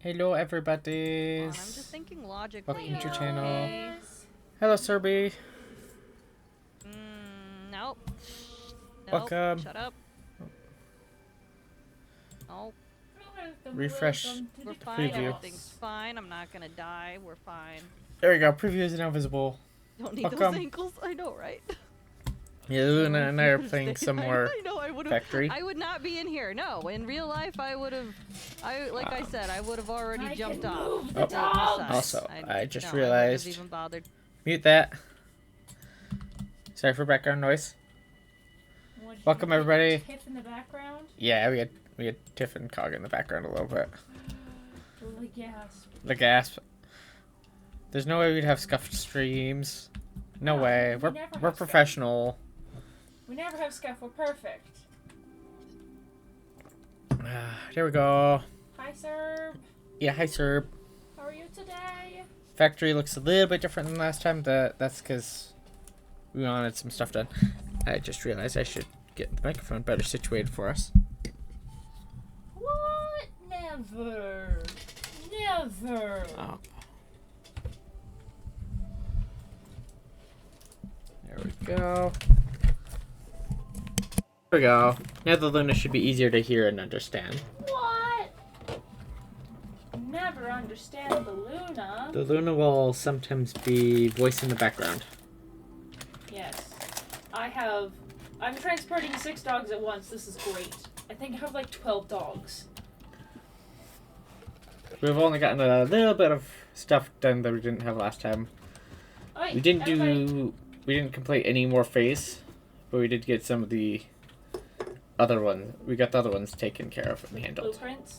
Hello, everybody. I'm just thinking logically. Welcome to here, channel. okay? Hello, Serby. Nope. Nope. Welcome. Shut up. Nope. Refresh We're fine. preview. Everything's fine. I'm not gonna die. We're fine. There we go. Preview is now visible. Don't need Welcome. those ankles. I know, right? Yeah, Luna and I are playing some more I know. I would have. Factory. I would not be in here. No, in real life, I would have. Like I said, I would have already jumped off. Also, I just no, realized. I even bothered. Mute that. Sorry for background noise. Welcome, everybody. Tiff in the background. Yeah, we had Tiff and Cog in the background a little bit. The gasp. The gasp. There's no way we'd have scuffed streams. No way. We're professional. We never have scuff. We're perfect. There we go. Hi, sir. Yeah, hi, sir. How are you today? Factory looks a little bit different than last time. That's because we wanted some stuff done. I just realized I should get the microphone better situated for us. What? Never. Never. Oh. There we go. There we go. Now the Luna should be easier to hear and understand. What? Never understand the Luna. The Luna will sometimes be voice in the background. Yes. I'm transporting 6 dogs at once. This is great. I think I have like 12 dogs. We've only gotten a little bit of stuff done that we didn't have last time. Right, We didn't complete any more phase, but we did get some of the other ones. We got the other ones taken care of and handled. Blueprints.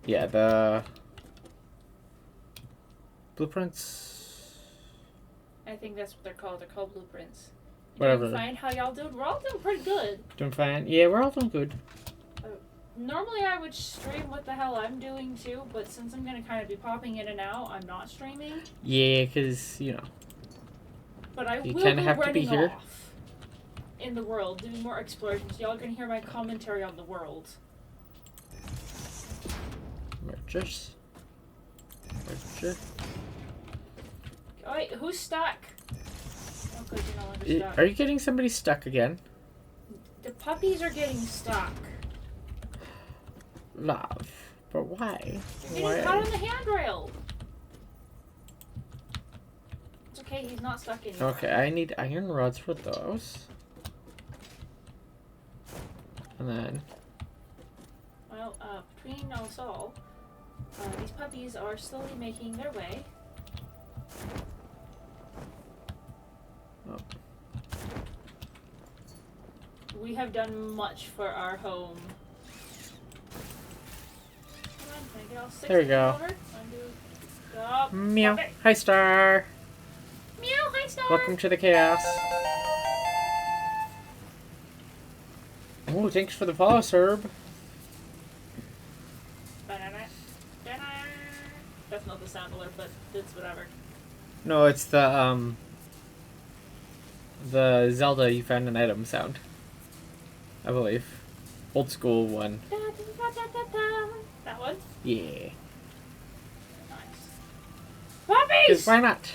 Yeah, the blueprints. I think that's what they're called. They're called blueprints. Whatever. Doing fine. How y'all doing? We're all doing pretty good. Doing fine. Yeah, we're all doing good. Normally I would stream what the hell I'm doing too, but since I'm gonna kind of be popping in and out, I'm not streaming. Yeah, because, you know. But I You will kinda be have to be running here. off in the world, doing more explorations. Y'all are gonna hear my commentary on the world. Mergers. Merger. Alright, who's stuck? Oh, good, you're no longer stuck. Are you getting somebody stuck again? The puppies are getting stuck. Love. But why? They're getting caught on the handrail. It's okay, he's not stuck anymore. Okay, I need iron rods for those. And then... Well, between us all, these puppies are slowly making their way. Oh. We have done much for our home. Come on, can I get all 6 There we of go. them over? Stop. Meow. Stop it. Hi, Star. Meow, hi, Star. Welcome to the chaos. Oh, thanks for the follow, Serb. Banana. Banana. That's not the sound alert, but it's whatever. No, it's the Zelda you found an item sound. I believe. Old school one. Da, da, da, da, da, da. That one? Yeah. Nice. 'Cause Puppies! why not?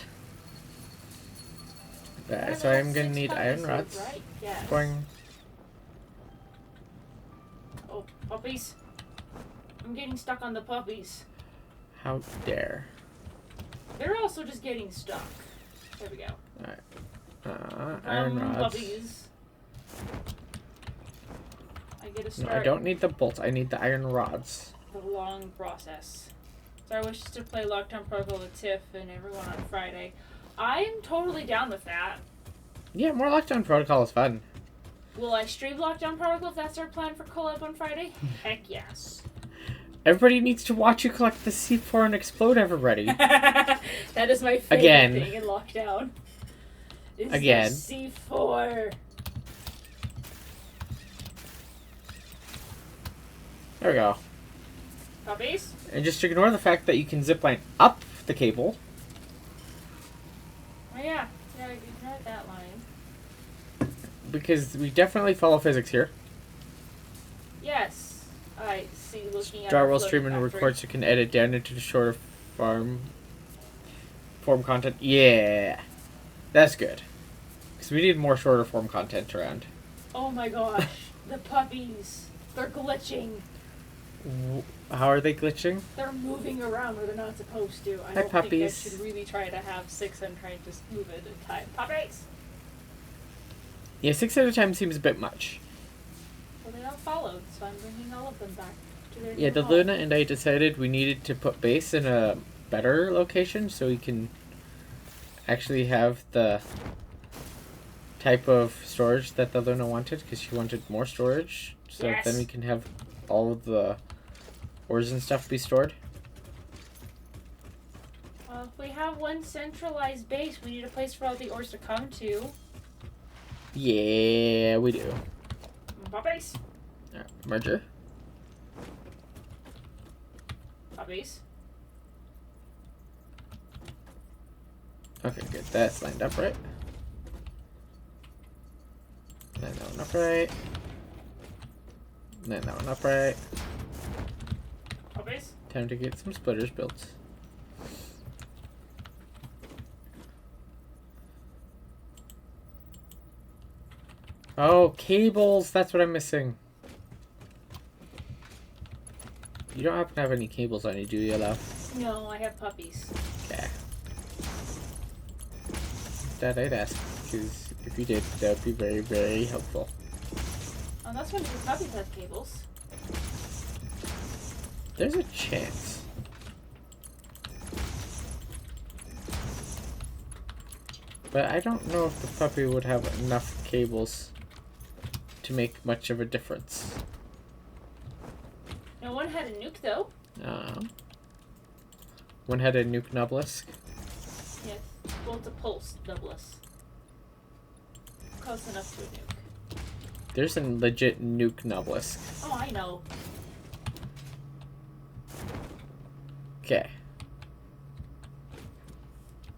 Are So there I'm gonna 6 need puppies iron here, rods. Right? Yes. Going. Oh, puppies. I'm getting stuck on the puppies. How dare. They're also just getting stuck. There we go. Iron rods. Puppies. I get to No, start I don't need the bolts. I need the iron rods. the long process. So I wish to play Lockdown Protocol with Tiff and everyone on Friday. I'm totally down with that. Yeah, more Lockdown Protocol is fun. Will I stream Lockdown Protocol if that's our plan for collab on Friday? Heck yes. Everybody needs to watch you collect the C4 and explode everybody. That is my favorite Again. thing in Lockdown. Is Again. the C4. There we go. Puppies? And just ignore the fact that you can zipline up the cable. Oh yeah. Yeah, ignore that line. Because we definitely follow physics here. Yes. I see, looking at Start our while floating streaming factory. record so you can edit down into the shorter form content. Yeah, that's good. Because we need more shorter form content around. Oh my gosh, the puppies. They're glitching. How are they glitching? They're moving around where they're not supposed to. I Hi, don't think I puppies. should really try to have 6 and try to just move it in time. Puppies! Yeah, 6 at a time seems a bit much. Well, they all followed, so I'm bringing all of them back to their Yeah, new the home. Luna and I decided we needed to put base in a better location so we can actually have the type of storage that the Luna wanted, because she wanted more storage, so Yes. then we can have all of the ores and stuff be stored. Well, if we have one centralized base, we need a place for all the ores to come to. Yeah, we do. Puppies! Merger. Puppies. Okay, good. That's lined up right. Line that one up right. Line that one up right. Puppies. Time to get some splitters built. Oh, cables! That's what I'm missing. You don't happen to have any cables on you, do you, love? No, I have puppies. Okay. That I'd ask, because if you did, that would be very, very helpful. Oh, that's when your puppies have cables. There's a chance. But I don't know if the puppy would have enough cables to make much of a difference. No one had a nuke, though. One had a nuke obelisk. Yes. Well, it's a pulse doubless. Close enough to a nuke. There's a legit nuke obelisk. Oh, I know. Okay.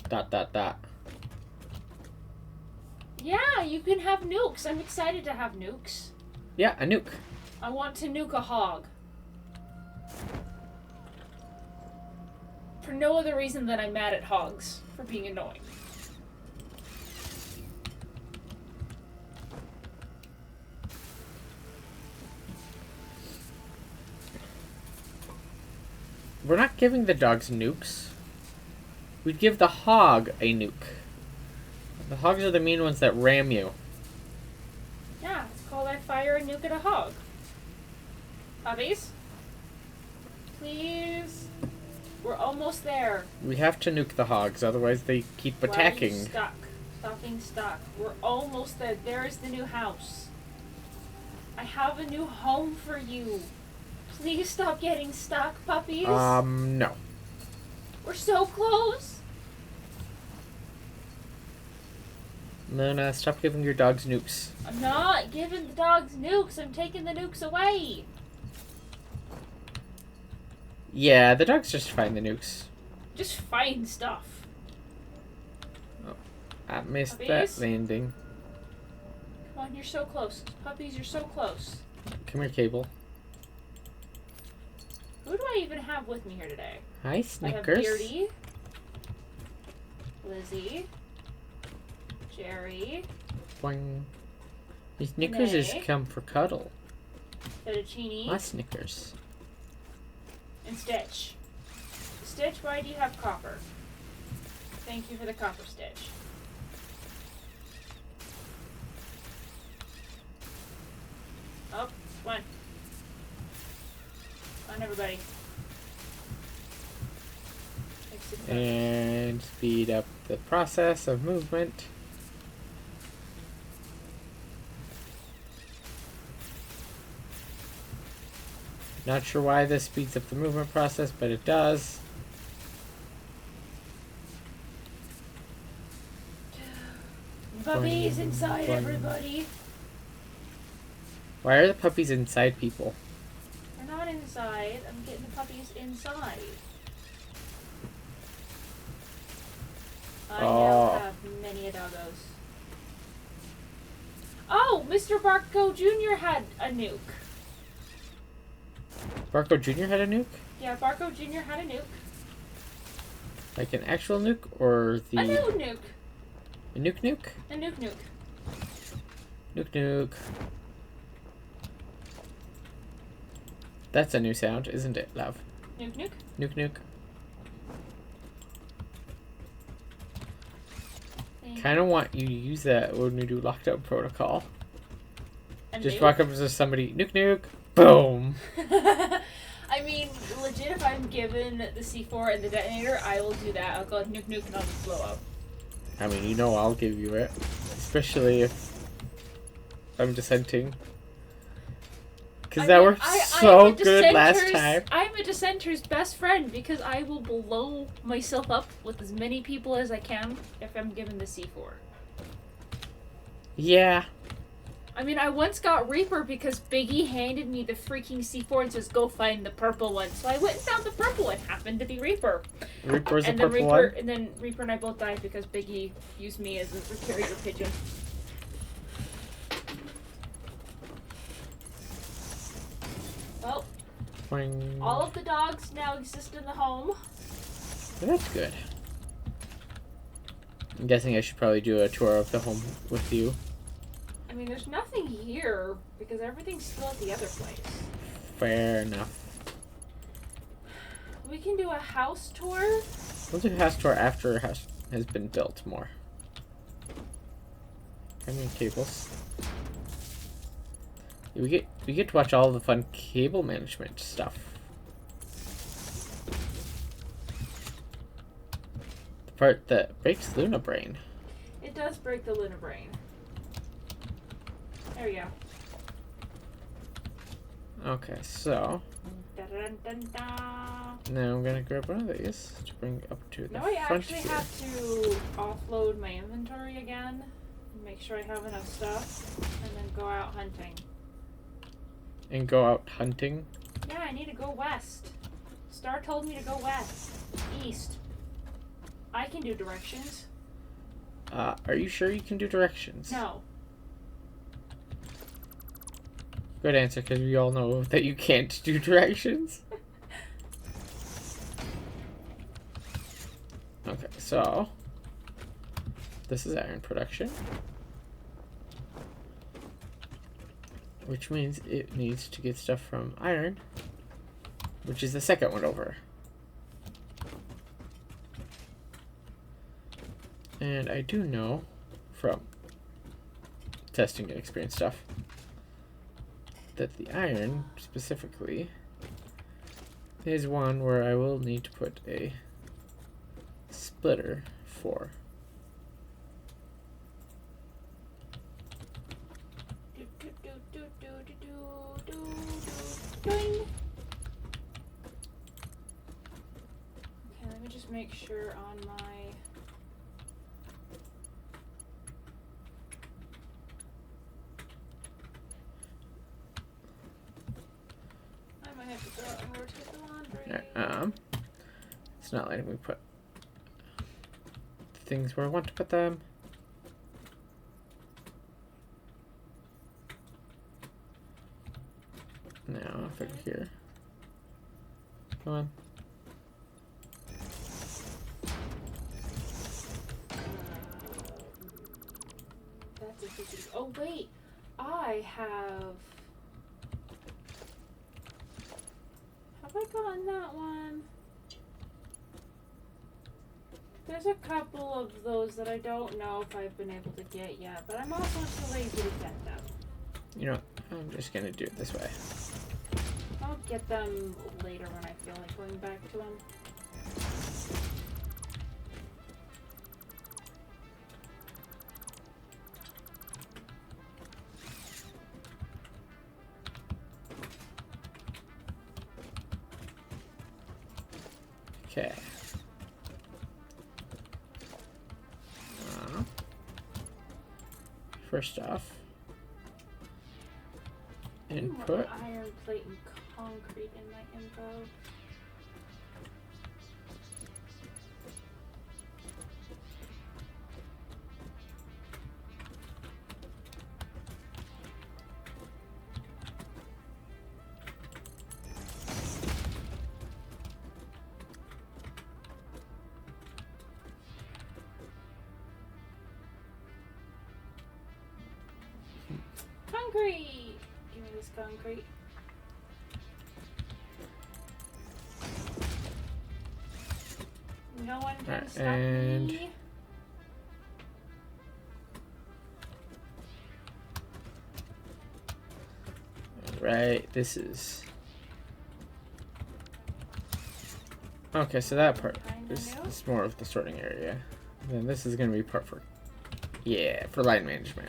Dot dot dot. Yeah, you can have nukes. I'm excited to have nukes. Yeah, a nuke. I want to nuke a hog. For no other reason than I'm mad at hogs for being annoying. We're not giving the dogs nukes. We'd give the hog a nuke. The hogs are the mean ones that ram you. Yeah, it's called I fire a nuke at a hog. Puppies? Please? We're almost there. We have to nuke the hogs, otherwise they keep Why are you attacking. stuck? Stop being stuck. We're almost there. There's the new house. I have a new home for you. Please stop getting stuck, puppies. No. We're so close. Luna, stop giving your dogs nukes. I'm not giving the dogs nukes. I'm taking the nukes away. Yeah, the dogs just find the nukes. Just find stuff. I missed that Puppies? landing. Come on, you're so close. Puppies, you're so close. Come here, Cable. Who do I even have with me here today? Hi, I have Snickers. Beardy, Lizzie, Jerry, Boing. These Snickers has Renee. come for cuddle. Fettuccine, My Snickers. and Stitch. Stitch, why do you have copper? Thank you for the copper, Stitch. Oh, come on. Come on, everybody. Exit focus. And speed up the process of movement. Not sure why this speeds up the movement process, but it does. Puppies inside, Boing. everybody. Why are the puppies inside people? They're not inside. I'm getting the puppies inside. I now Oh. have many a doggos. Oh, Mr. Barco Jr. had a nuke. Barco Jr. had a nuke? Yeah, Barco Jr. had a nuke. Like an actual nuke or the... A new nuke. A nuke? A nuke. Nuke. That's a new sound, isn't it, love? Nuke. Nuke. Kind of want you to use that when we do lockdown protocol. Just walk up to somebody, nuke, boom. I mean, legit, if I'm given the C4 and the detonator, I will do that. I'll go nuke and I'll just blow up. I mean, you know I'll give you it. Especially if I'm dissenting. Because that worked so good last time. I'm a dissenter's best friend because I will blow myself up with as many people as I can if I'm given the C4. Yeah. I mean, I once got Reaper because Biggie handed me the freaking C4 and says, go find the purple one. So I went and found the purple one. Happened to be Reaper. Reaper's the purple one? And then Reaper and I both died because Biggie used me as a carrier pigeon. Well, Boing. all of the dogs now exist in the home. Well, that's good. I'm guessing I should probably do a tour of the home with you. I mean, there's nothing here because everything's still at the other place. Fair enough. We can do a house tour. We'll do a house tour after a house has been built more. I mean, cables. We get to watch all the fun cable management stuff. The part that breaks Luna Brain. It does break the Luna Brain. There we go. Okay, so Dun, dun, dun, dun. now I'm gonna grab one of these to bring up to the Now I front actually here. have to offload my inventory again, make sure I have enough stuff, and then go out hunting. And go out hunting. Yeah, I need to go west. Star told me to go west. East. I can do directions. Are you sure you can do directions? No. Good answer, because we all know that you can't do directions. Okay, so this is iron production, which means it needs to get stuff from iron, which is the second one over. And I do know from testing and experience stuff that the iron specifically is one where I will need to put a splitter for. Doing. Okay, let me just make sure on my. I might have to go out and rotate the laundry. It's not letting me put things where I want to put them. Now, if I go here. Come on. That's a big. Oh wait, I have. Have I gotten that one? There's a couple of those that I don't know if I've been able to get yet, but I'm also too lazy to get them. You know, I'm just gonna do it this way. I'll get them later when I feel like going back to them. Okay. First off, input. Iron plate and concrete in my info. concrete! Give me this concrete. No one can stop me. Right, this is... Okay, so that part is more of the sorting area. And then this is going to be part for... Yeah, for line management.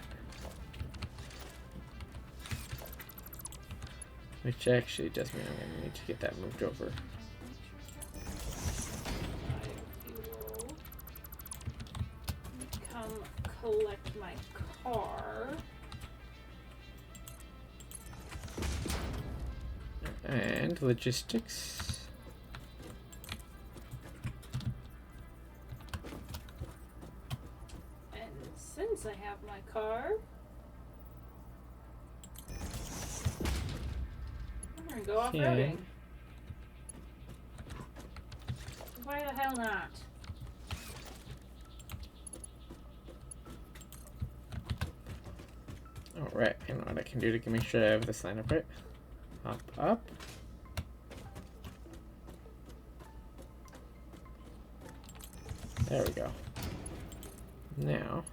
Which actually does mean I'm going to need to get that moved over. Come collect my car. And logistics. And since I have my car, I'm gonna go off-roading. Why the hell not? Alright, I know what I can do to make sure I have this line up right. Up, up. There we go. Now.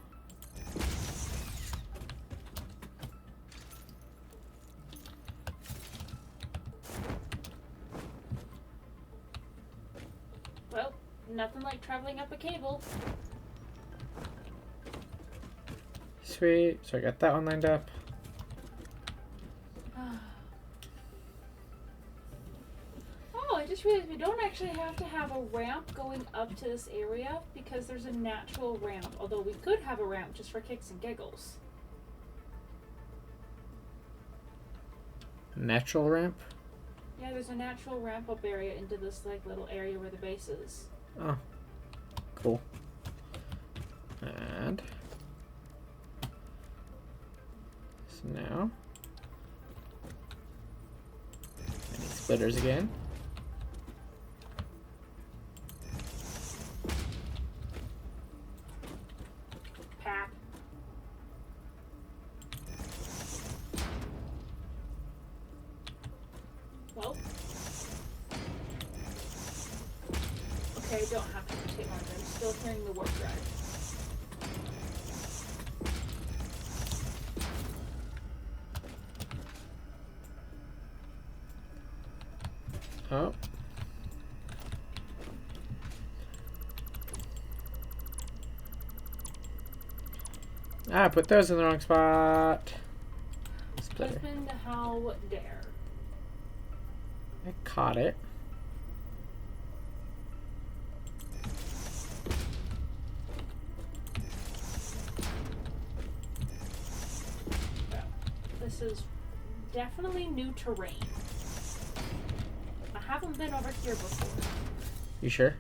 Well, nothing like traveling up a cable. Sweet. So I got that one lined up. Oh, I just realized we don't actually have to have a ramp going up to this area because there's a natural ramp. Although we could have a ramp just for kicks and giggles. Natural ramp? Yeah, there's a natural ramp up area into this like little area where the base is. Oh. Cool. And so now I need splitters again. Pap. Well. Okay, I don't have to rotate one. I'm still hearing the warp drive. Oh. Ah, I put those in the wrong spot. Splitter. Husband, how dare. I caught it. Well, this is definitely new terrain. I haven't been over here before. You sure?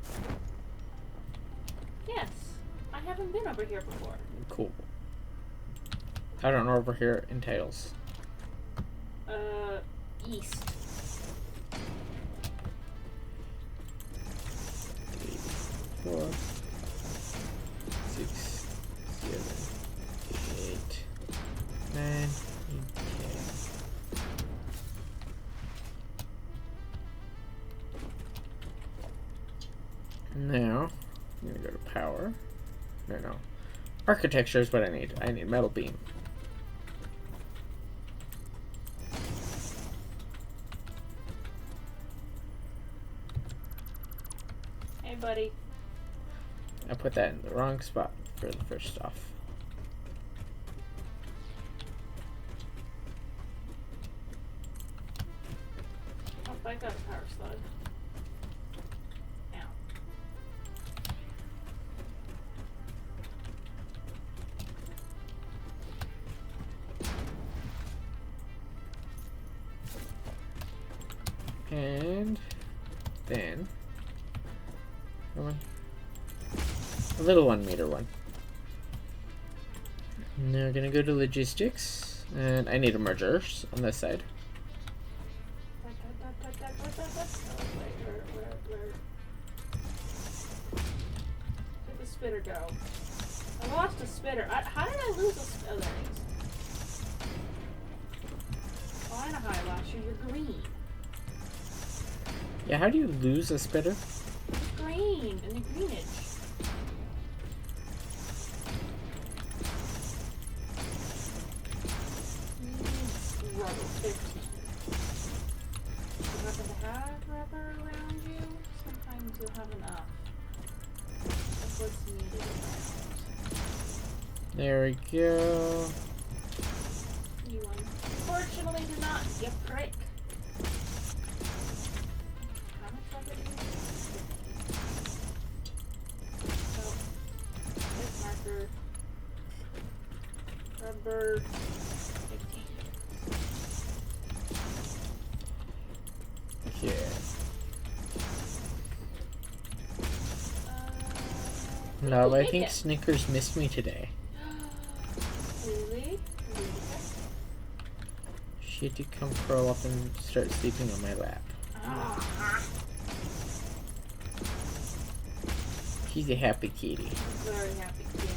Yes, I haven't been over here before. Cool. I don't know over here entails. East. 3, 4, 6, 7, 8, 9, 10. Now, I'm gonna go to power. No. Architecture is what I need. I need metal beam. Hey, buddy. I put that in the wrong spot for the first off. Oh, I got a power slug. Ow. And then come on. A little 1 meter one. Now we're gonna go to logistics, and I need a mergers on this side. Where'd the spitter go? I lost a spitter. How did I lose a spitter? Oh, there it is. kind of highlighter. You're green. Yeah, how do you lose a spitter? It's green and the greenish. Rubber 15. Do you happen to have rubber around you? Sometimes you'll have enough. That's what's needed around. There we go. You unfortunately do not, you prick. How much rubber do you need? So, this marker. Rubber 15. Yeah. No, I take think it. Snickers missed me today. Really? She had to come curl up and start sleeping on my lap. Ah, She's a happy kitty. very happy kid.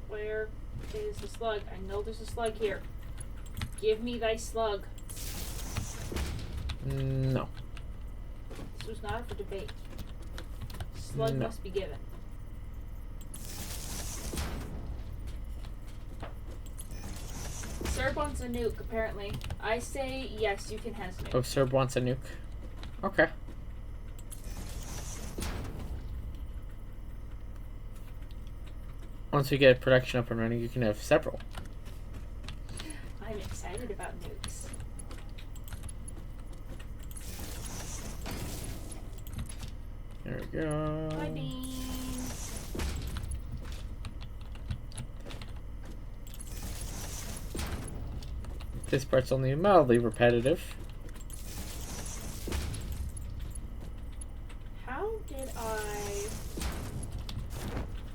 Where is the slug? I know there's a slug here. Give me thy slug. No. This was not for debate. Slug No. must be given. Serb wants a nuke, apparently. I say yes, you can have nuke. Oh, Serb wants a nuke. Okay. Once we get production up and running, you can have several. I'm excited about nukes. There we go. Hi, Bean. This part's only mildly repetitive. How did I...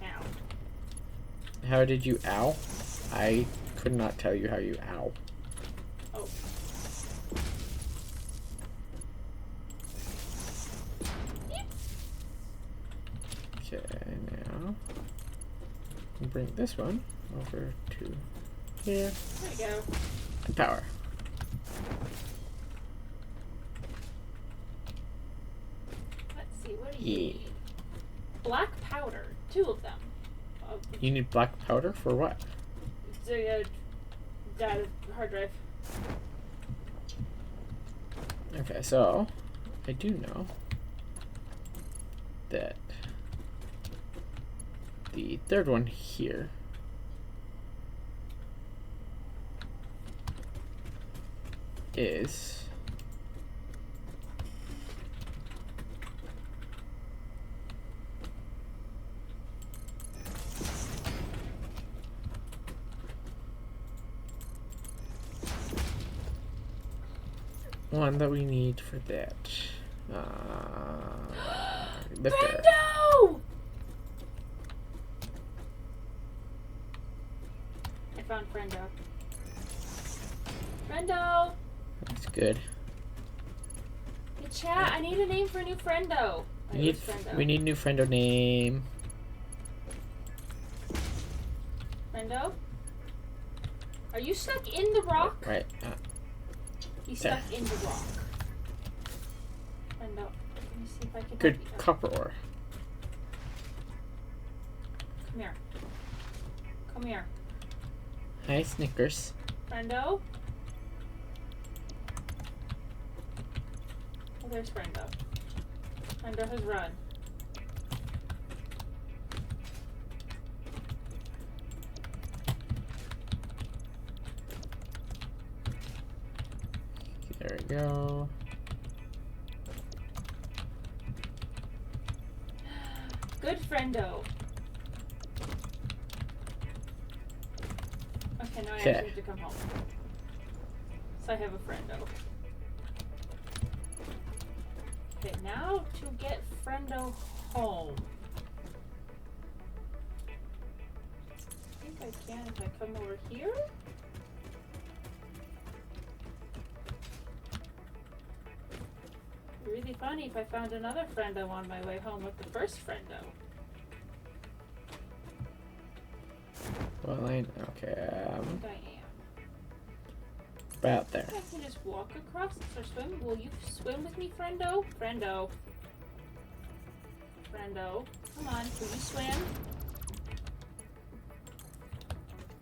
Ow. How did you ow? I could not tell you how you ow. Oh. Okay, now bring this one over to here. There we go. And power. Let's see, what do Yeah. you need? Black powder. 2 of them. You need black powder for what? The data hard drive. Okay, so I do know that the third one here is one that we need for that. Lifter. Friendo! I found Friendo. Friendo! That's good. Hey chat, I need a name for a new Friendo. We need new friendo name. Friendo? Are you stuck in the rock? Right. He's there. stuck in the rock. Friendo. Let me see if I can Good help you. copper ore. Come here. Come here. Hi, Snickers. Friendo? Oh, there's Friendo. Friendo has run. There we go. Good Friendo. Okay, now I Okay. actually have to come home. So I have a Friendo. Okay, now to get Friendo home. I think I can if I come over here. It'd be really funny if I found another Friendo on my way home with the first Friendo. Lane. Okay. I think I am. About there. I can just walk across or swim. Will you swim with me, friendo? Friendo. Friendo. Come on, will you swim?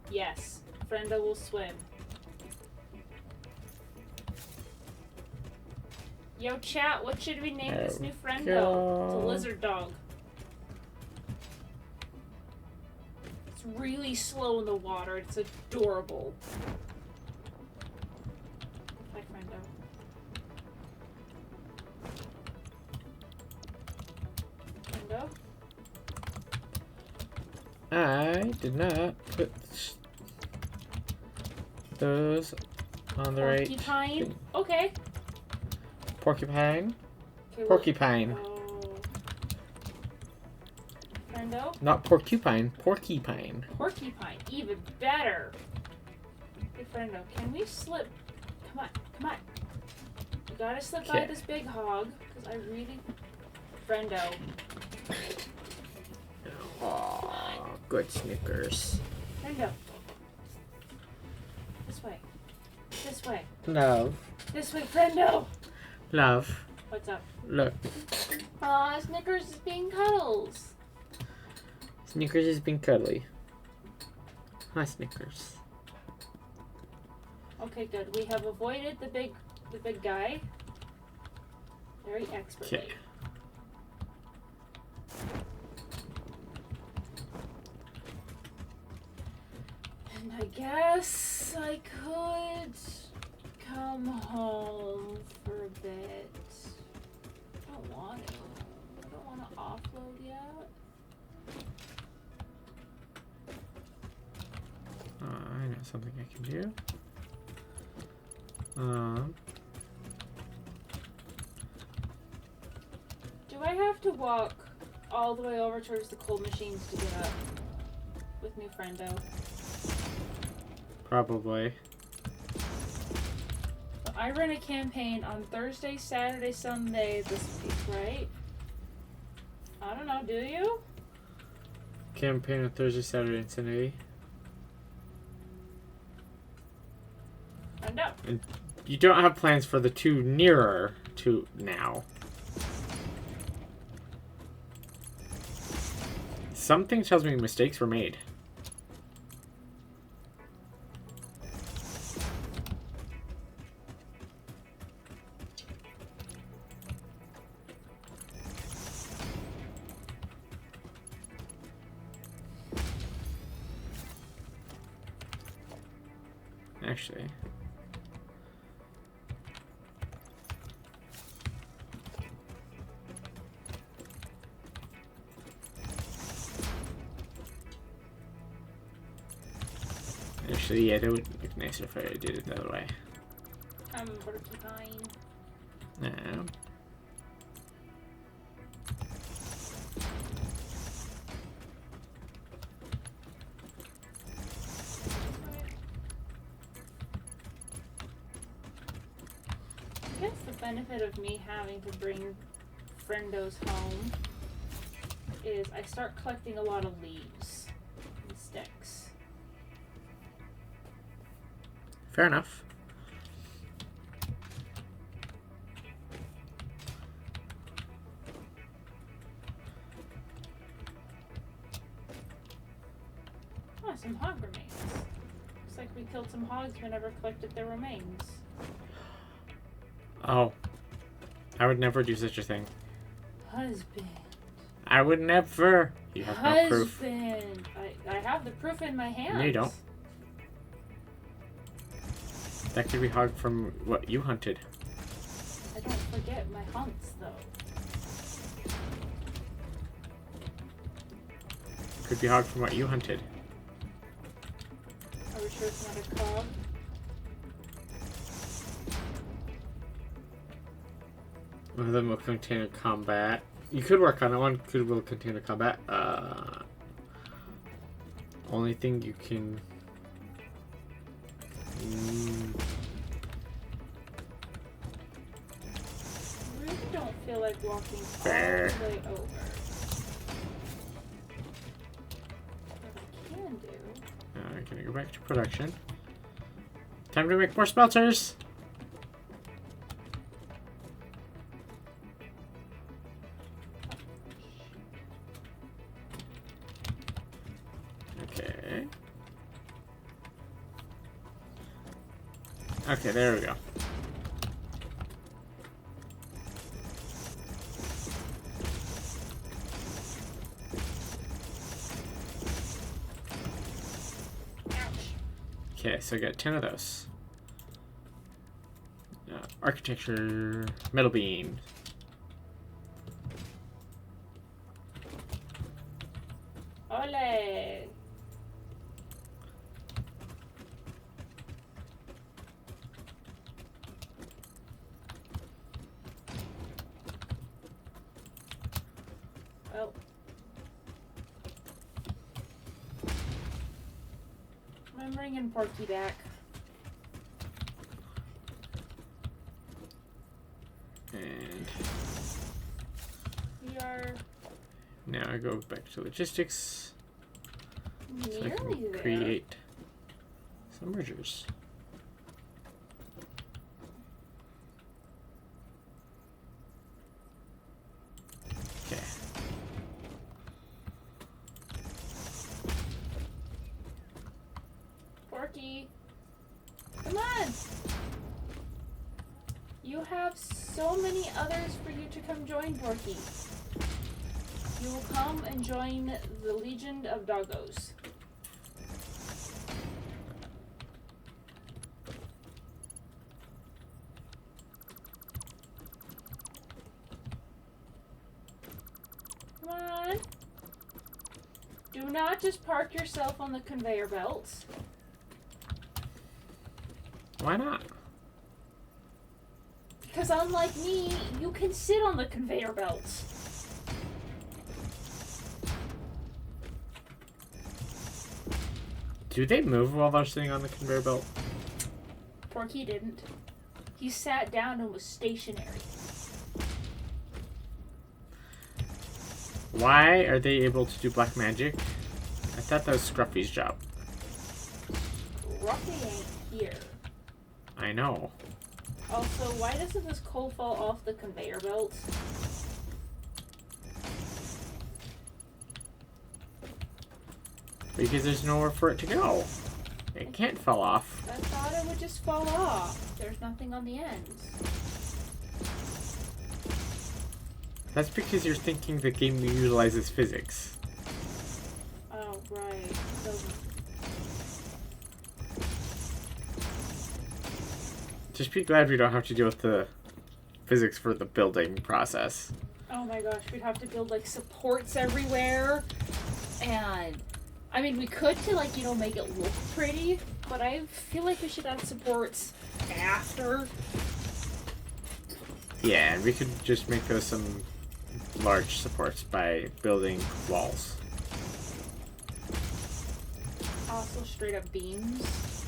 Yes. Friendo will swim. Yo, chat, what should we name this new friendo? It's a lizard dog. It's really slow in the water. It's adorable. Hi, friendo. Friendo? I did not put those on the right. Porcupine? thing. Okay. Porcupine? Okay, well- Porcupine. Oh. Friendo? Not porcupine. Porcupine. Porcupine. Even better. Hey, friendo, can we slip? Come on, come on. We gotta slip by Okay. this big hog, because I really... Friendo. Oh, good Snickers. Friendo. This way. This way. Love. This way, friendo! Love. What's up? Look. Aw, Snickers is being cuddles. Snickers has been cuddly. Hi, Snickers. Okay, good. We have avoided the big guy. Very expertly. Okay. And I guess I could come home for a bit. I don't want to. I don't want to offload yet. I know something I can do. Do I have to walk all the way over towards the coal machines to get up with new friendo? Probably. So I run a campaign on Thursday, Saturday, Sunday this week, right? I don't know, do you? Campaign on Thursday, Saturday, and Sunday. Friendo. And you don't have plans for the two nearer to now. Something tells me mistakes were made. Actually. Actually, yeah, that would look nicer if I did it the other way. Porcupine. No. I guess the benefit of me having to bring friendos home is I start collecting a lot of leaves and sticks. Fair enough. Oh, some hog remains. Looks like we killed some hogs but never collected their remains. Oh. I would never do such a thing. Husband. I would never. You have no proof. Husband. I have the proof in my hands. No, you don't. That could be hog from what you hunted. I don't forget my hunts, though. Could be hog from what you hunted. Are we sure it's not a cog? One of them will contain a combat. You could work on it. One will contain a combat. Only thing you can. I really don't feel like walking Fair. all the way over. What I can do I'm gonna go back to production. Time to make more smelters! Okay. Okay, there we go. Okay, so I got 10 of those. Architecture, metal beam. Ole! Well. I'm bringing Porky back. And We are now I go back to logistics. So I nearly can there. create some mergers. Okay. Porky! Come on! You have so many others for you to come join, Porky. You will come and join the Legion of Doggos. Come on. Do not just park yourself on the conveyor belts. Why not? Because unlike me, you can sit on the conveyor belts. Do they move while they're sitting on the conveyor belt? Porky didn't. He sat down and was stationary. Why are they able to do black magic? I thought that was Scruffy's job. Ruffy ain't here. I know. Also, why doesn't this coal fall off the conveyor belt? Because there's nowhere for it to go. It can't fall off. I thought it would just fall off. There's nothing on the ends. That's because you're thinking the game utilizes physics. Oh, right. Doesn't. Just be glad we don't have to deal with the physics for the building process. Oh my gosh, we'd have to build like supports everywhere. And I mean, we could to like, make it look pretty, but I feel like we should add supports after. Yeah, and we could just make those some large supports by building walls. Also straight up beams.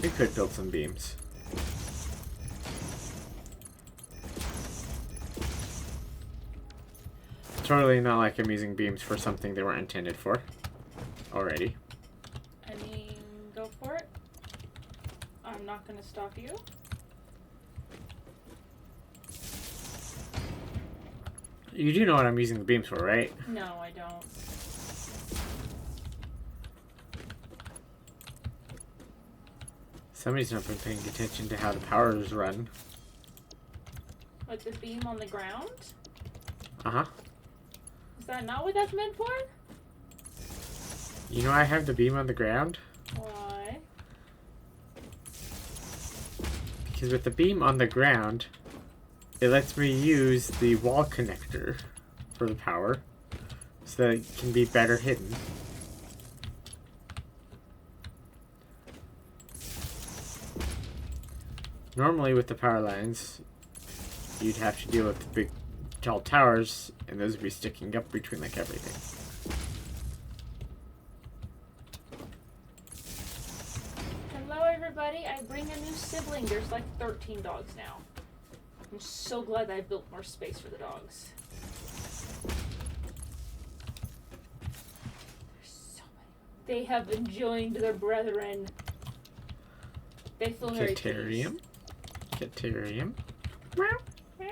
We could build some beams. Totally not like I'm using beams for something they weren't intended for already. I mean, go for it. I'm not gonna stop you. You do know what I'm using the beams for, right? No, I don't. Somebody's not been paying attention to how the power is run. With the beam on the ground? Uh-huh. Is that not what that's meant for? You know I have the beam on the ground? Why? Because with the beam on the ground, it lets me use the wall connector for the power so that it can be better hidden. Normally with the power lines, you'd have to deal with the big tall towers, and those would be sticking up between like everything. Hello everybody, I bring a new sibling. There's like 13 dogs now. I'm so glad that I built more space for the dogs. There's so many. They have joined their brethren. They feel very Caterium. pleased. Caterium. Meow. Meow.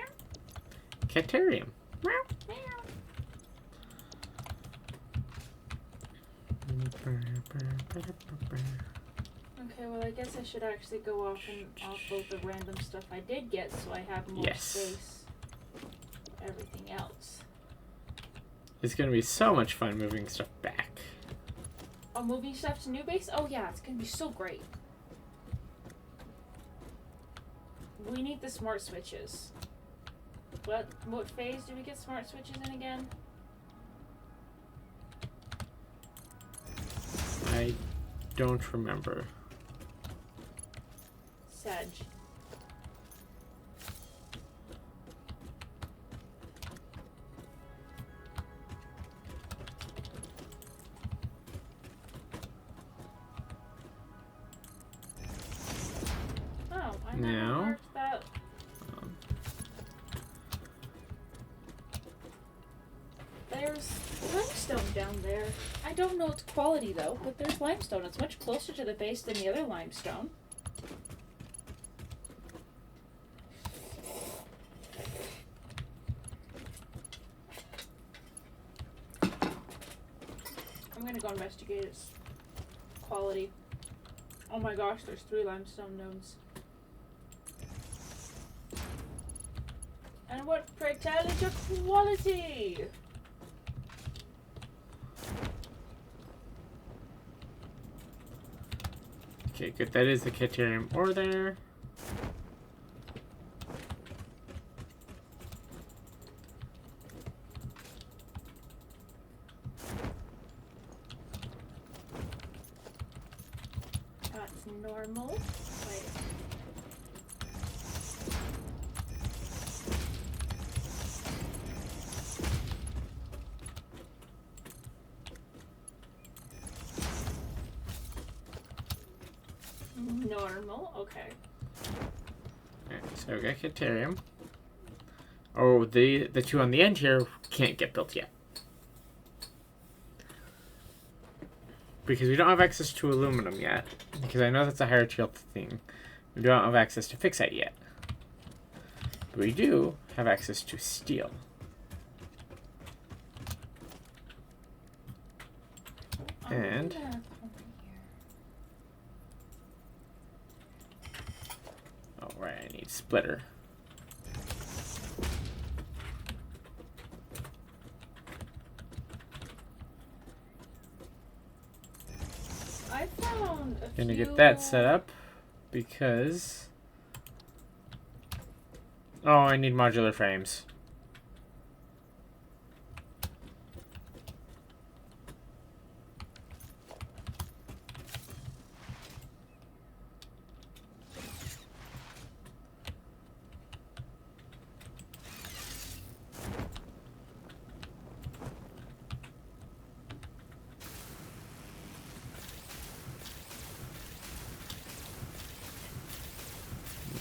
Caterium. Meow. Okay, well I guess I should actually go off and offload the random stuff I did get so I have more space for everything else. It's gonna be so much fun moving stuff back. Oh, moving stuff to new base? Oh yeah, it's gonna be so great. We need the smart switches. What phase do we get smart switches in again? I don't remember. Sedge. Oh, I never Now. marked that. There's limestone down there. I don't know its quality though, but there's limestone. It's much closer to the base than the other limestone. I'm gonna go investigate its quality. Oh my gosh, there's 3 limestone nodes. And what, pray tell, is your quality? Okay, good. That is the Caterium ore there. That's normal. Wait. Normal, okay. Okay, so we got Caterium. Oh, the two on the end here can't get built yet. Because we don't have access to aluminum yet. Because I know that's a higher tier thing. We don't have access to fixite yet. But we do have access to steel. And oh right, I need splitter. I found a Gonna few... get that set up because oh, I need modular frames.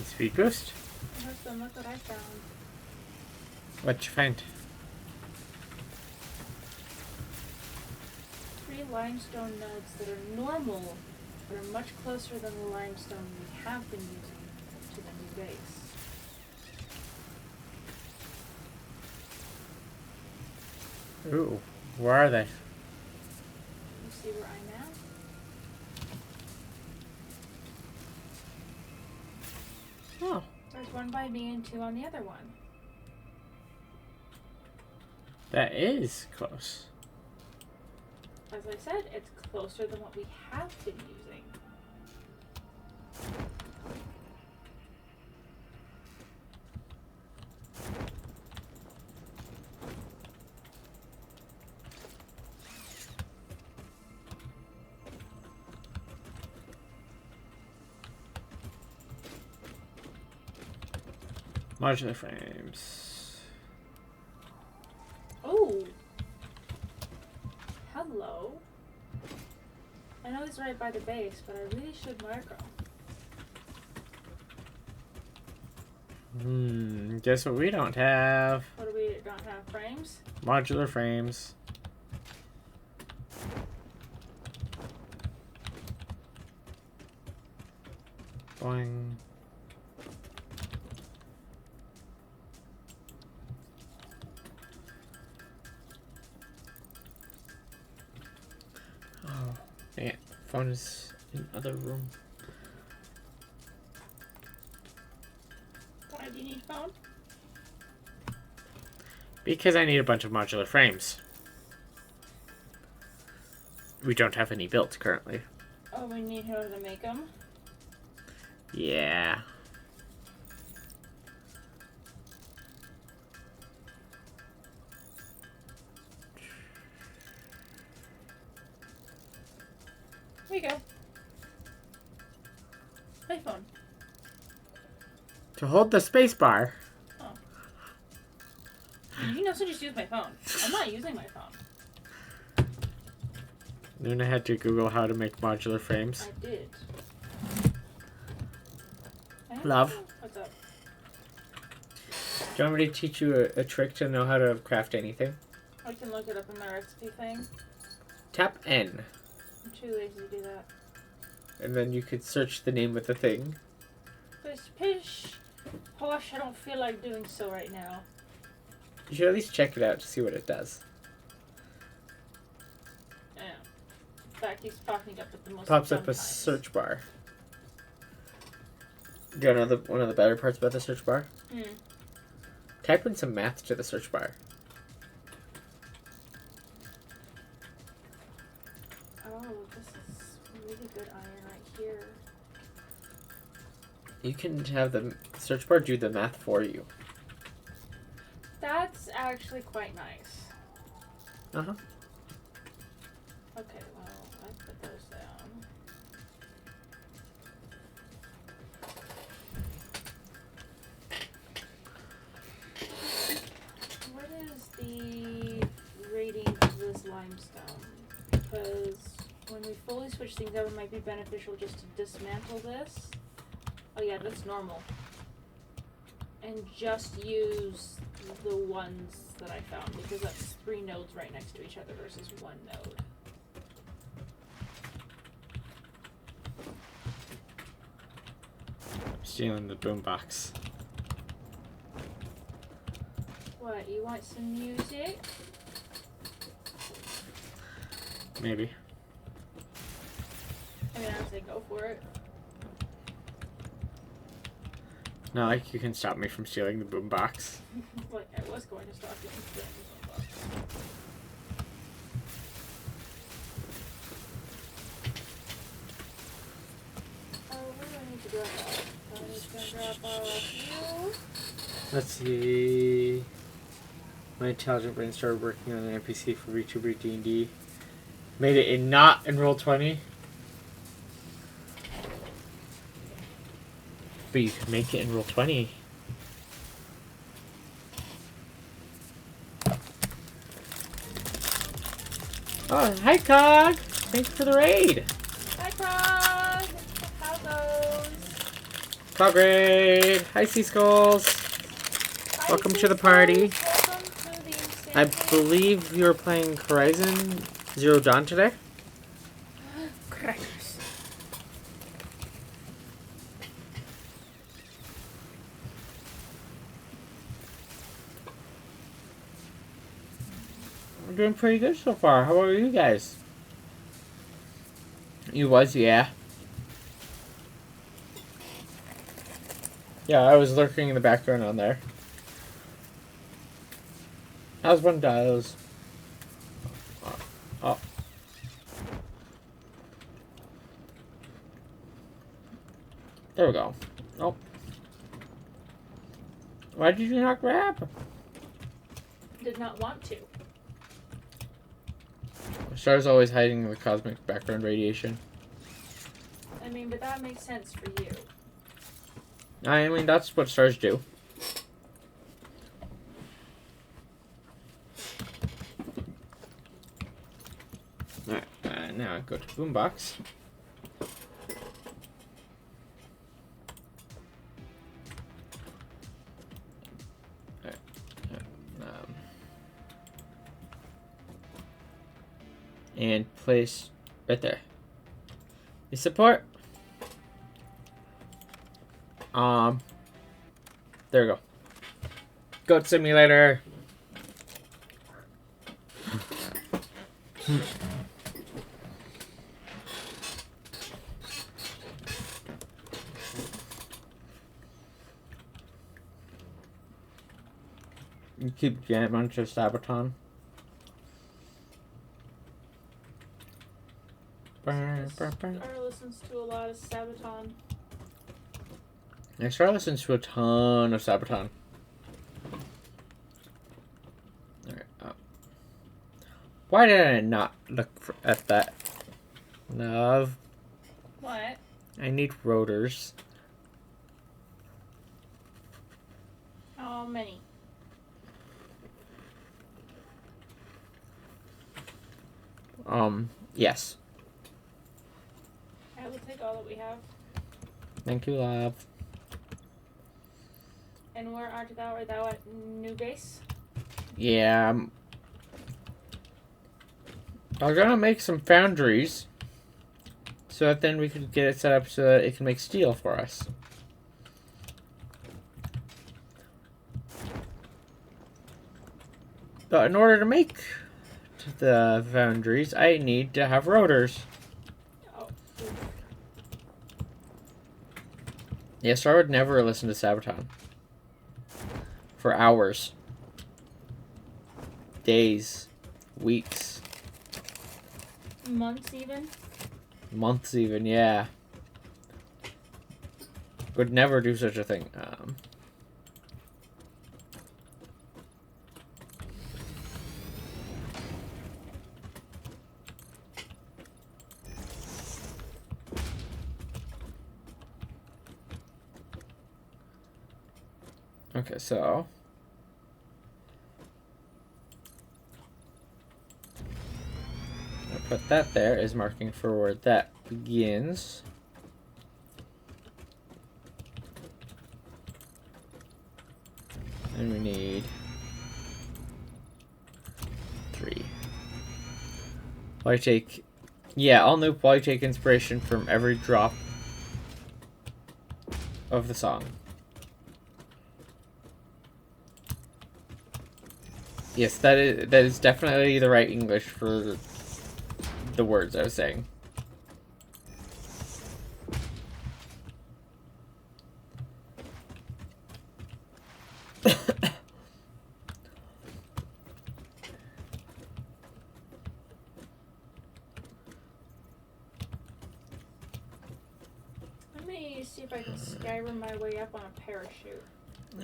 Speed boost. Listen, look what I found. What'd you find? 3 limestone nodes that are normal, but are much closer than the limestone we have been using to the new base. Ooh, where are they? You see where I'm at? Oh, There's 1 by me and 2 on the other one. that is close. As I said, it's closer than what we have been using. Modular frames. Oh! Hello. I know he's right by the base, but I really should mark him. Guess what we don't have? What do we not have? Frames? Modular frames. Boing. Oh, yeah. Phone is in other room. Why do you need phone? Because I need a bunch of modular frames. We don't have any built currently. Oh, we need her to make them? Yeah. Here you go. My phone. To hold the space bar. Oh. You can also just use my phone. I'm not using my phone. Luna had to Google how to make modular frames. I did. Love. What's up? Do you want me to teach you a trick to know how to craft anything? I can look it up in my recipe thing. Tap N, I'm too lazy to do that. and then you could search the name of the thing. Pish, pish. Posh, I don't feel like doing so right now. You should at least check it out to see what it does. Yeah. In fact, he's popping up at the most Pops up a sometimes. search bar. Do you know one of the better parts about the search bar? Type in some math to the search bar. Oh, this is really good iron right here. You can have the search bar do the math for you. That's actually quite nice. Uh-huh. Okay, well, I put those down. What is the rating of this limestone? Because when we fully switch things out, it might be beneficial just to dismantle this. Oh yeah, that's normal. And just use the ones that I found, because that's 3 nodes right next to each other versus 1 node. Stealing the boombox. What, you want some music? Maybe. I mean, I would say go for it. Not like you can stop me from stealing the boombox. Like, I was going to stop you from stealing the box. Oh, where do I need to drop off? I need to drop off you. Let's see. My intelligent brain started working on an NPC for VTuber D&D. Made it not in Roll20. But you can make it in Roll20. Oh, hi Cog! Thanks for the raid! Hi, Krog! How goes? Cog raid! Hi Sea Skulls! Hi, Welcome to Sea the party. Skulls. Welcome to the insane I believe you're playing Horizon Zero Dawn today? Crackers. We're doing pretty good so far. How are you guys? You was, yeah. Yeah, I was lurking in the background on there. As one does. Oh. There we go. Oh. Why did you not grab? Did not want to. Star's always hiding in the cosmic background radiation. I mean, but that makes sense for you. I mean, that's what stars do. Alright, now I go to Boombox. And place right there. You support. There we go. Goat simulator. You keep getting a bunch of Sabaton. Star listens to a lot of Sabaton. I started listening to a ton of Sabaton. Alright. Why did I not look at that? Love. What? I need rotors. How many? Yes. I will take all that we have. Thank you, love. And where art thou? Art thou at new base? Yeah. I was gonna make some foundries, so that then we could get it set up so that it can make steel for us. But in order to make the foundries, I need to have rotors. Oh. Yes, I would never listen to Sabaton. For hours. Days. Weeks. Months even? Months even, yeah. Would never do such a thing. Okay, so I'll put that there as marking for where that begins. And we need 3. Why take... Yeah, I'll nope why take inspiration from every drop of the song. Yes, that is definitely the right English for the words I was saying. Let me see if I can Skyrim my way up on a parachute.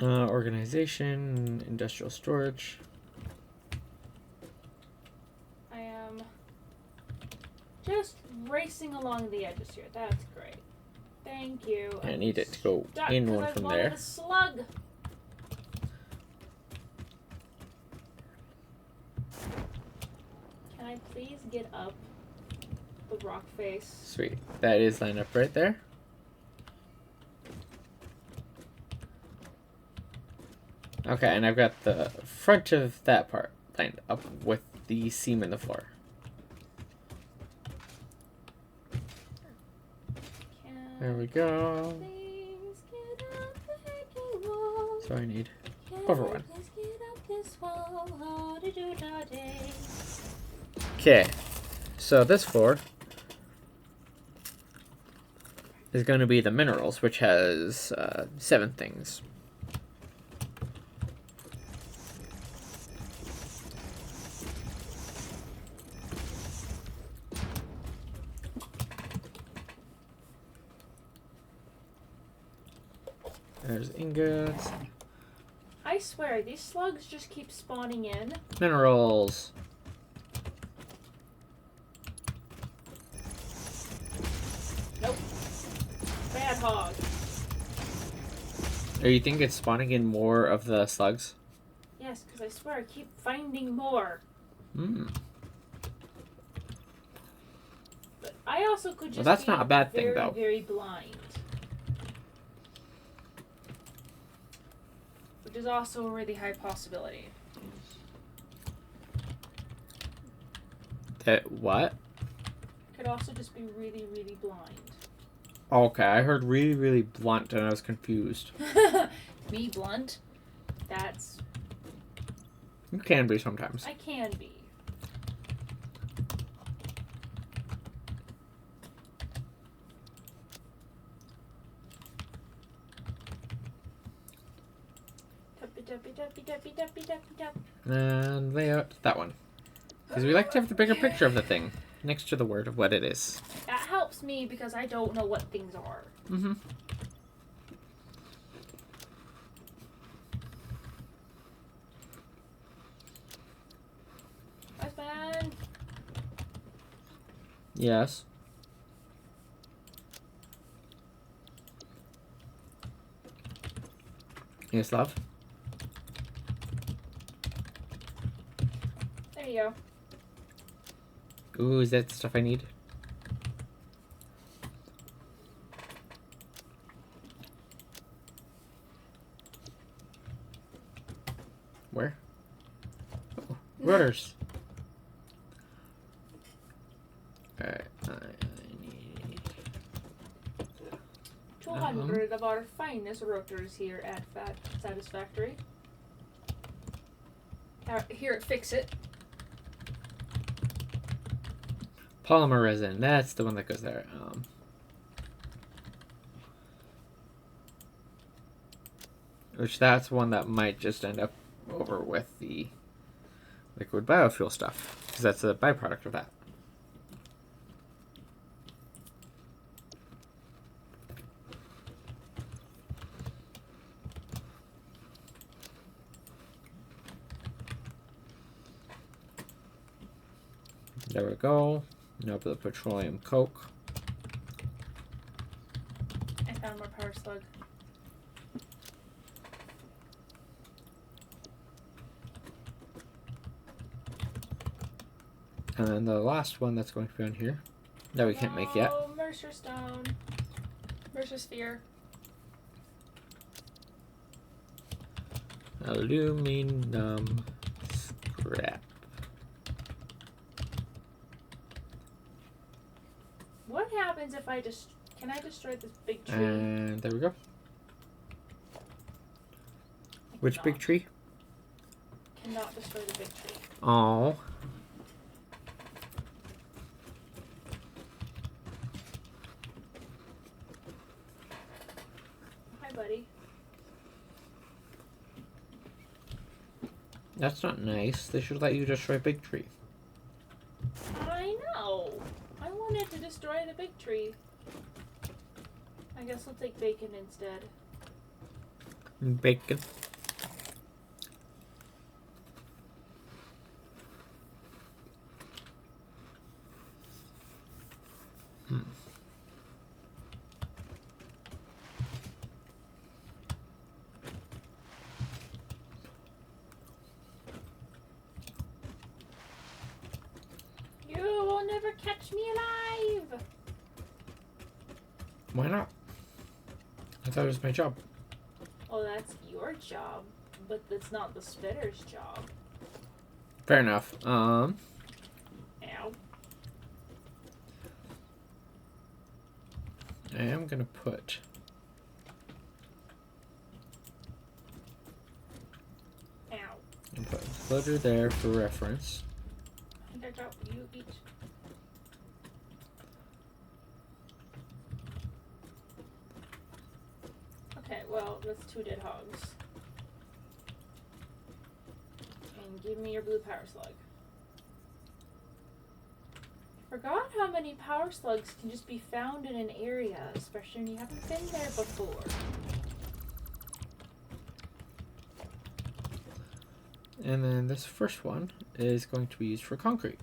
Organization, industrial storage. I am just racing along the edges here. That's great. Thank you. I need it to go Stuck in 'cause one I from wanted there. a slug. Can I please get up the rock face? Sweet. That is lined up right there. Okay, and I've got the front of that part lined up with the seam in the floor. There we go. Please get up the hanging wall. So I need Can over I one. please get up this wall? Oh-de-do-da-day. Okay, so this floor is going to be the minerals, which has 7 things. There's ingots. I swear, these slugs just keep spawning in. Minerals. Nope. Bad hog. Or you think it's spawning in more of the slugs? Yes, because I swear I keep finding more. Hmm. But I also could just that's be not a bad thing, very, though. very blind. Which is also a really high possibility. That what? Could also just be really, really blind. Okay, I heard really, really blunt and I was confused. Me blunt? That's... You can be sometimes. I can be. And layout that one. Because we like to have the bigger picture of the thing next to the word of what it is. That helps me because I don't know what things are. Mm-hmm. Husband! Yes. Yes, love. There you go. Ooh, is that the stuff I need? Where? Oh, rudders. Alright, I need... 200 of our finest rotors here at Satisfactory. Here at Fix It. Polymer resin, that's the one that goes there. Which that's one that might just end up over with the liquid biofuel stuff, because that's a byproduct of that. There we go. Now for the petroleum coke. I found more power slug. And then the last one that's going to be on here that we can't make yet. Oh, Mercer Stone. Mercer Sphere. Aluminum scrap. What happens if I just... Can I destroy this big tree? And there we go. I Which cannot. big tree? Cannot destroy the big tree. Oh. Hi, buddy. That's not nice. They should let you destroy a big tree. I know. I wanted to destroy the big tree. I guess we'll take bacon instead. Bacon. You will never catch me alive! Why not? I thought it was my job. Oh, that's your job, but that's not the spitter's job. Fair enough. Ow. I am gonna put Ow. and put a floater there for reference. I think I dropped you each. Okay, well, that's 2 dead hogs. And give me your blue power slug. Forgot how many power slugs can just be found in an area, especially when you haven't been there before. And then this first one is going to be used for concrete.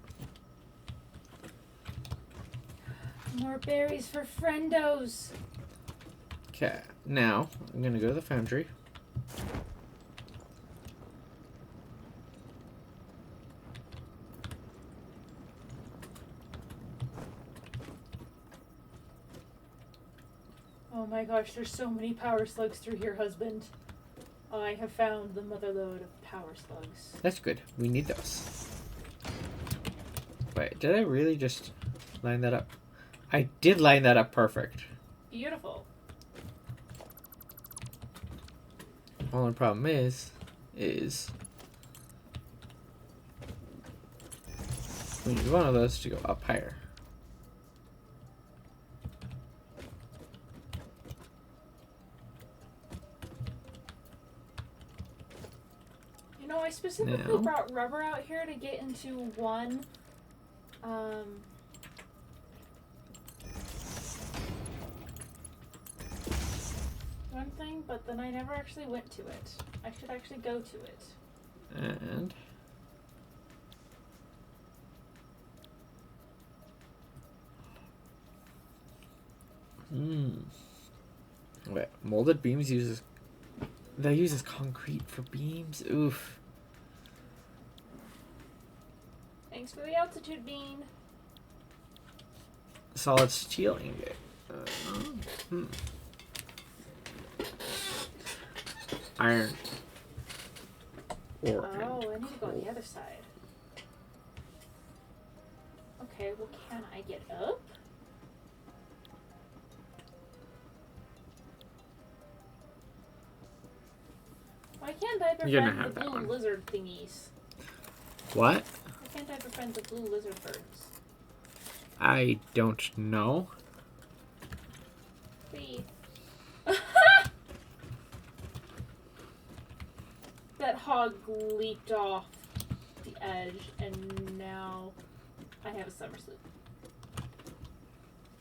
More berries for friendos. Okay, now I'm gonna go to the foundry. Oh my gosh, there's so many power slugs through here, husband. I have found the motherlode of power slugs. That's good. We need those. Wait, did I really just line that up? I did line that up perfect. Beautiful. Only problem is we need one of those to go up higher. You know, I specifically Now. brought rubber out here to get into one thing, but then I never actually went to it. I should actually go to it. And wait, molded beams uses concrete for beams. Oof. Thanks for the altitude bean. Solid steel ingot. Iron. Ore. Oh, I need to go on the other side. Okay, well, can I get up? Why can't I You're gonna befriend the have that blue one. lizard thingies? What? Why can't I befriend the blue lizard birds? I don't know. Wait. That hog leaped off the edge, and now I have a somersault.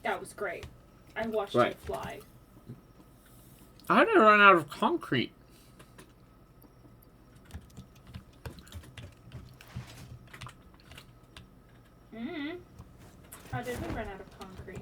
That was great. I watched Right. it fly. How did I run out of concrete? How did we run out of concrete?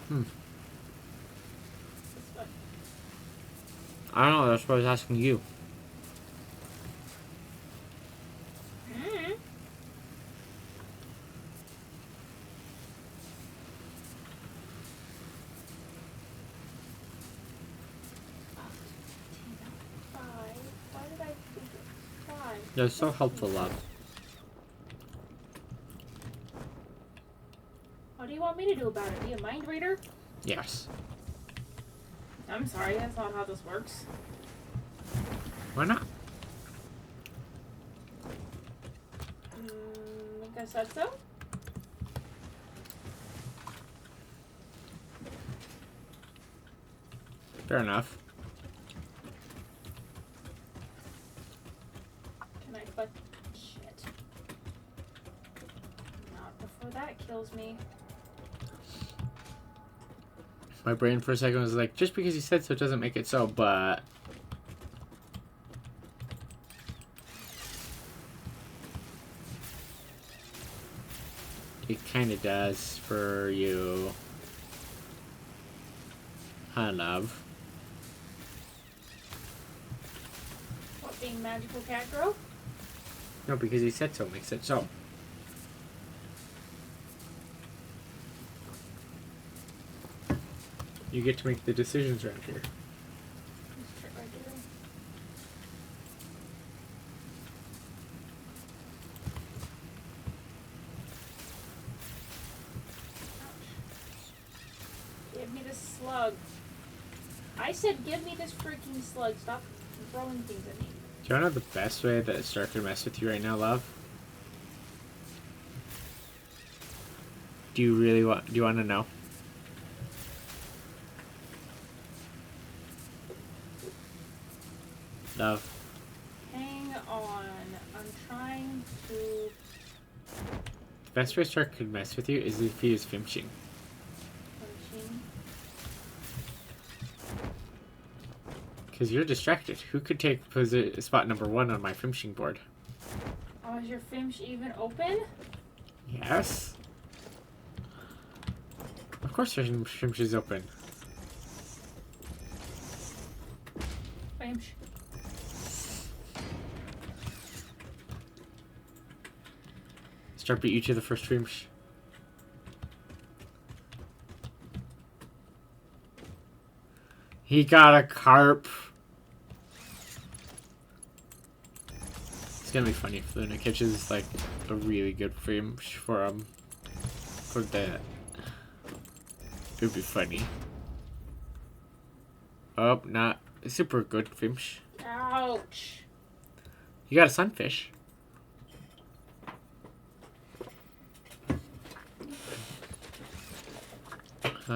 This way. I don't know. That's what I was asking you. Why did I think it was 5? You're so helpful, love. What do you want me to do about it? Be a mind reader? Yes. I'm sorry, that's not how this works. Why not? I said so? Fair enough. Can I but shit. Not before that kills me. My brain for a second was like, just because you said so doesn't make it so, but... It kind of does for you. Hi, love. What, being magical cat girl? No, because he said so makes it so. You get to make the decisions around here. This trick right there. Ouch. Give me this slug. I said give me this freaking slug. Stop throwing things at me. Do you know the best way that Star can mess with you right now, love? Do you want to know? Love. Hang on. I'm trying to... The best way Star could mess with you is if he was fimching. Machine. Because you're distracted. Who could take spot number 1 on my fimching board? Oh, is your Fimsh even open? Yes. Of course your fimch is open. Fimsh. Star beat you to the first fimch. He got a carp. It's gonna be funny if Luna catches like a really good fish for that. It would be funny. Oh, not a super good fish. Ouch. You got a sunfish.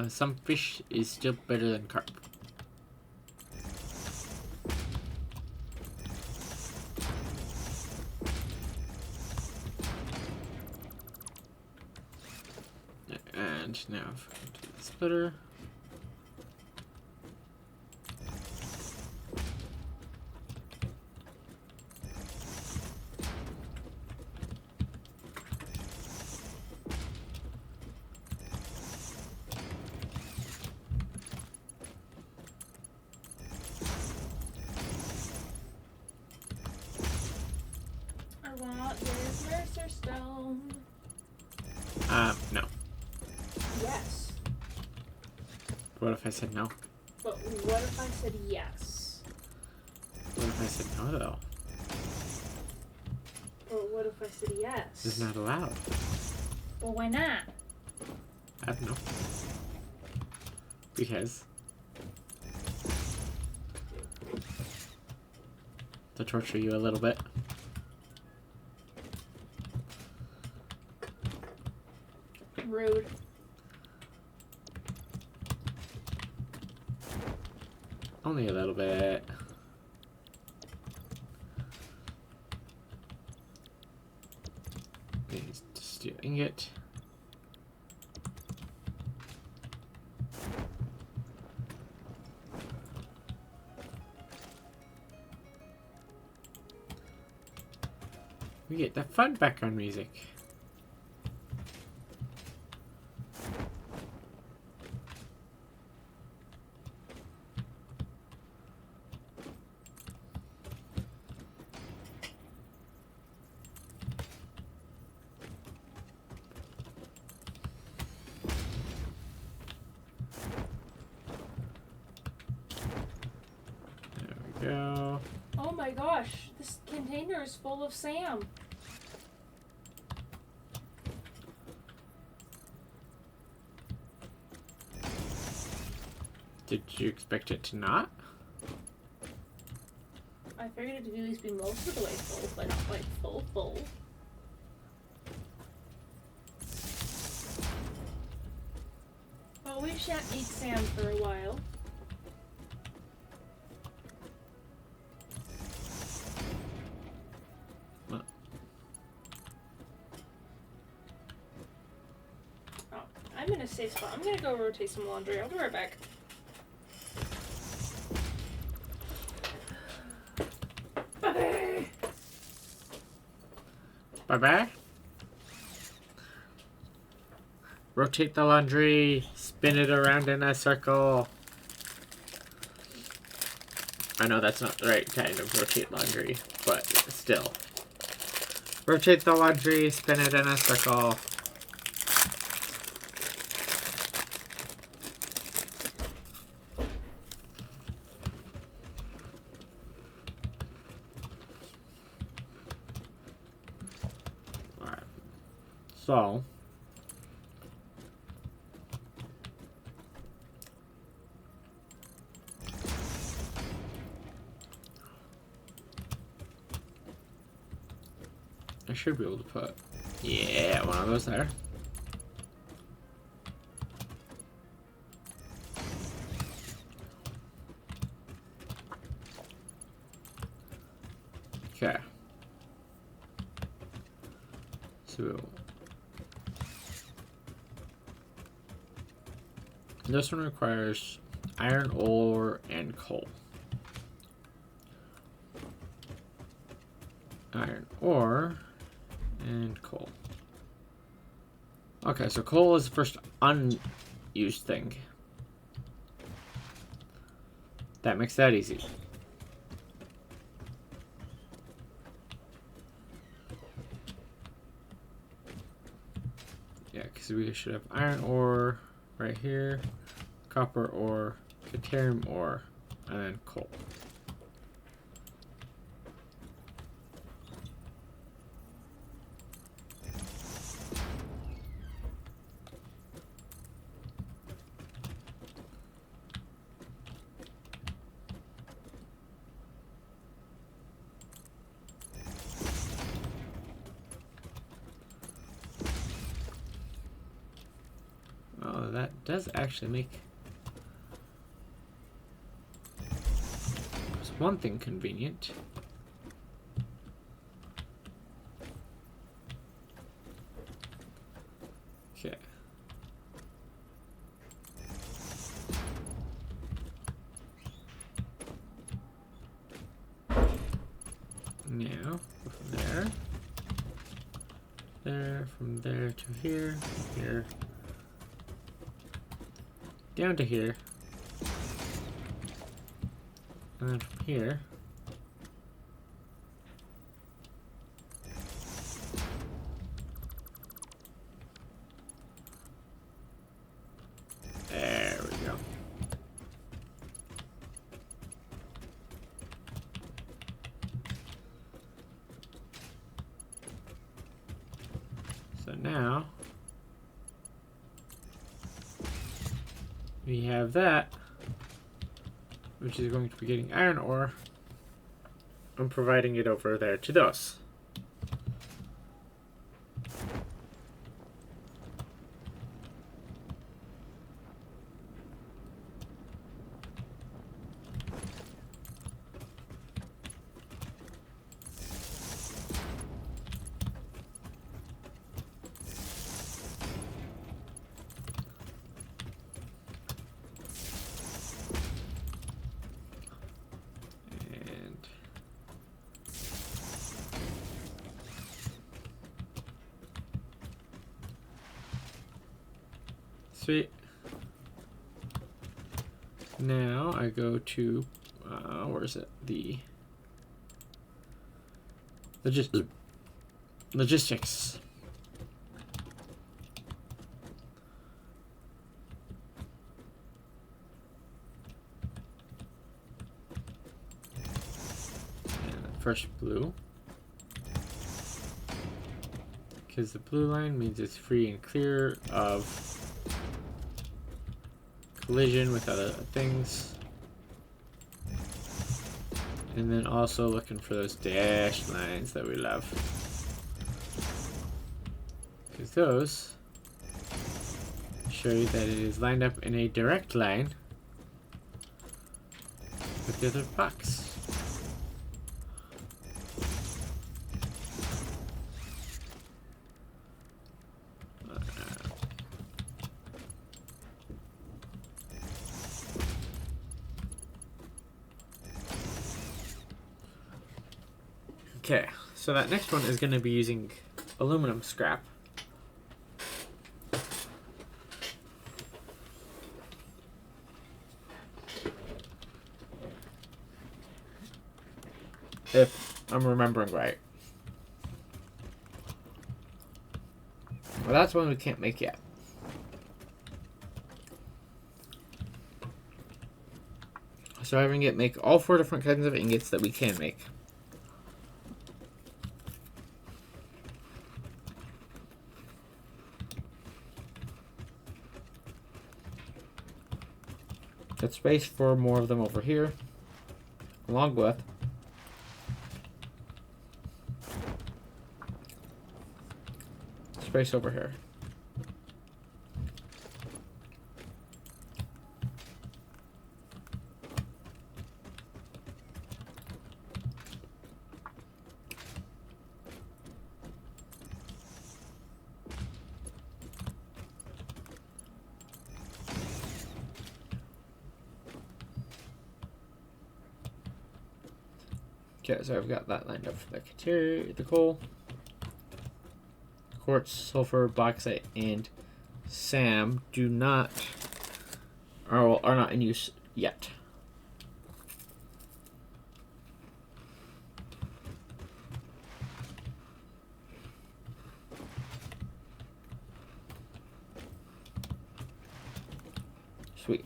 Sunfish is still better than carp. And now to the splitter. I want this Mercer Stone. No. Yes. What if I said no? But what if I said yes? What if I said no, though? Or what if I said yes? This is not allowed. Well, why not? I don't know. Because. To torture you a little bit. Rude. Only a little bit. Needs to steal ingot. We get the fun background music. There we go. Oh my gosh, this container is full of Sam. Did you expect it to not? I figured it to at least be most of the way full, but not like full. Well, we shan't eat Sam for a while. What? Oh, I'm in a safe spot. I'm gonna go rotate some laundry. I'll be right back. Bye-bye. Bye-bye. Rotate the laundry. Spin it around in a circle. I know that's not the right kind of rotate laundry, but still. Rotate the laundry, spin it in a circle. Alright. So. I should be able to put, yeah, one of those there. Okay. So this one requires iron ore and coal. Iron ore and coal. Okay, so coal is the first unused thing. That makes that easy. Yeah, because we should have iron ore right here, copper ore. Caterium ore, and then coal. Oh, that does actually make one thing convenient. Okay. Now, from there, from there to here, here, down to here, and then from here, there we go. So now we have that, which is going to be getting iron ore. I'm providing it over there to those. Sweet. Now I go to, where is it? The logistics. And first blue. Because the blue line means it's free and clear of collision with other things. And then also looking for those dashed lines that we love. Because those show you that it is lined up in a direct line with the other box. Okay, so that next one is going to be using aluminum scrap. If I'm remembering right. Well, that's one we can't make yet. So having it make all 4 different kinds of ingots that we can make. Got space for more of them over here, along with space over here. Okay, so I've got that lined up for the coal, quartz, sulfur, bauxite, and SAM do not are not in use yet. Sweet.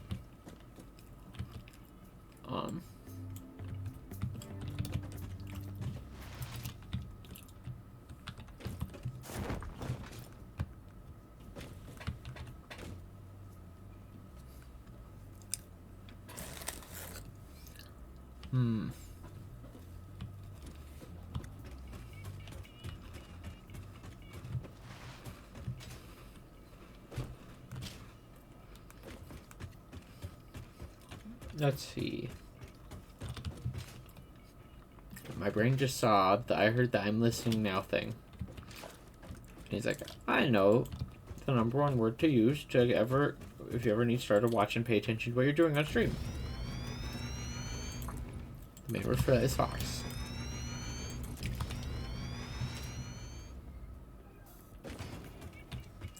Let's see. My brain just saw that I heard the I'm listening now thing. And he's like, I know the number one word to use to if you ever need to start to watch and pay attention to what you're doing on stream. The main word for that is Fox.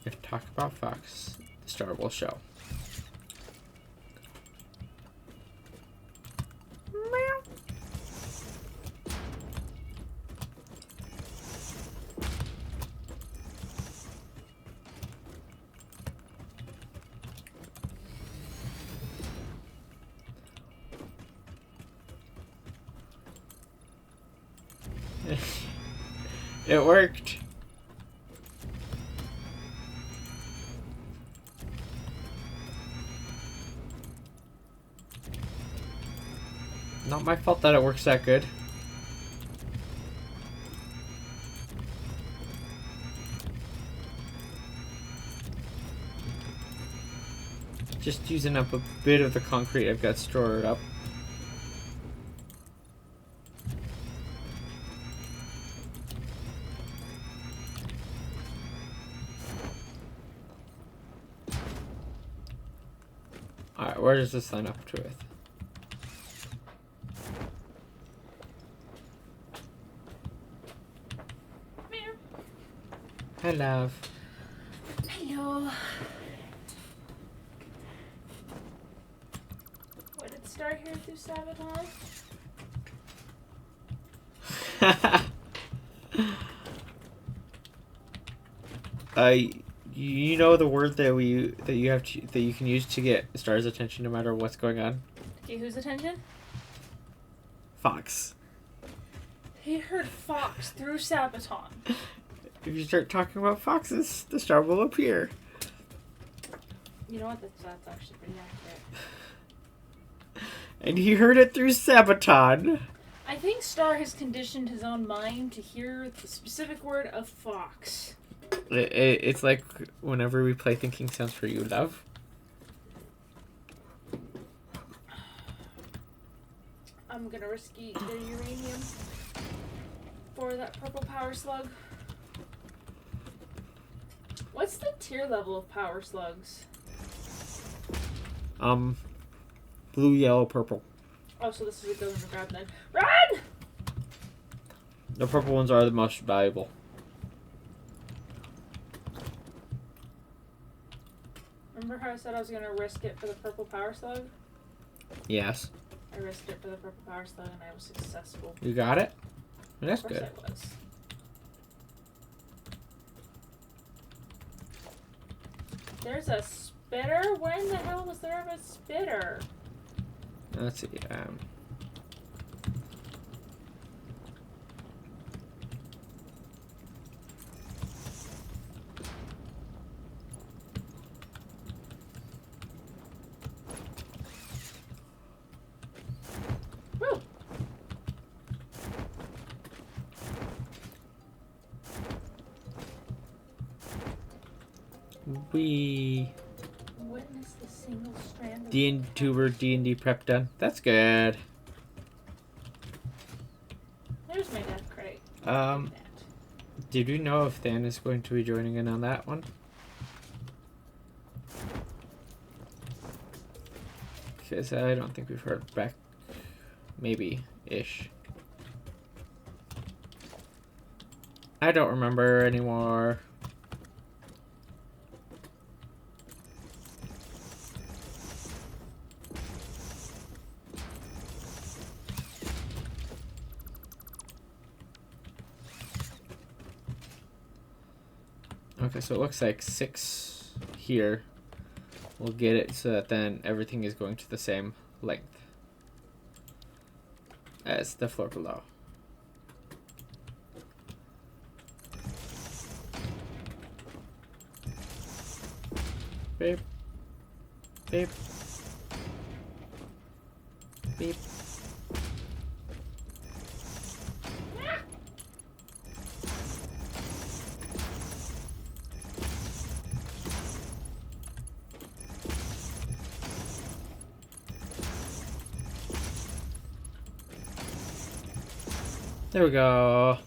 If talk about Fox, the star will show. It worked. Not my fault that it works that good. Just using up a bit of the concrete I've got stored up. Alright, where does this line up to it? Hi, love. Hello. What did it start here through Sabotage? You know the word that you can use to get Star's attention no matter what's going on? Okay, whose attention? Fox. He heard Fox through Sabaton. If you start talking about foxes, the star will appear. You know what? That's actually pretty accurate. And he heard it through Sabaton. I think Star has conditioned his own mind to hear the specific word of fox. It's like whenever we play Thinking Sounds for You, love. I'm gonna risky the uranium for that purple power slug. What's the tier level of power slugs? Blue, yellow, purple. Oh, so this is a good one to grab then. Run! The purple ones are the most valuable. Remember how I said I was gonna risk it for the purple power slug? Yes. I risked it for the purple power slug and I was successful. You got it? That's Of course good. I was. There's a spitter? When the hell was there a spitter? Let's see. Woo! We Witness the single strand of D&D prep done. That's good. There's my death crate. Did we know if Dan is going to be joining in on that one? Because I don't think we've heard back. Maybe-ish. I don't remember anymore. Okay, so it looks like 6 here. We'll get it so that then everything is going to the same length as the floor below. Beep. Beep. Beep. There we go.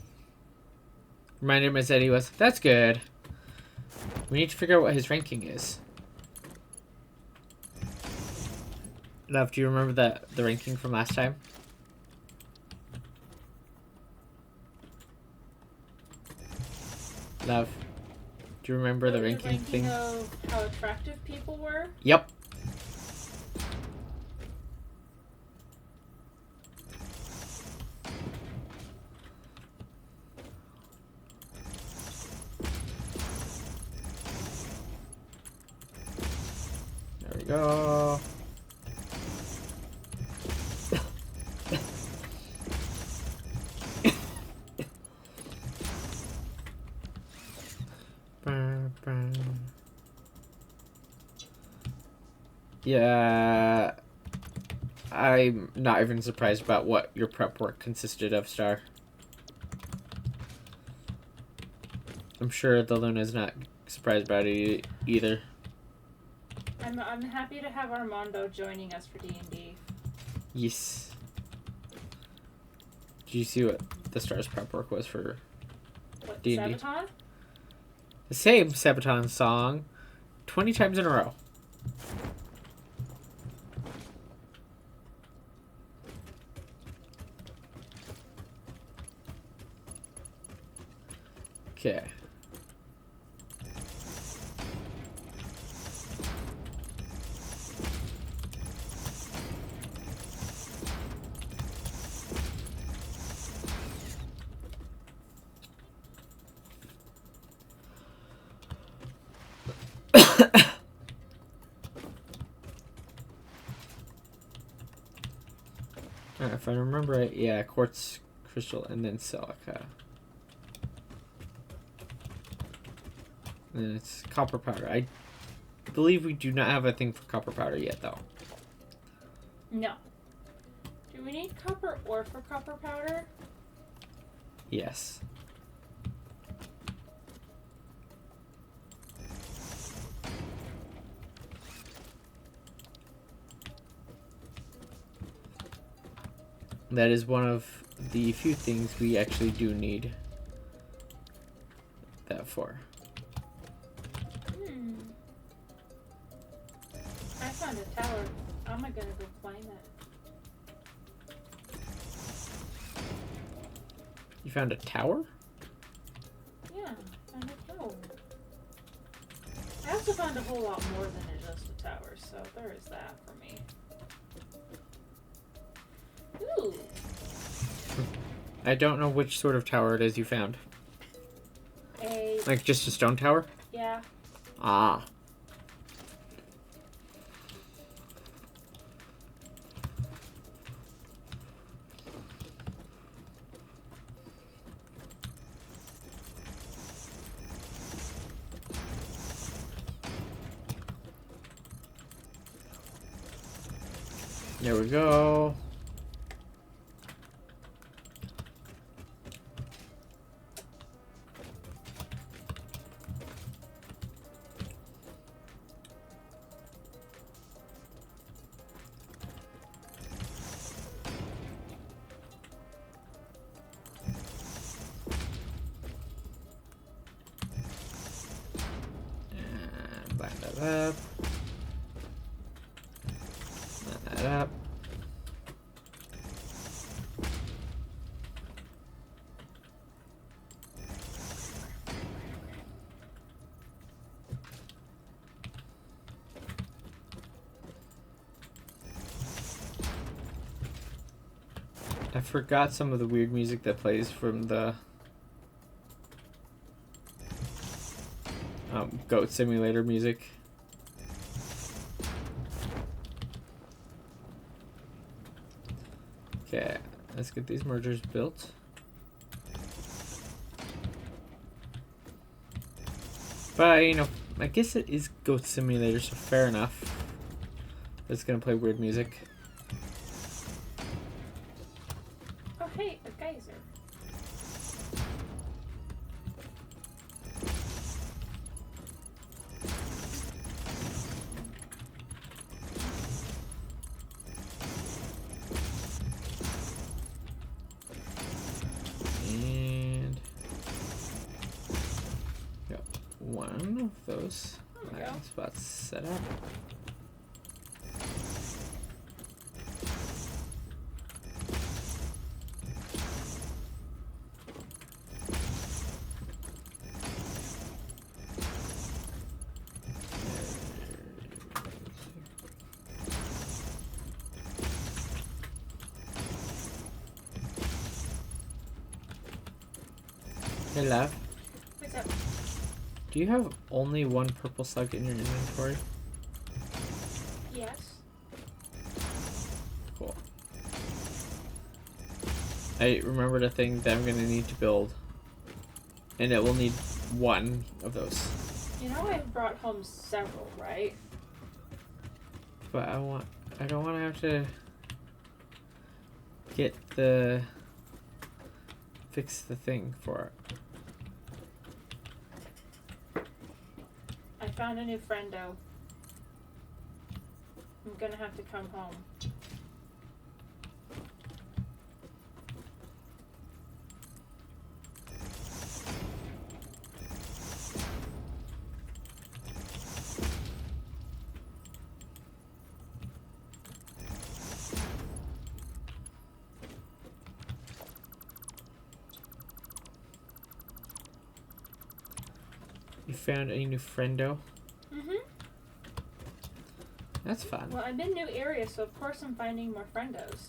Reminded him I said he was. That's good. We need to figure out what his ranking is. Love, do you remember the ranking from last time? Love, do you remember the ranking thing? Of how attractive people were? Yep. There we go. Yeah, I'm not even surprised about what your prep work consisted of, Star. I'm sure the Luna's not surprised about it either. I'm happy to have Armando joining us for D&D. Yes. Did you see what the Star's prep work was for What, D&D? Sabaton? The same Sabaton song 20 times in a row. Okay. If I remember right, yeah, quartz crystal and then silica. And then it's copper powder. I believe we do not have a thing for copper powder yet, though. No. Do we need copper ore for copper powder? Yes. That is one of the few things we actually do need that for. I found a tower. I'm gonna go climb it. You found a tower? Yeah, I found a tower. I also found a whole lot more than just a tower, so there is that for me. Ooh. I don't know which sort of tower it is you found. Like just a stone tower? Yeah. Ah. There we go. And line that up. Line that up. I forgot some of the weird music that plays from the Goat Simulator music. Okay, let's get these mergers built. But, you know, I guess it is Goat Simulator, so fair enough. It's gonna play weird music. Oh, hey, a geyser. of those. There we go. Spots set up. Hey, Lav. What's up? Do you have only one purple slug in your inventory? Yes. Cool. I remembered a thing that I'm gonna need to build, and it will need one of those. You know I brought home several, right? But I don't want to have to fix the thing for it. I found a new friendo. I'm gonna have to come home. You found a new friendo? Mm-hmm. That's fun. Well, I'm in new areas, so of course I'm finding more friendos.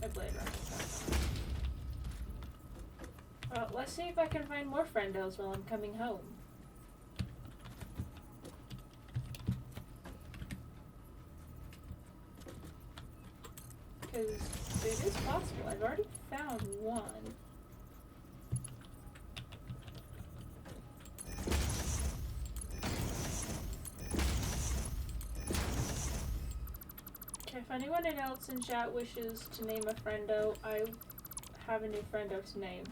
My blade runner back on. Well, let's see if I can find more friendos while I'm coming home. Because it is possible. I've already found one. Okay, if anyone else in chat wishes to name a friendo, I have a new friendo to name.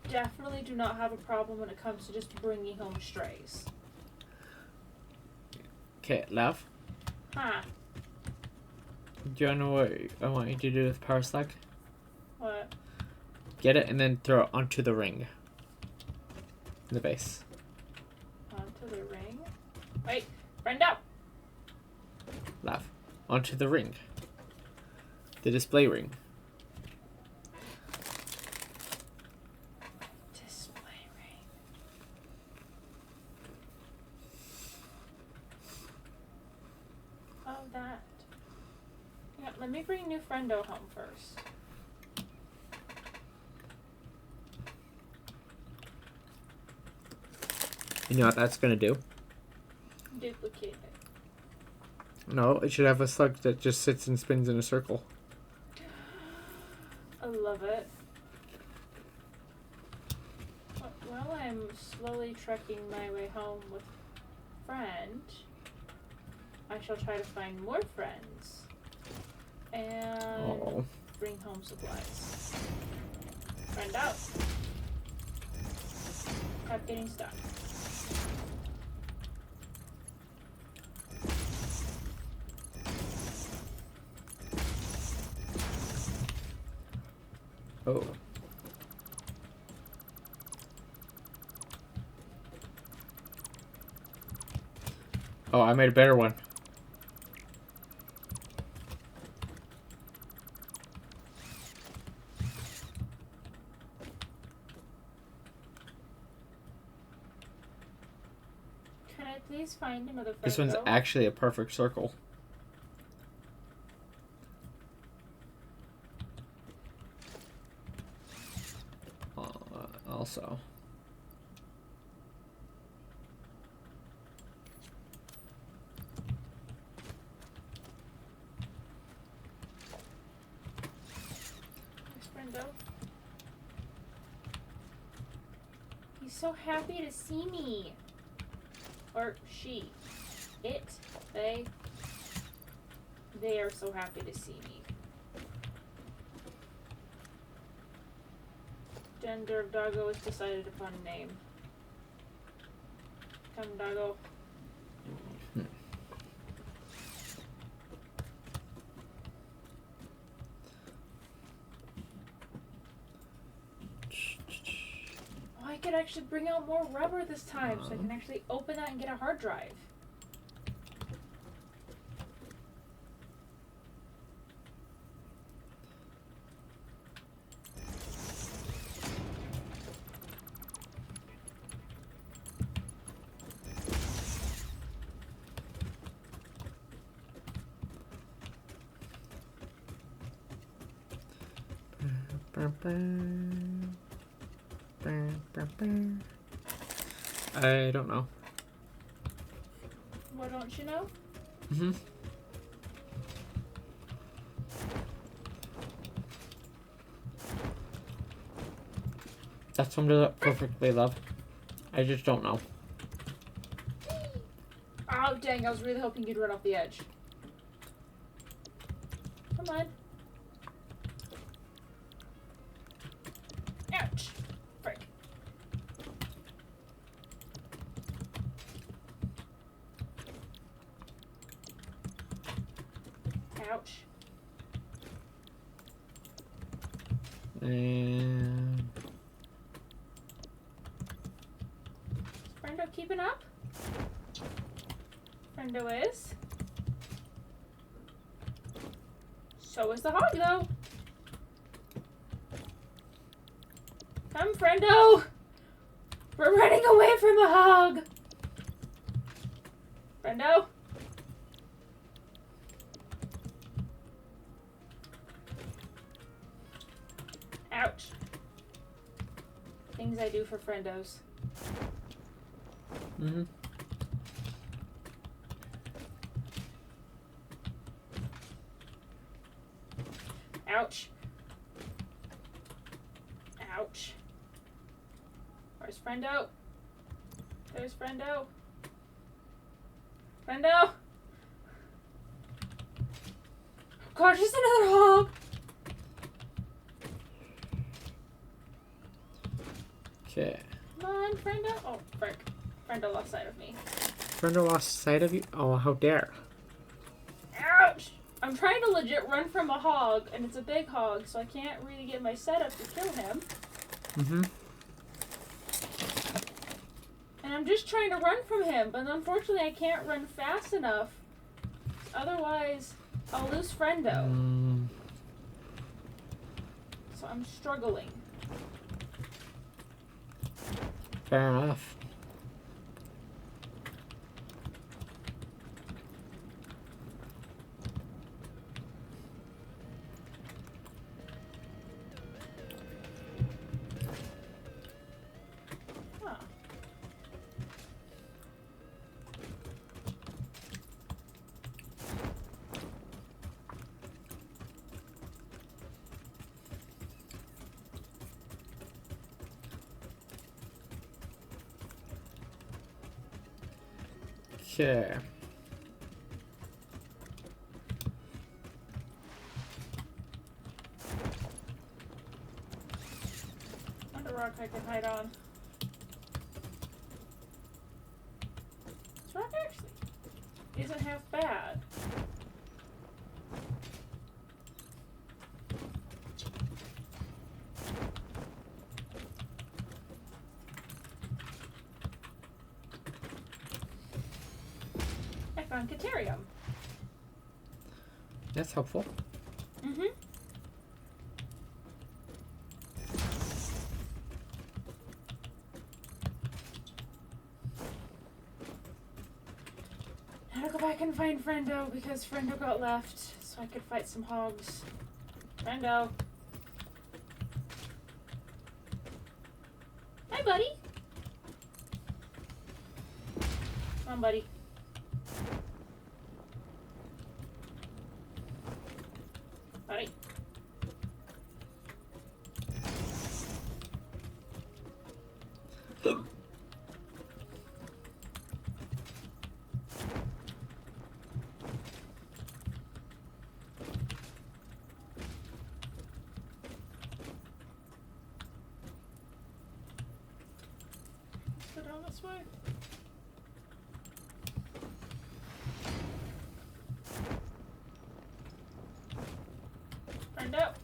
Definitely do not have a problem when it comes to just bringing home strays. Okay, Lav. Huh. Do you know what I want you to do with power slug? What? Get it and then throw it onto the ring. In the base. Onto the ring? Wait, friendo! Lav. Onto the ring. The display ring. Display ring. Oh, that. Yeah, let me bring new friendo home first. You know what that's gonna do? Duplicate it. No, it should have a slug that just sits and spins in a circle. I love it. While I'm slowly trekking my way home with friend, I shall try to find more friends and bring home supplies. Friend out. Stop getting stuck. Oh. Oh, I made a better one. Can I please find another friend? This one's actually a perfect circle. Also. Friendo. He's so happy to see me. Or she. It. They. They are so happy to see me. Gender of doggo is decided upon name. Come, doggo. Oh, I could actually bring out more rubber this time, so I can actually open that and get a hard drive. I don't know. What don't you know? Mm-hmm. That summed it up perfectly, love. I just don't know. Oh, dang, I was really hoping you'd run off the edge. Come on. Ouch. Frick. Ouch. And Is Brendo keeping up? Brendo is. So is the hog, though. Come, Friendo! We're running away from a hog! Friendo? Ouch. Things I do for friendos. mm-hmm. Ouch. Ouch. Where's Friendo? There's Friendo. Friendo! Oh gosh, there's another hog! Okay. Come on, Friendo. Oh, frick. Friendo lost sight of me. Brenda lost sight of you? Oh, how dare. Ouch! I'm trying to legit run from a hog, and it's a big hog, so I can't really get my setup to kill him. Mm-hmm. And I'm just trying to run from him, but unfortunately I can't run fast enough. Otherwise, I'll lose Friendo. So I'm struggling. Fair enough. Huh. Okay. Under rock I can hide on. This rock actually isn't half bad. I found Caterium. That's helpful. Mm-hmm. Now to go back and find Friendo because Friendo got left so I could fight some hogs. Friendo. Hi, buddy. Come on, buddy. Buddy. this way? Find out.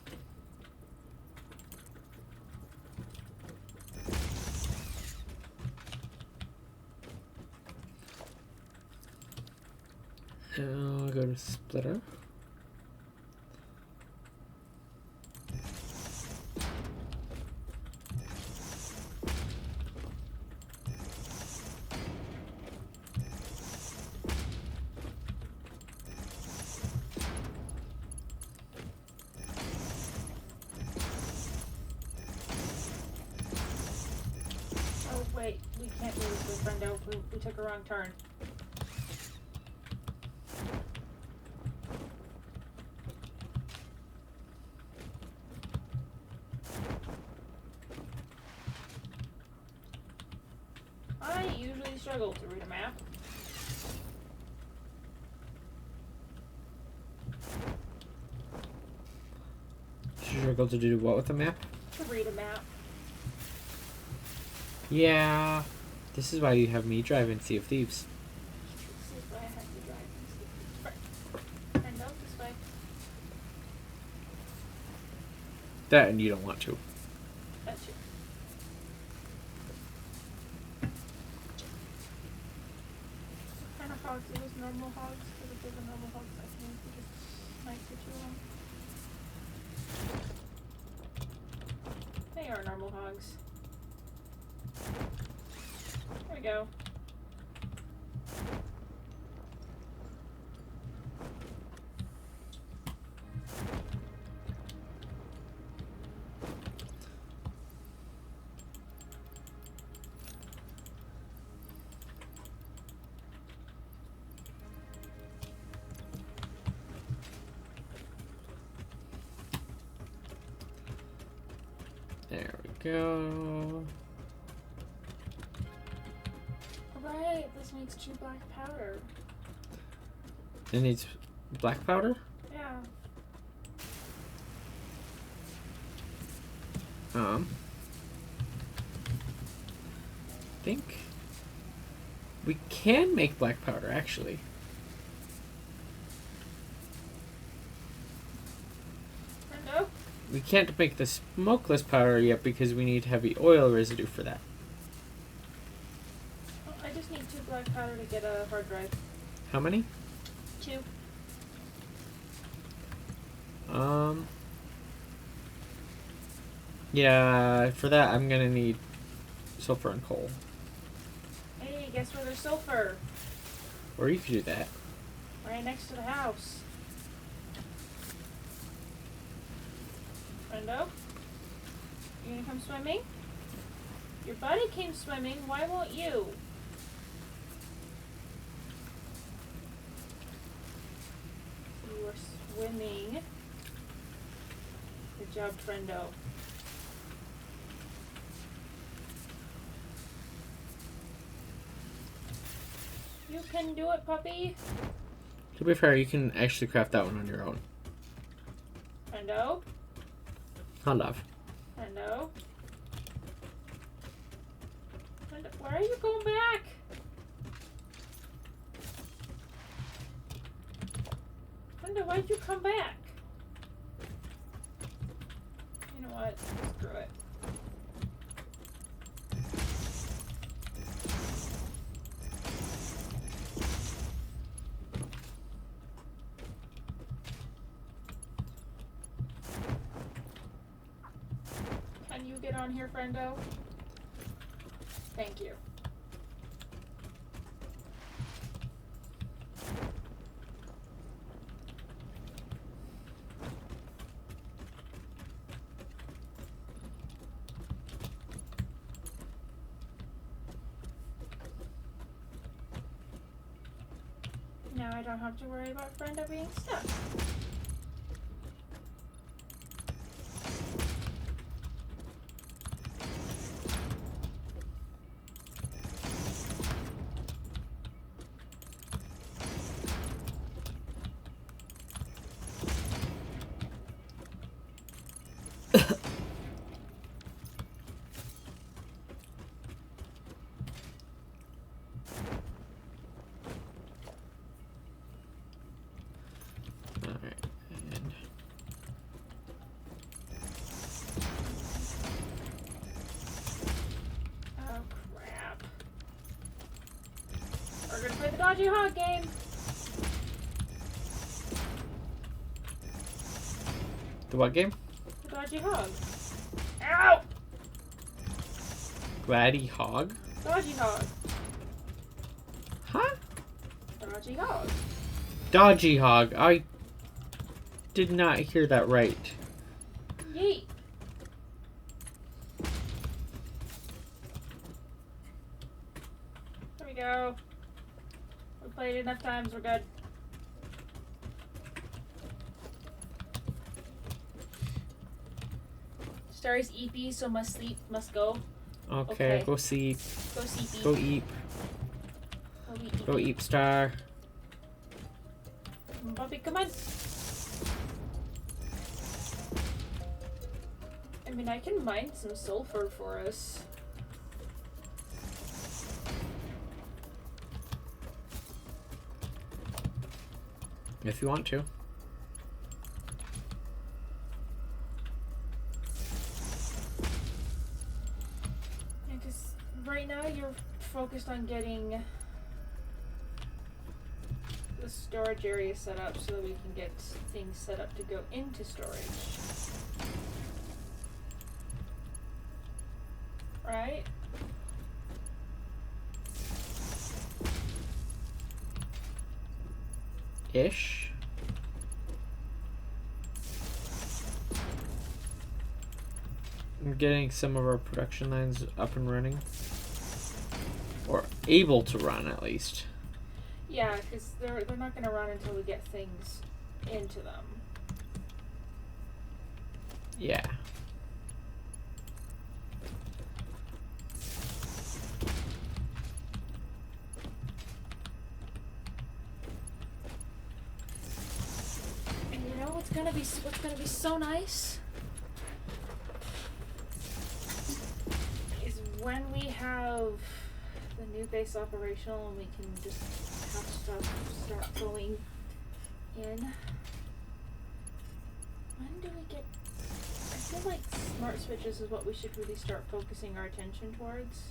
I'll go to splitter. Oh wait, we can't do this with Brendo. We took a wrong turn. I usually struggle to read a map. Struggle to do what with the map? To read a map. Yeah. This is why you have me drive in Sea of Thieves. This is why I have to drive. Brendo, this way. That and you don't want to. That's you. What kind of hogs are those? Normal hogs? Because if they're the normal hogs, I think we just might get you on. They are normal hogs. There we go. There we go. Alright, this makes 2 black powder. It needs black powder? Yeah. I think we can make black powder actually. Brendo? We can't make the smokeless powder yet because we need heavy oil residue for that. Oh, I just need 2 black powder to get a hard drive. How many? 2. Yeah, for that I'm gonna need sulfur and coal. Hey, guess where there's sulfur? Or you could do that. Right next to the house. Brendo? You gonna come swimming? Your buddy came swimming, why won't you? You are swimming. Good job, Brendo. You can do it, puppy. To be fair, you can actually craft that one on your own. Brendo? I'll love. Brendo? Brendo, where are you going back? Brendo, why'd you come back? You know what? Screw it. Can you get on here, friendo? Thank you. Now I don't have to worry about Brenda being stuck. Dodgy hog game. The what game? The dodgy hog. Ow! Gladdy Hog? Dodgy hog. Huh? Dodgy hog. Dodgy Hog. I did not hear that right. Yeet. There we go. We played enough times, we're good. Star's EP, so must sleep, must go. Okay, Okay. go sleep. Go CP. Go eat. Go eat, Star. Bobby, come on. I mean, I can mine some sulfur for us. If you want to. Because right now you're focused on getting the storage area set up so that we can get things set up to go into storage. Right? Ish. I'm getting some of our production lines up and running. Or able to run, at least. Yeah, because they're not going to run until we get things into them. Yeah. And you know what's gonna be so nice is when we have the new base operational and we can just have stuff start going in. When do we get? I feel like smart switches is what we should really start focusing our attention towards.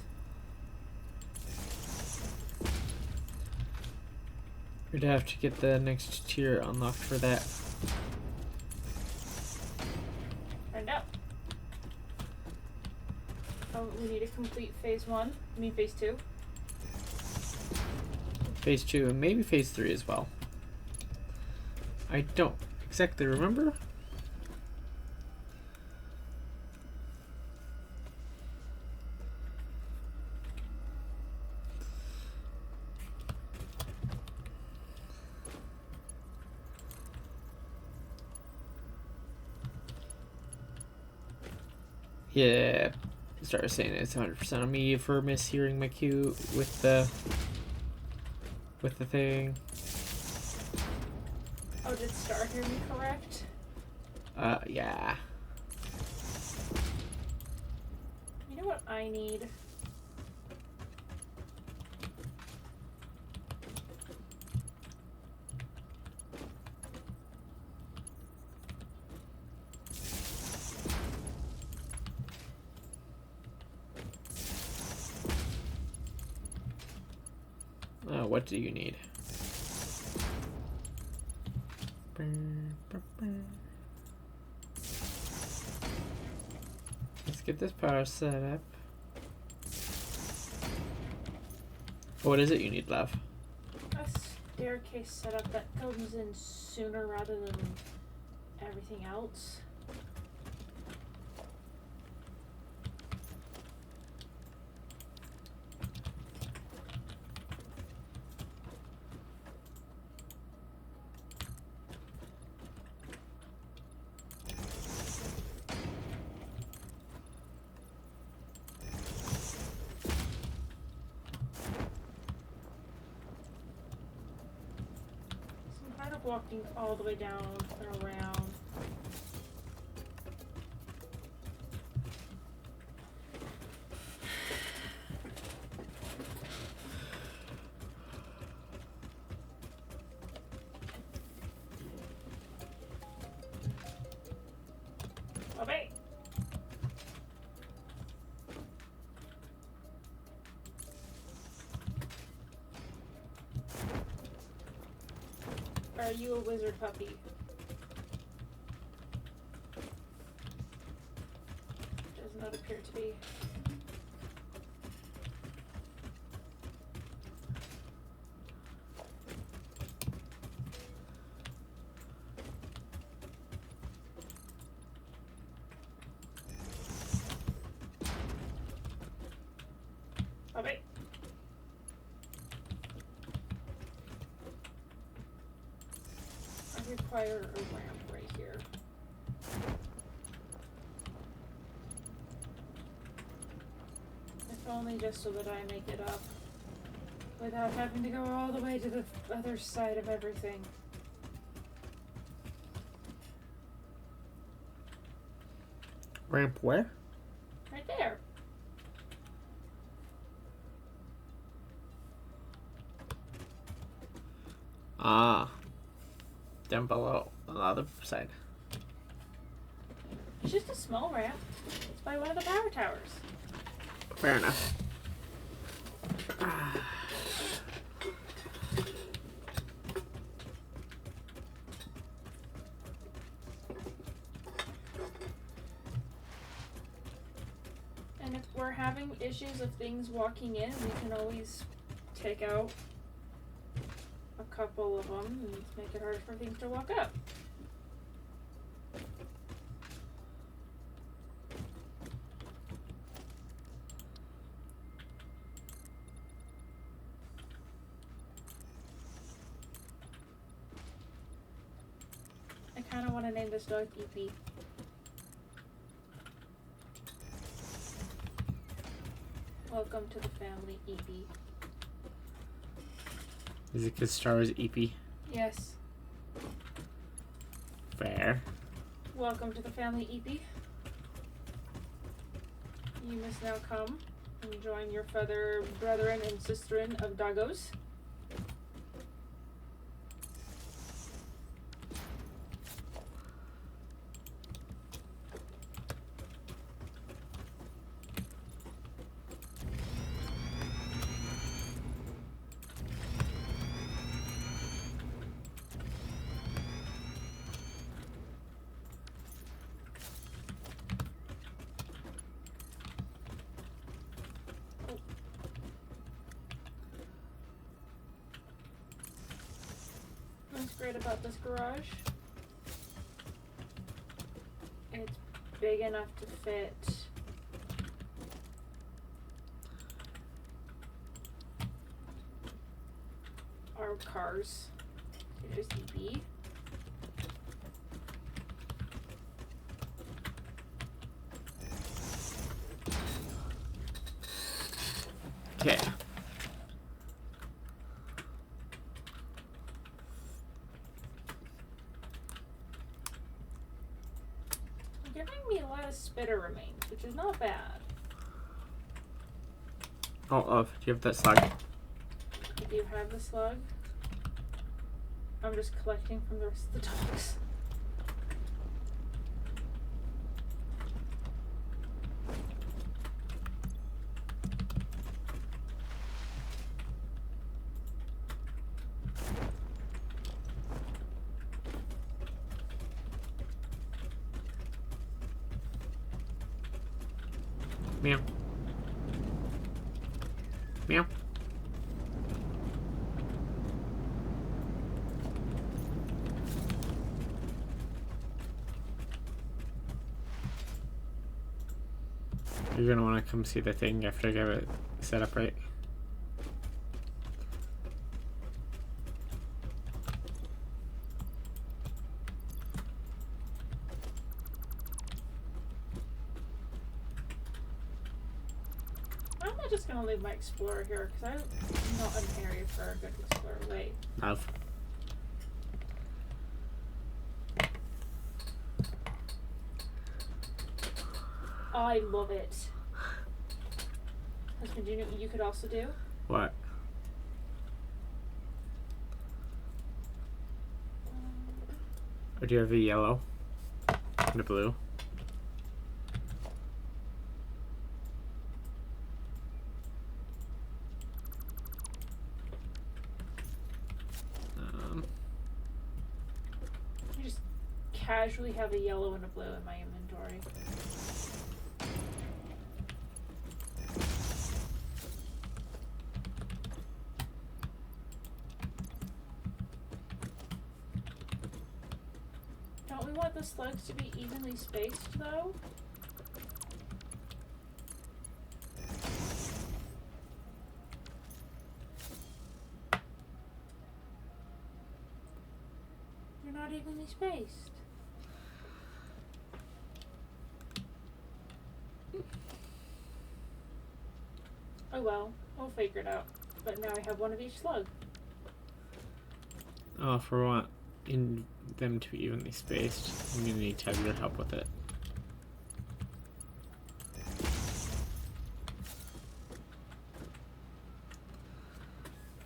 We'd have to get the next tier unlocked for that. Find out. Oh, we need to complete phase 1. I mean phase 2. Phase 2 and maybe phase 3 as well. I don't exactly remember. Yeah, started saying it's 100% on me for mishearing my cue with the thing. Oh, did Star hear me correct? Yeah. You know what I need? What do you need? Let's get this power set up. What is it you need, love? A staircase setup that comes in sooner rather than everything else. Walking all the way down and around. Okay. Or are you a wizard puppy? Does not appear to be. Puppy. I require a ramp right here. If only just so that I make it up without having to go all the way to the other side of everything. Ramp where? Right there. Ah. Down below on the other side. It's just a small ramp. It's by one of the power towers. Fair enough. And if we're having issues of things walking in, we can always take out a couple of them and make it harder for things to walk up. I kind of want to name this dog EP. Welcome to the family, EP. Is it because Star Wars EP? Yes. Fair. Welcome to the family, EP. You must now come and join your feather brethren and sisterin of doggos. What's great about this garage? It's big enough to fit our cars. Here's EP. Okay. Giving me a lot of spitter remains, which is not bad. Oh, do you have that slug? I do have the slug. I'm just collecting from the rest of the dogs. Meow. Meow. You're gonna want to come see the thing after I get it set up right. I'm not just gonna leave my explorer here because I'm not an area for a good explorer. Wait. Love. I love it. Husband, do you know what you could also do? What? Or do you have a yellow? And a blue? casually have a yellow and a blue in my inventory. Don't we want the slugs to be evenly spaced, though? They're not evenly spaced. Oh well, we'll figure it out. But now I have one of each slug. Oh, if we want in them to be evenly spaced, I'm gonna need to have your help with it.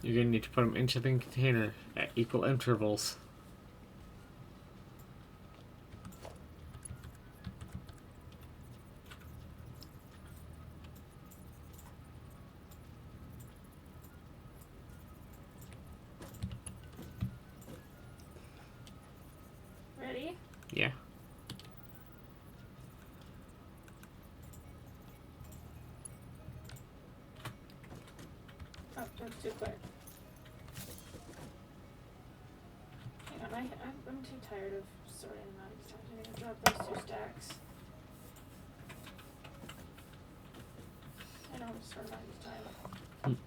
You're gonna need to put them into the container at equal intervals. Ready? Yeah. Oh, that's too quick. Hang on, I'm too tired of sorting them out each time. I'm gonna drop those 2 stacks. I don't have to sort them out each time.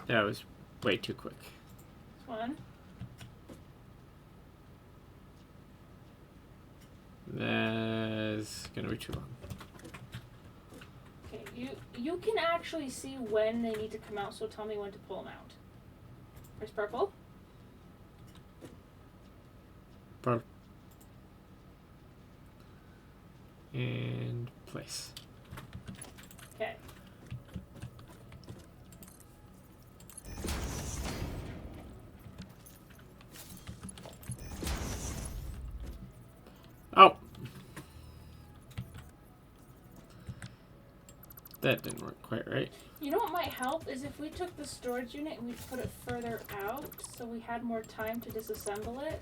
That was way too quick. This one. That's gonna be too long. Okay, you can actually see when they need to come out, so tell me when to pull them out. Where's purple? Purple. And place. Okay. Oh! That didn't work quite right. You know what might help is if we took the storage unit and we put it further out so we had more time to disassemble it.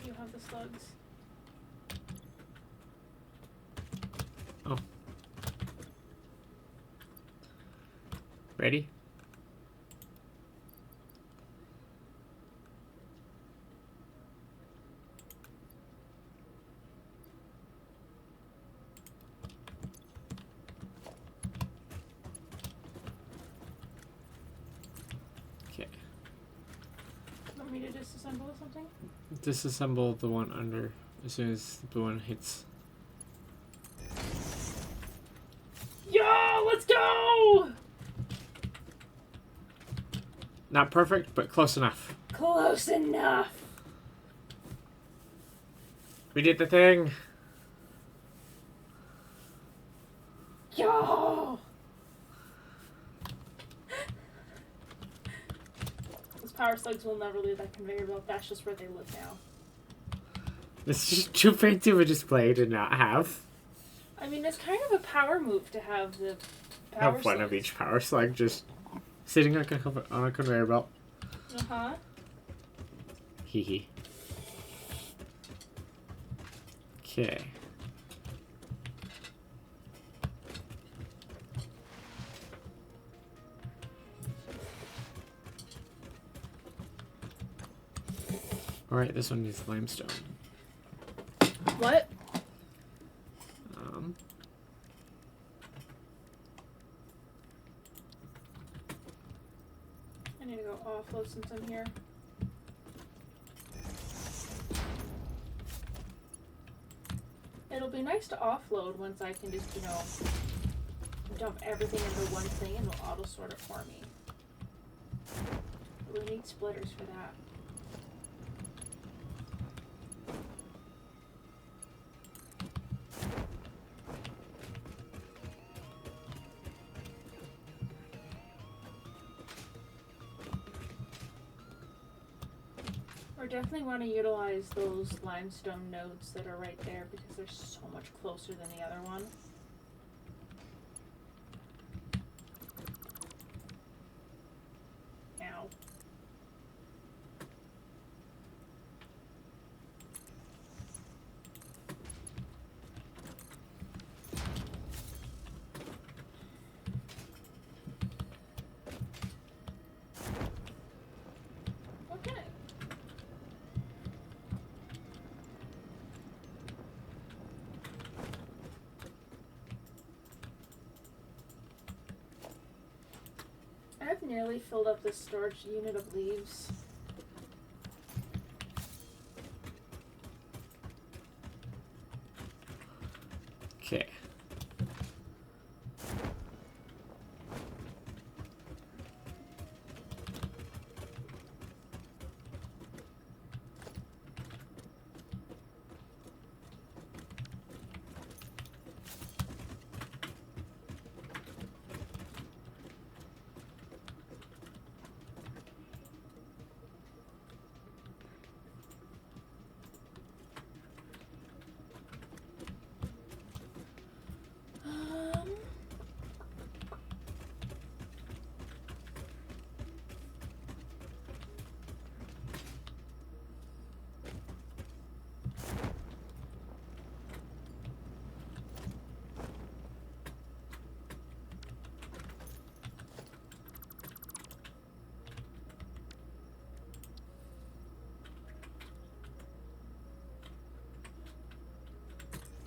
You have the slugs. Oh. Ready? Okay. Want me to disassemble something? Disassemble the one under as soon as the blue one hits. Yo, let's go! Not perfect, but close enough. Close enough. We did the thing. Yo! Those power slugs will never leave that conveyor belt. That's just where they live now. This is too fancy of a display to not have. I mean, it's kind of a power move to have the power Have one slugs. of each power slug just sitting on a conveyor belt. Uh-huh. Hee hee. Okay. Alright, this one needs limestone. What? I need to go offload since I'm here. It'll be nice to offload once I can just, dump everything into one thing and it'll auto sort it for me. But we need splitters for that. definitely want to utilize those limestone nodes that are right there because they're so much closer than the other one. Ow. Okay. I've nearly filled up this storage unit of leaves. Okay.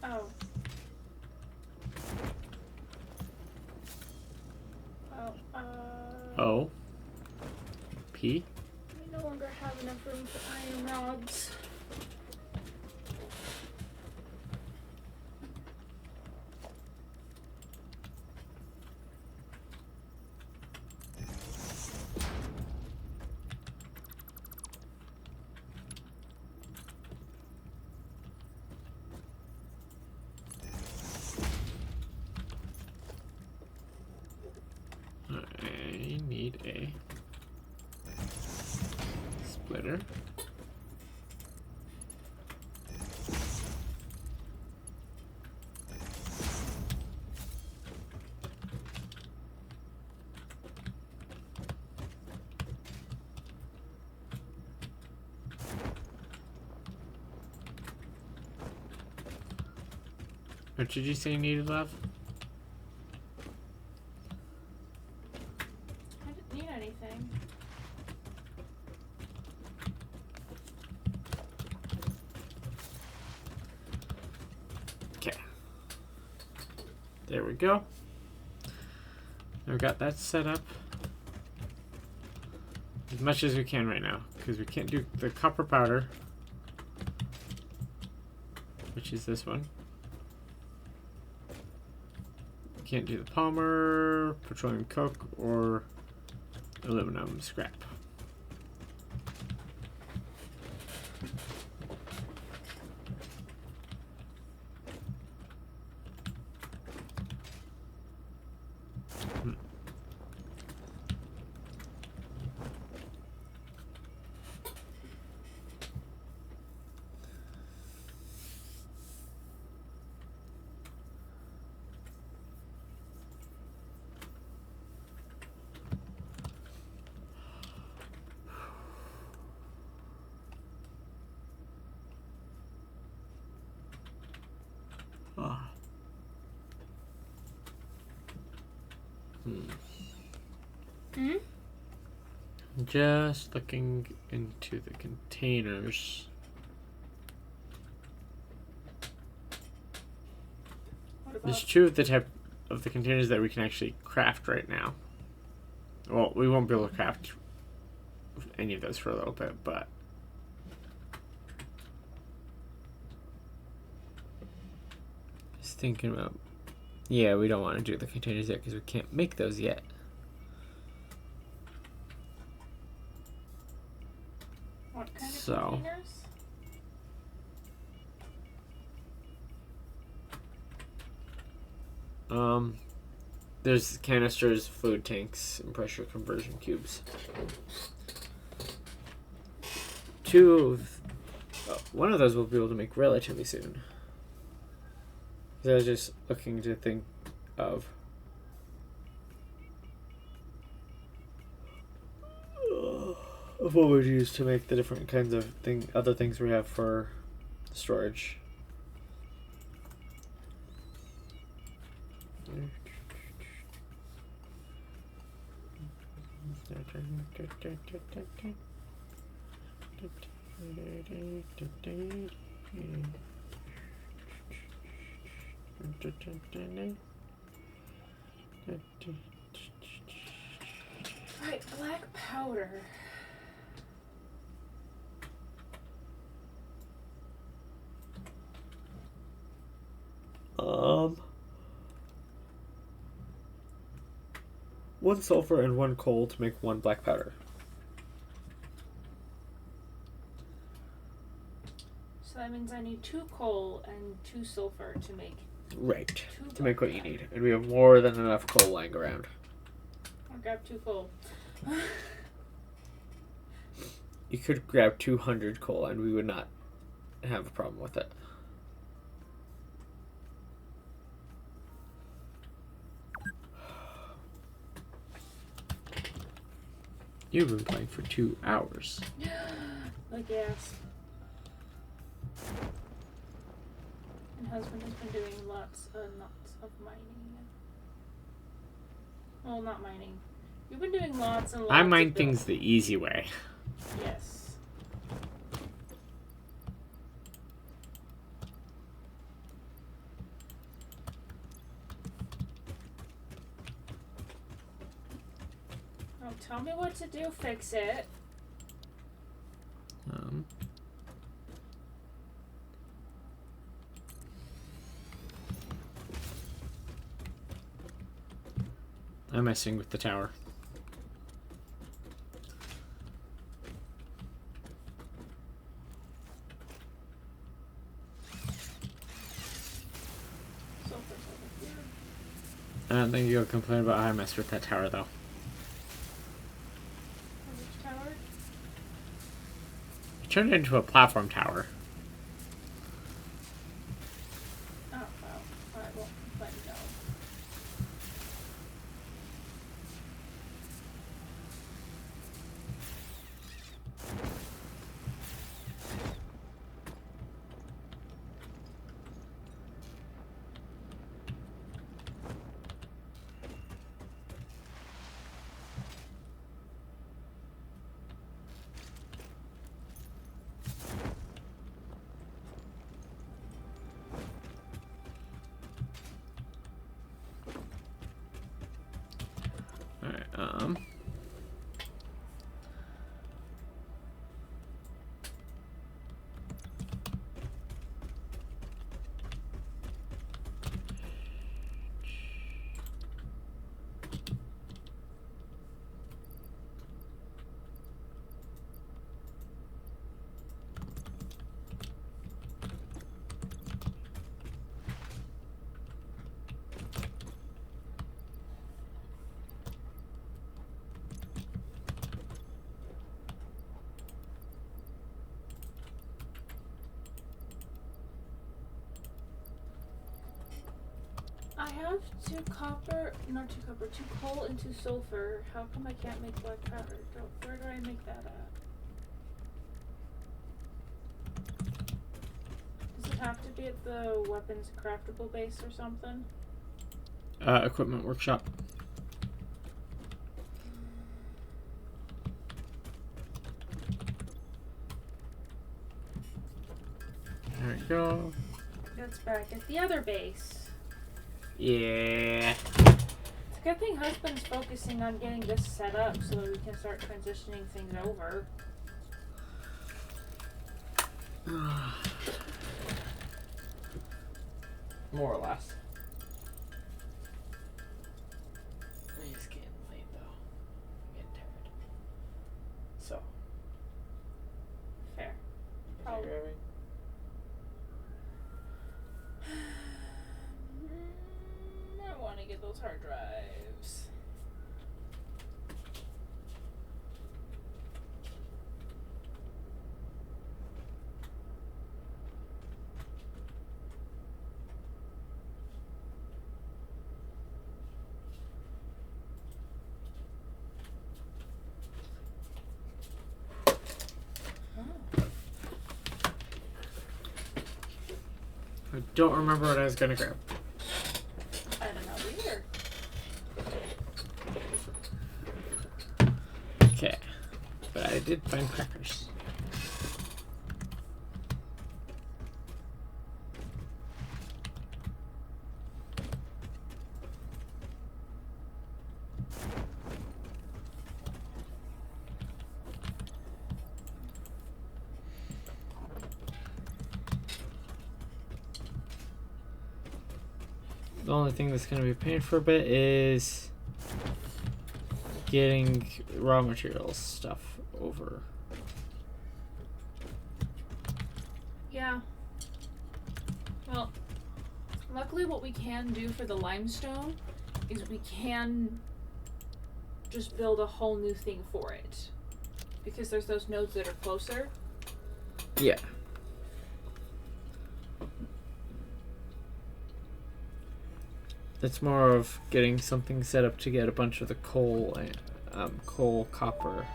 Oh. Well, O. P. we no longer have enough room for iron rods. I need a splitter. What did you say you needed, love? I didn't need anything. Okay. There we go. I've got that set up as much as we can right now because we can't do the copper powder, which is this one. Can't do the polymer, petroleum coke, or aluminum scrap. Hmm? Just looking into the containers. What about There's two of the type of the containers that we can actually craft right now. Well, we won't be able to craft any of those for a little bit, but just thinking about. Yeah, we don't want to do the containers yet because we can't make those yet. what kind of So. containers? There's canisters, fluid tanks, and pressure conversion cubes. one of those we'll be able to make relatively soon. So I was just looking to think of what we'd use to make the different kinds of other things we have for storage. Right, black powder. One sulfur and one coal to make one black powder. So that means I need 2 coal and 2 sulfur to make. Right. Two To make what you black need. And we have more than enough coal lying around. I'll grab 2 coal. You could grab 200 coal and we would not have a problem with it. You've been playing for 2 hours. Like, yes. And husband has been doing lots of mining. Well, not mining. You've been doing lots and lots I mine of things the easy way. Yes. Don't tell me what to do, fix it. I'm messing with the tower. I don't think you'll complain about how I messed with that tower, though. Which tower? I turned it into a platform tower. Oh, well. I won't let you know. Alright, I have 2 coal and 2 sulfur. How come I can't make black powder? Where do I make that at? Does it have to be at the weapons craftable base or something? equipment workshop. There we go. That's back at the other base. Yeah. It's a good thing husband's focusing on getting this set up so that we can start transitioning things over. More or less. I just can't late though. I'm getting tired. So. Fair. Probably. I want to get those hard drives. I don't remember what I was gonna grab. I don't know either. Okay. But I did find crackers. The only thing that's going to be a pain for a bit is getting raw materials stuff over. Yeah. Well, luckily what we can do for the limestone is we can just build a whole new thing for it. Because there's those nodes that are closer. Yeah. It's more of getting something set up to get a bunch of the coal and copper.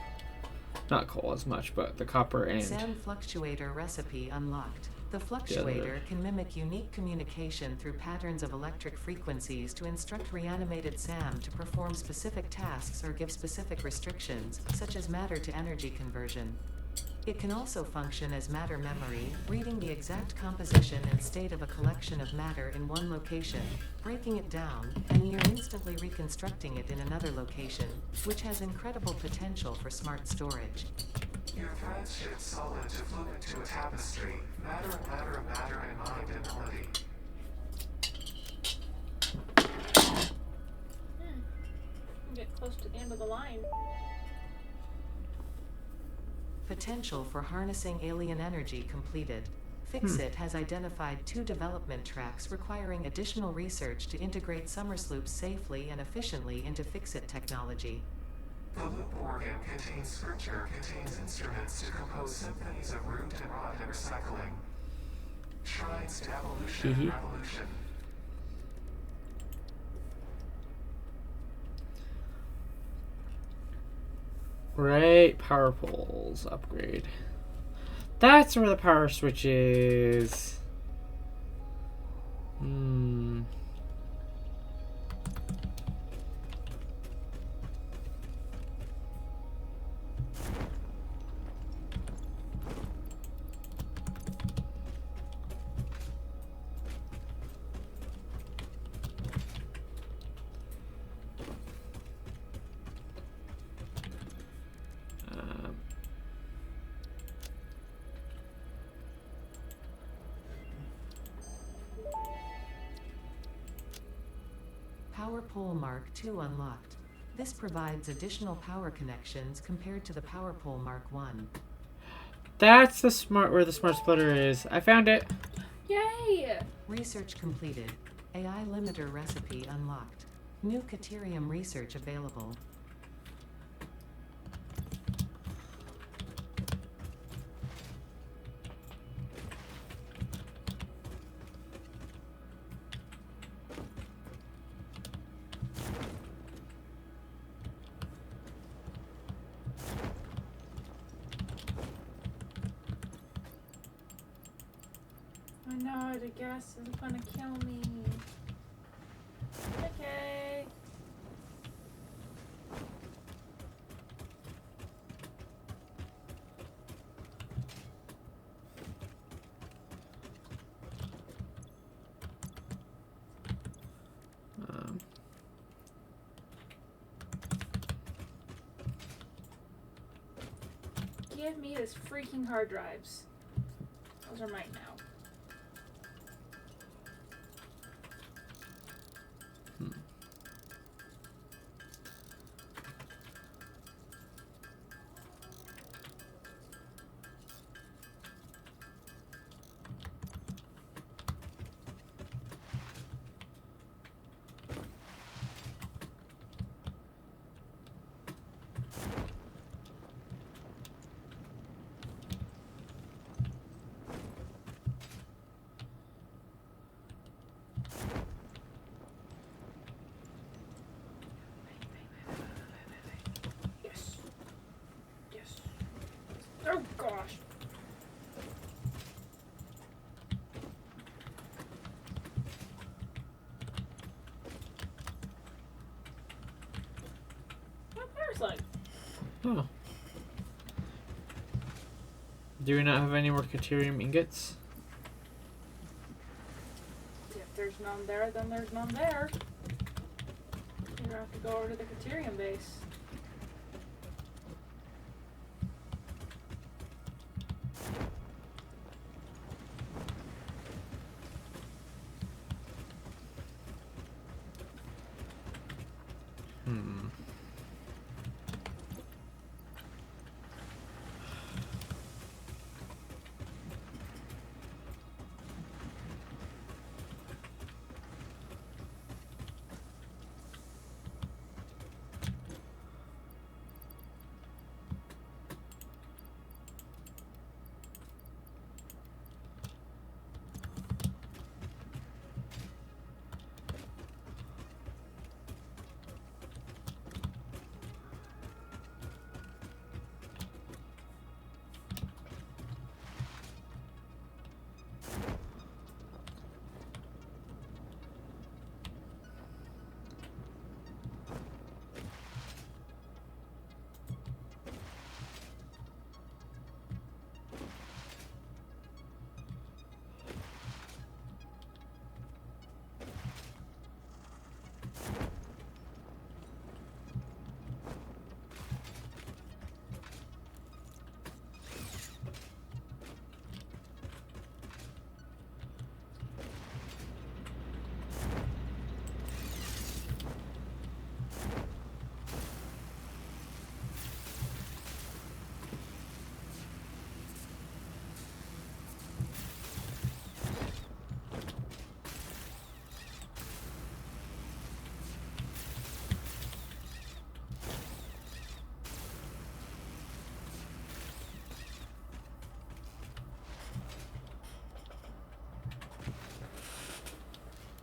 Not coal as much, but the copper and SAM fluctuator recipe unlocked. The fluctuator can mimic unique communication through patterns of electric frequencies to instruct reanimated SAM to perform specific tasks or give specific restrictions, such as matter to energy conversion. It can also function as matter memory, reading the exact composition and state of a collection of matter in one location, breaking it down, and near instantly reconstructing it in another location, which has incredible potential for smart storage. Your threads shift solid to fluid to a tapestry. Matter and matter and matter and mind and melody. We get close to the end of the line. Potential for harnessing alien energy completed. Fixit has identified 2 development tracks requiring additional research to integrate Summersloops safely and efficiently into Fixit technology. The loop organ contains scripture, contains instruments to compose symphonies of root and rot and recycling. Shrines to evolution and revolution. right power poles upgrade. That's where the power switch is. Power pole Mark II unlocked. This provides additional power connections compared to the Power pole Mark I. That's where the smart splitter is. I found it. Yay! Research completed. AI limiter recipe unlocked. New Caterium research available. I know it, I guess it's gonna kill me. Okay. Give me this freaking hard drives. Those are mine now. Oh. Do we not have any more Caterium ingots? If there's none there, then there's none there. You're gonna have to go over to the Caterium base. Hmm.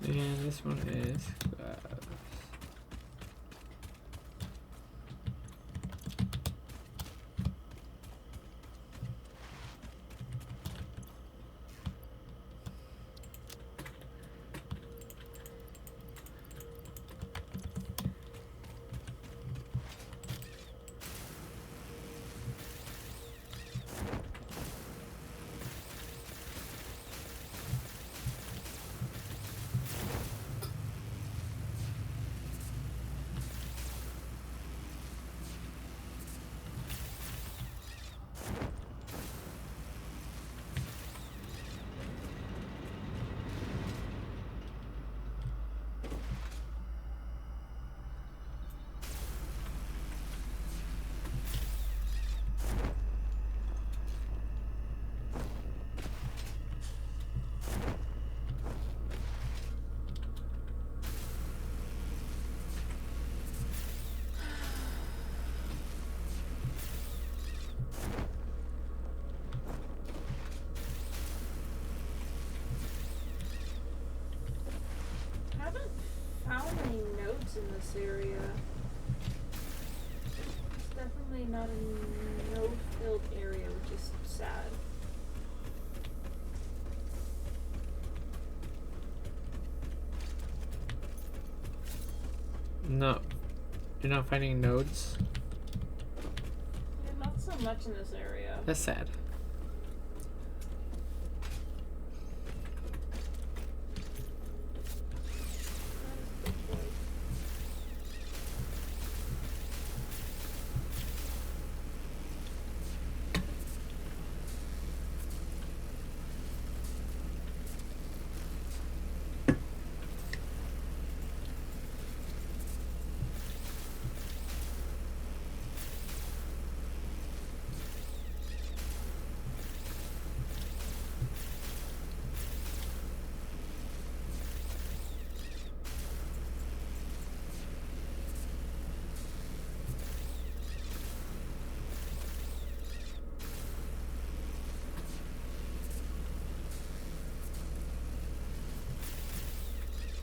And this one is Haven't found any nodes in this area. It's definitely not a node-filled area, which is sad. no. You're not finding nodes? Yeah, not so much in this area. That's sad. That is a good point.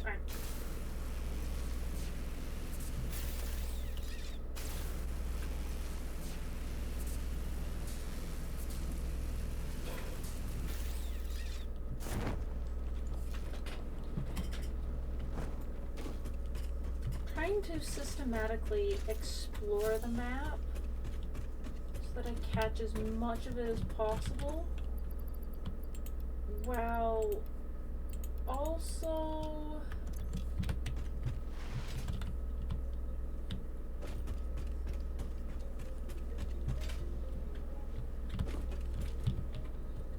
Alright. Trying to systematically explore the map but I catch as much of it as possible. While also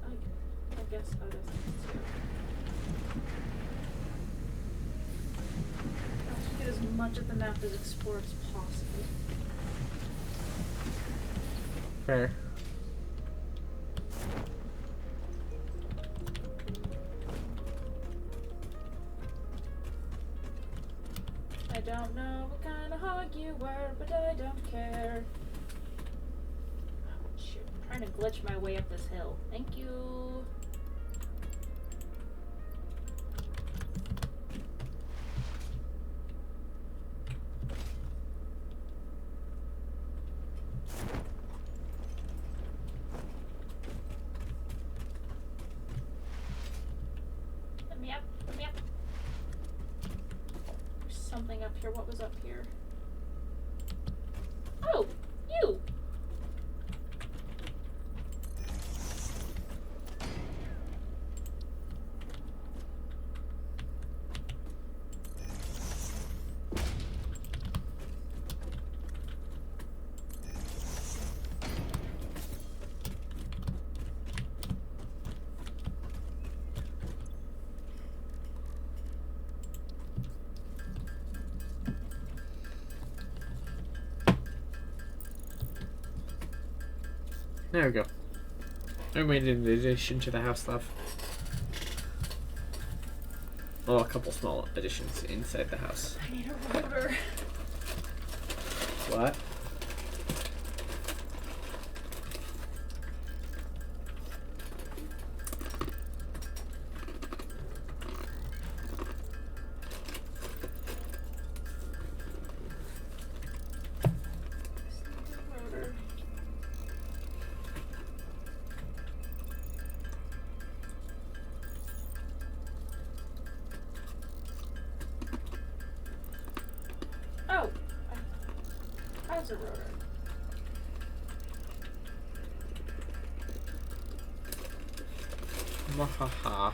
I guess other things too. I should get as much of the map as explored as possible. Fair. I don't know what kind of hog you were, but I don't care. Oh, shoot. I'm trying to glitch my way up this hill. Thank you. Let me up. Let me up. There's something up here. What was up here? Oh, you! There we go. I made an addition to the house, love. Well, a couple small additions inside the house. I need a rotor. What? Rotor. Oh, that's a rotor. Mwahaha.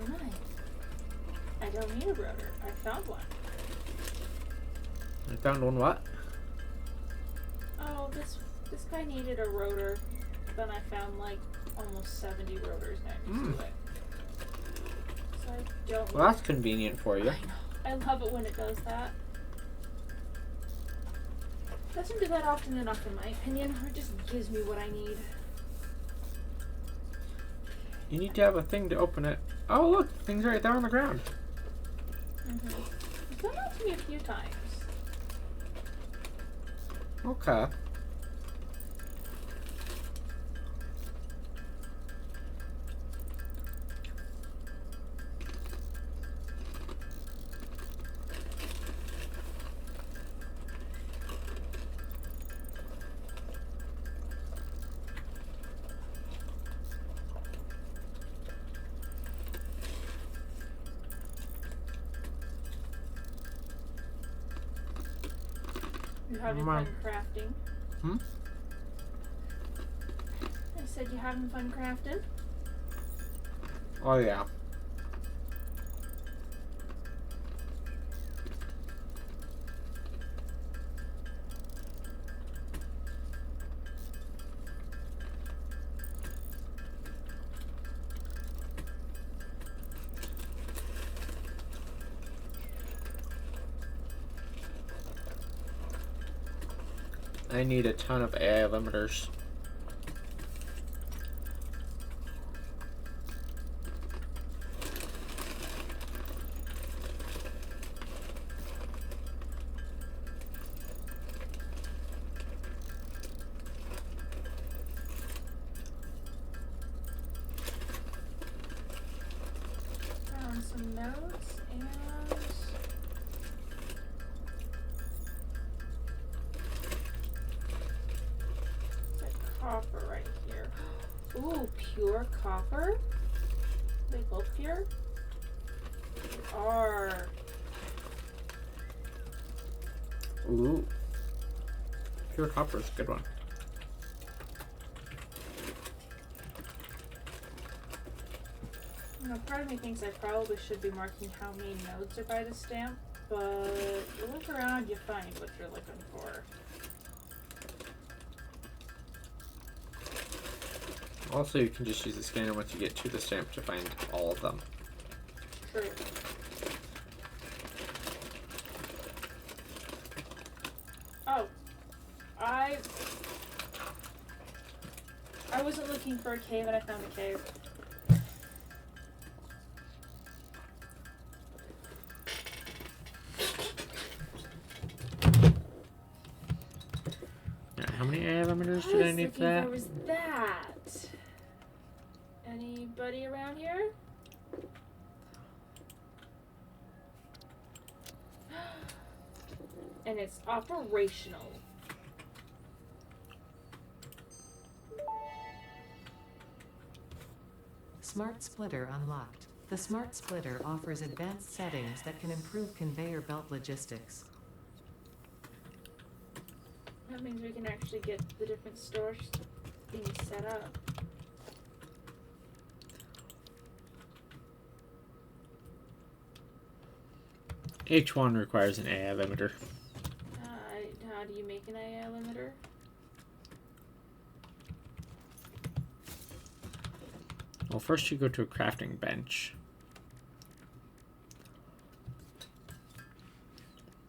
Nice. I don't need a rotor. I found one. I found one what? Oh, this guy needed a rotor. Then I found like almost 70 rotors next to it. So I don't. Well, that's convenient for you. I know. I love it when it does that. Doesn't do that often enough, in my opinion. It just gives me what I need. You need to have a thing to open it. Oh, look, the thing's right there on the ground. It's done that to me a few times. Okay. You're having Mom. fun crafting. Hmm? I said you're having fun crafting. Oh, yeah. I need a ton of AI limiters. Found some notes and copper right here. Ooh, pure copper? Are they both pure? They are. Ooh. pure copper is a good one. You know, part of me thinks I probably should be marking how many nodes are by the stamp, but you look around, you find what you're looking for. Also, you can just use the scanner once you get to the stamp to find all of them. True. Oh. I wasn't looking for a cave and I found a cave. How many AI limiters did I need for that? There was that. Anybody around here? And it's operational. Smart Splitter unlocked. The Smart Splitter offers advanced settings that can improve conveyor belt logistics. That means we can actually get the different stores things set up. H1 requires an AI limiter. How do you make an AI limiter? Well, first you go to a crafting bench.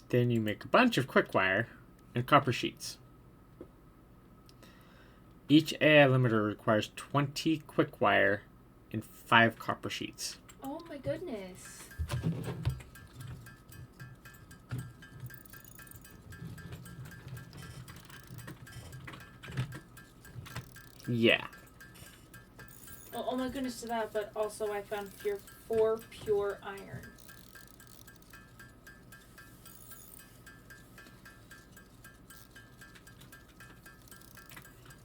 Then you make a bunch of quick wire and copper sheets. Each AI limiter requires 20 quick wire and 5 copper sheets. Oh my goodness. Yeah. Oh my goodness to that, but also I found 4 pure iron.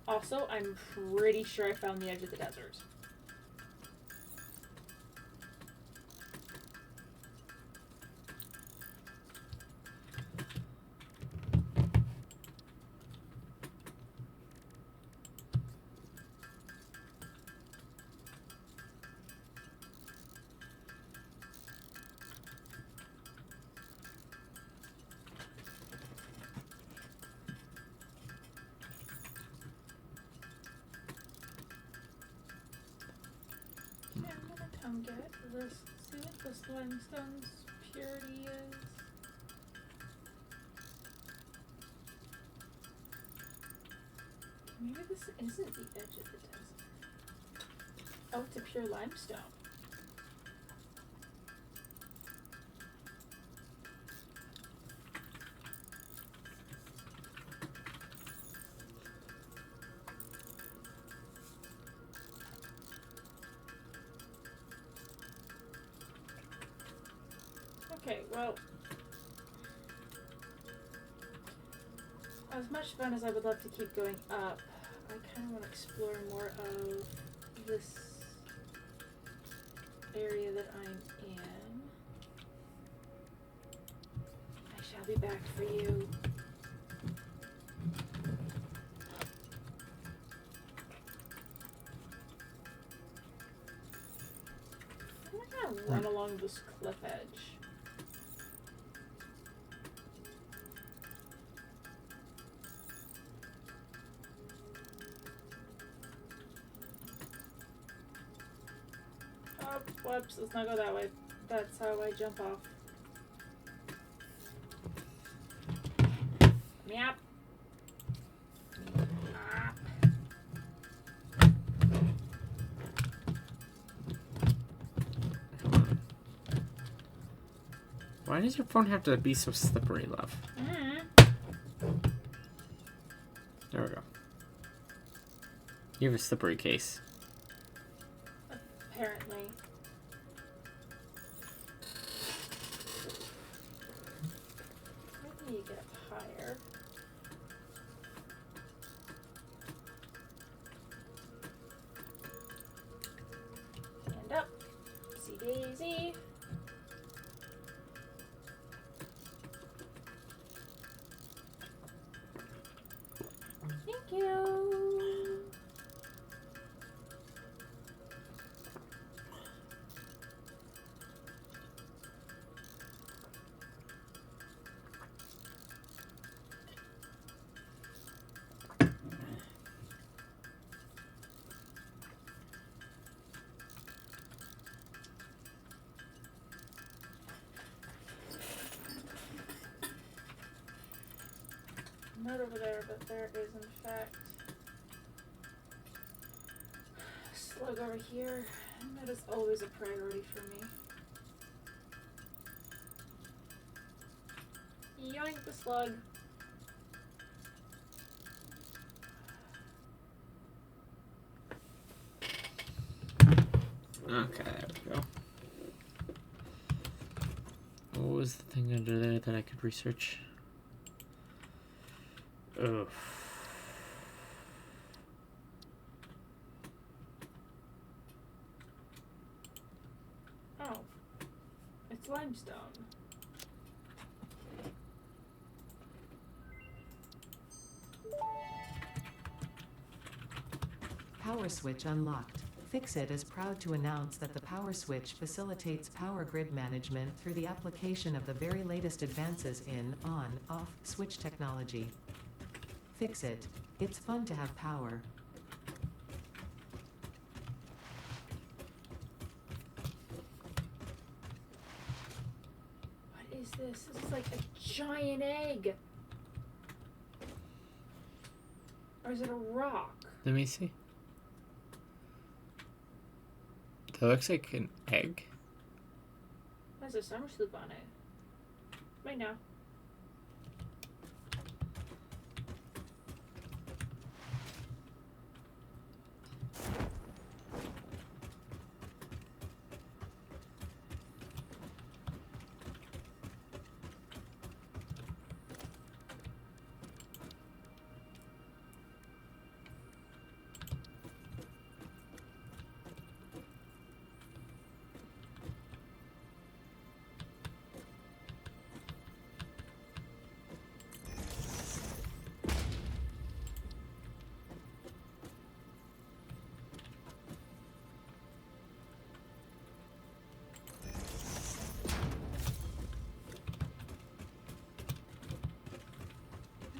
Also, I'm pretty sure I found the edge of the desert. Okay, I'm gonna come get this. See what this limestone's purity is. Maybe this isn't the edge of the desert. Oh, it's a pure limestone. Okay, well, as much fun as I would love to keep going up, I kind of want to explore more of this area that I'm in. I shall be back for you. I'm gonna run along this cliff edge. Oh, whoops, let's not go that way. That's how I jump off. Meow. Why does your phone have to be so slippery, love? There we go. You have a slippery case. Apparently. I need to get up higher. Stand up. See Daisy. Not over there, but there is in fact a slug over here, and that is always a priority for me. Yoink the slug. Okay, there we go. What was the thing under there that I could research? Oh. Oh. It's limestone. Power switch unlocked. Fixit is proud to announce that the power switch facilitates power grid management through the application of the very latest advances in on-off switch technology. Fixit. It's fun to have power. What is this? This is like a giant egg. Or is it a rock? Let me see. That looks like an egg. Has a summer sloop on it. Right now.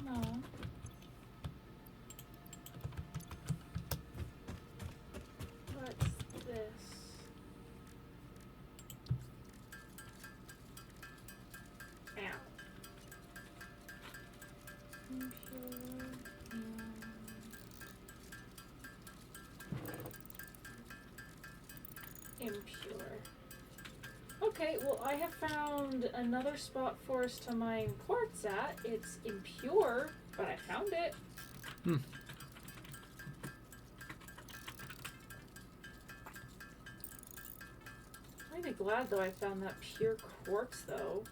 Come on. What's this? Ow. Impure. Impure. Okay, well I have found another spot for us to mine quartz at. It's impure, but I found it. Hmm. I'm really glad though I found that pure quartz though.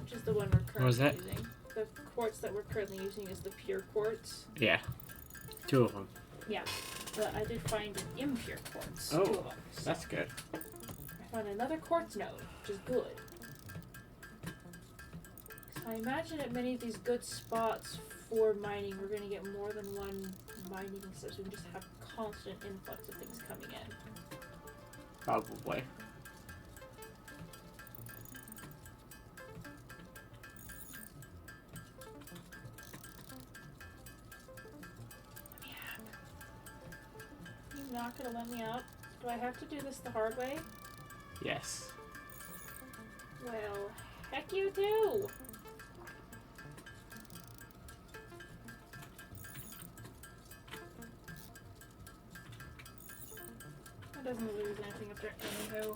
Which is the one we're was currently that? using. The quartz that we're currently using is the pure quartz. Yeah. 2 of them. Yeah, but I did find an impure quartz. Oh, 2 of them. So that's good. I found another quartz node, which is good. So I imagine at many of these good spots for mining, we're going to get more than one mining so we can just have constant influx of things coming in. Probably. Let me up. You're not going to let me up? Do I have to do this the hard way? Yes. Well, heck you do! That doesn't lose anything up there anyhow.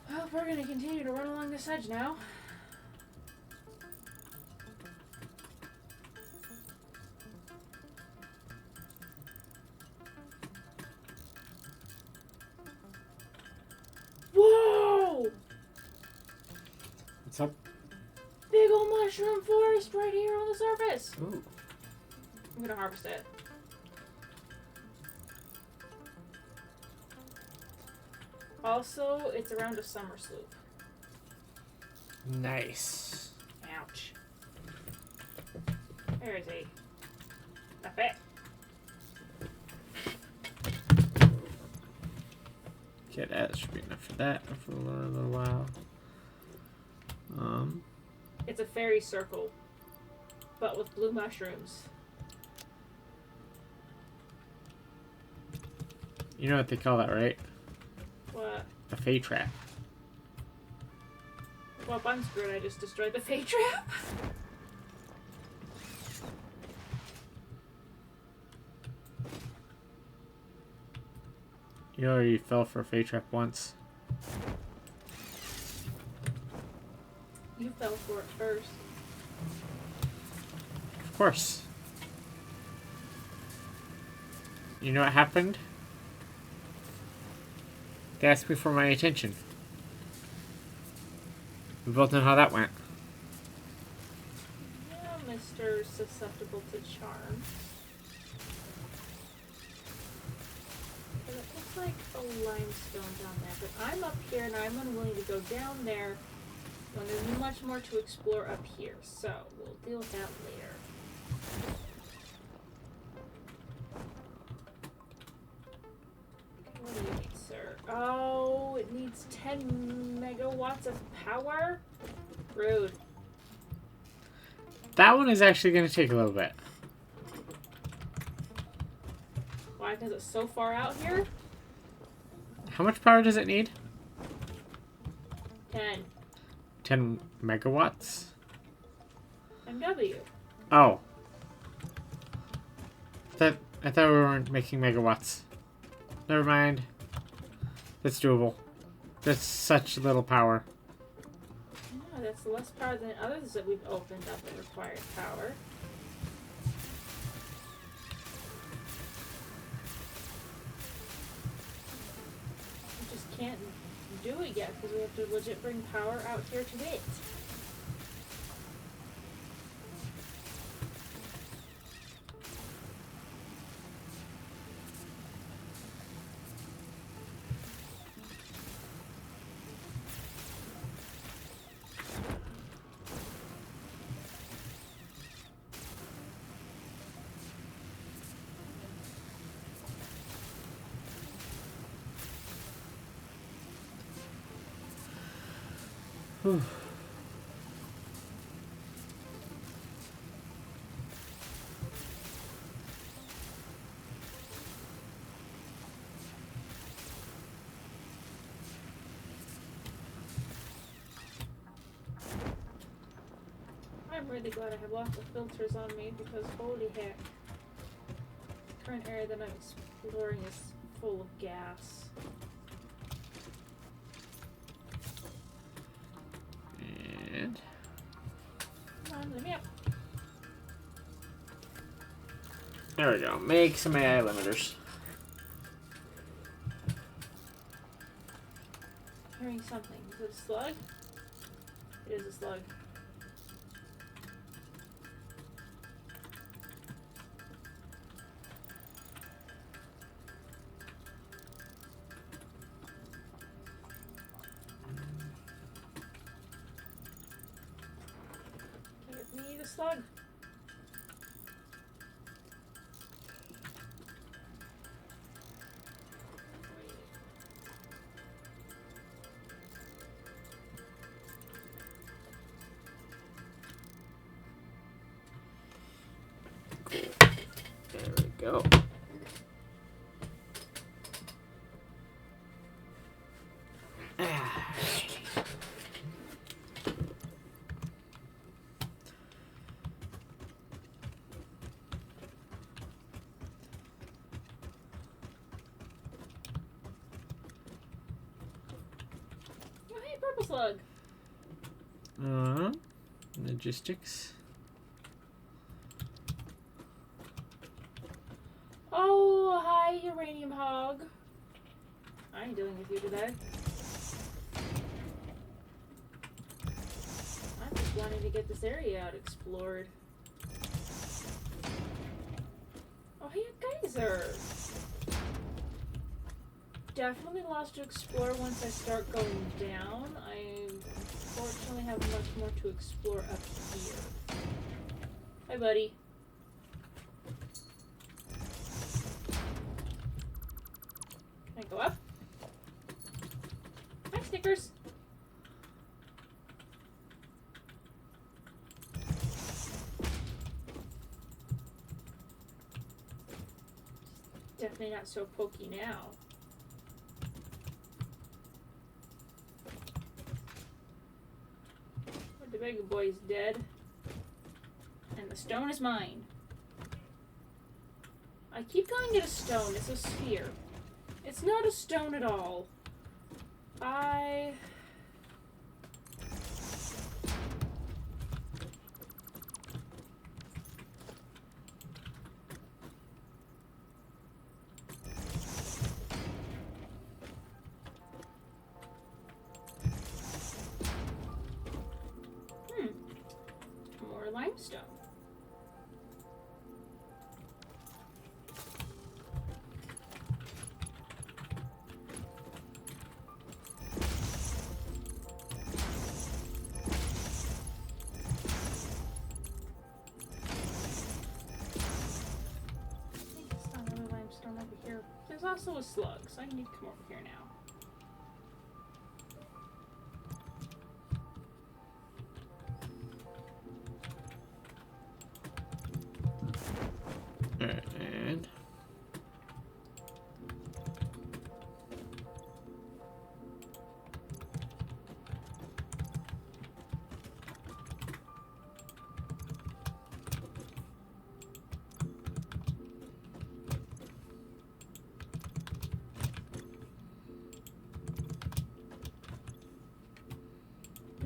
Well, we're gonna continue to run along this edge now. Whoa! What's up? Big old mushroom forest right here on the surface. Ooh. I'm gonna harvest it. Also, it's around a summer sloop. Nice. Ouch. Where is he? Up it. Okay, that should be enough for that for a little while. It's a fairy circle, but with blue mushrooms. You know what they call that, right? What? A Fey trap. Well, if I'm screwed, I just destroyed the Fey trap. You already fell for a Fey trap once. You fell for it first. Of course. You know what happened? They asked me for my attention. We both know how that went. Yeah, Mr. Susceptible to Charm. But it looks like a limestone down there, but I'm up here and I'm unwilling to go down there when there's much more to explore up here, so we'll deal with that later. What do you need, sir? Oh, it needs 10 megawatts of power? Rude. That one is actually going to take a little bit. Why? Because it's so far out here? How much power does it need? 10 10 megawatts? MW. Oh. I thought we weren't making megawatts. Never mind. That's doable. That's such little power. No, that's less power than others that we've opened up that required power. We just can't do it yet because we have to legit bring power out here to it. Whew. I'm really glad I have lots of filters on me because holy heck. The current area that I'm exploring is full of gas. And Come on, let me up. there we go. Make some AI limiters. Hearing something. Is it a slug? It is a slug. Give me the slug. There we go. Oh, hey, purple slug. Logistics. Oh, hi, uranium hog. I ain't dealing with you today. I'm just wanting to get this area out explored. Oh, hey, a geyser. Definitely lots to explore once I start going down. I unfortunately have much more to explore up here. Hi, buddy. Can I go up? Hi, Snickers. Definitely not so pokey now. big boy's dead. And the stone is mine. I keep calling it a stone. It's a sphere. It's not a stone at all. More limestone. Over here. There's also a slug, so I need to come over here now. Alright, and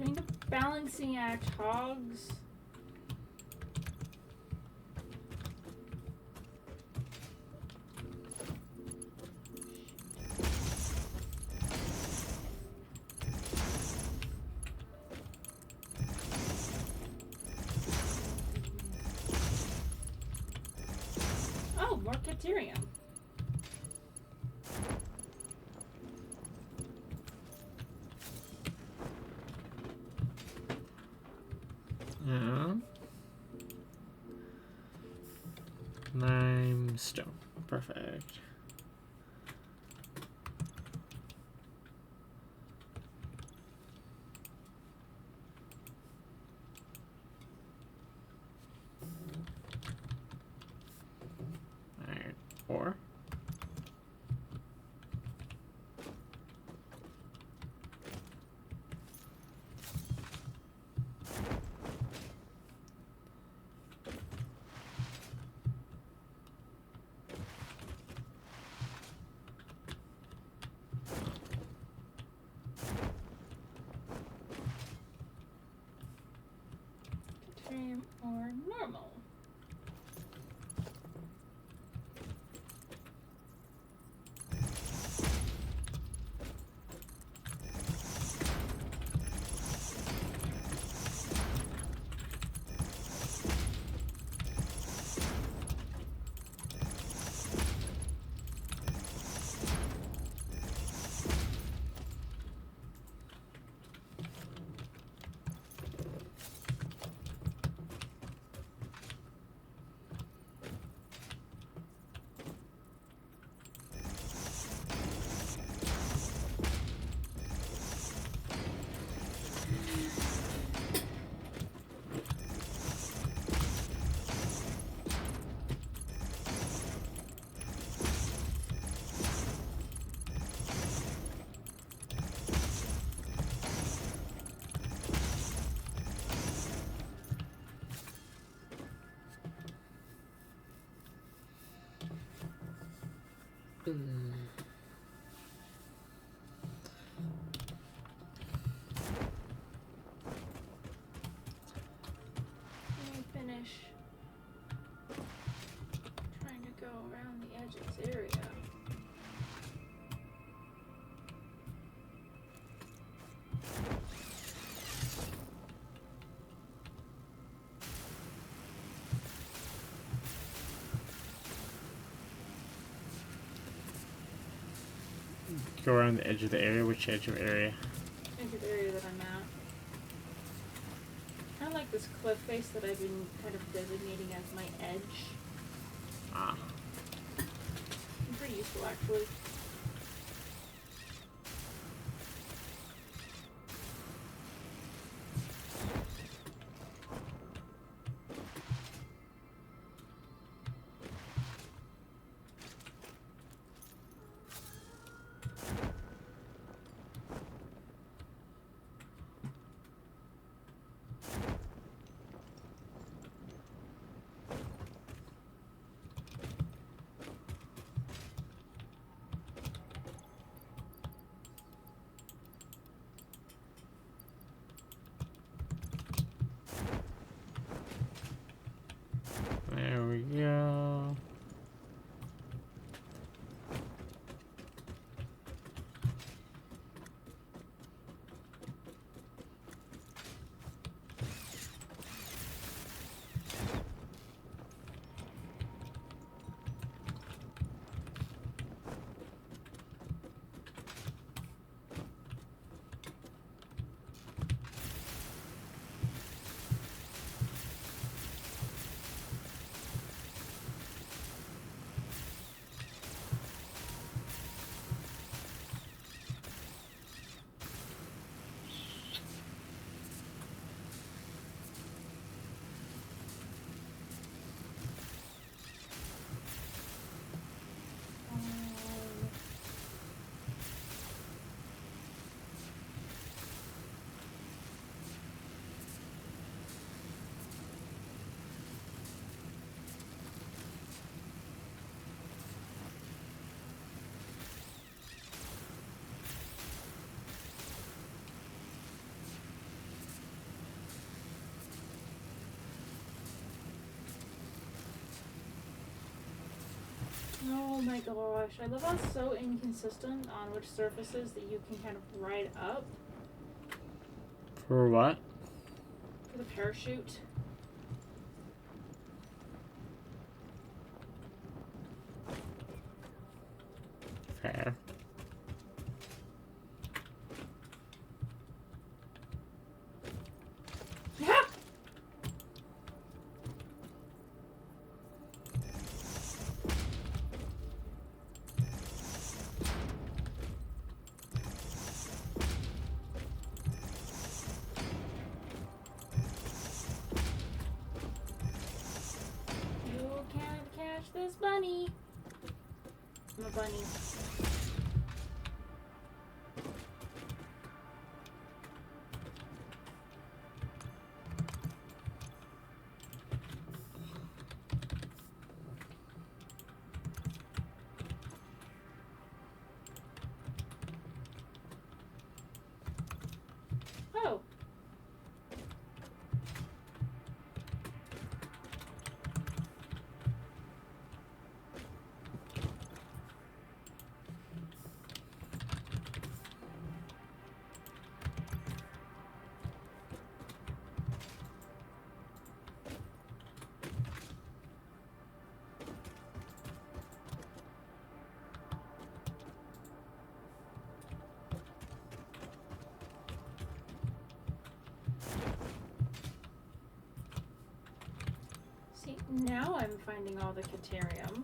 Doing the balancing act, hogs. Oh, more Caterium. limestone. Perfect. Alright, 4. Caterium or normal. Let me finish trying to go around the edge of this area. Go around the edge of the area. Which edge of area? Into the area that I'm at. Kind of like this cliff face that I've been kind of designating as my edge. Ah. Pretty useful, actually. Oh my gosh. I love how it's so inconsistent on which surfaces that you can kind of ride up For what? for the parachute. Fair. Yeah! You can't catch this bunny. I'm a bunny. Oh. See, now I'm finding all the Caterium.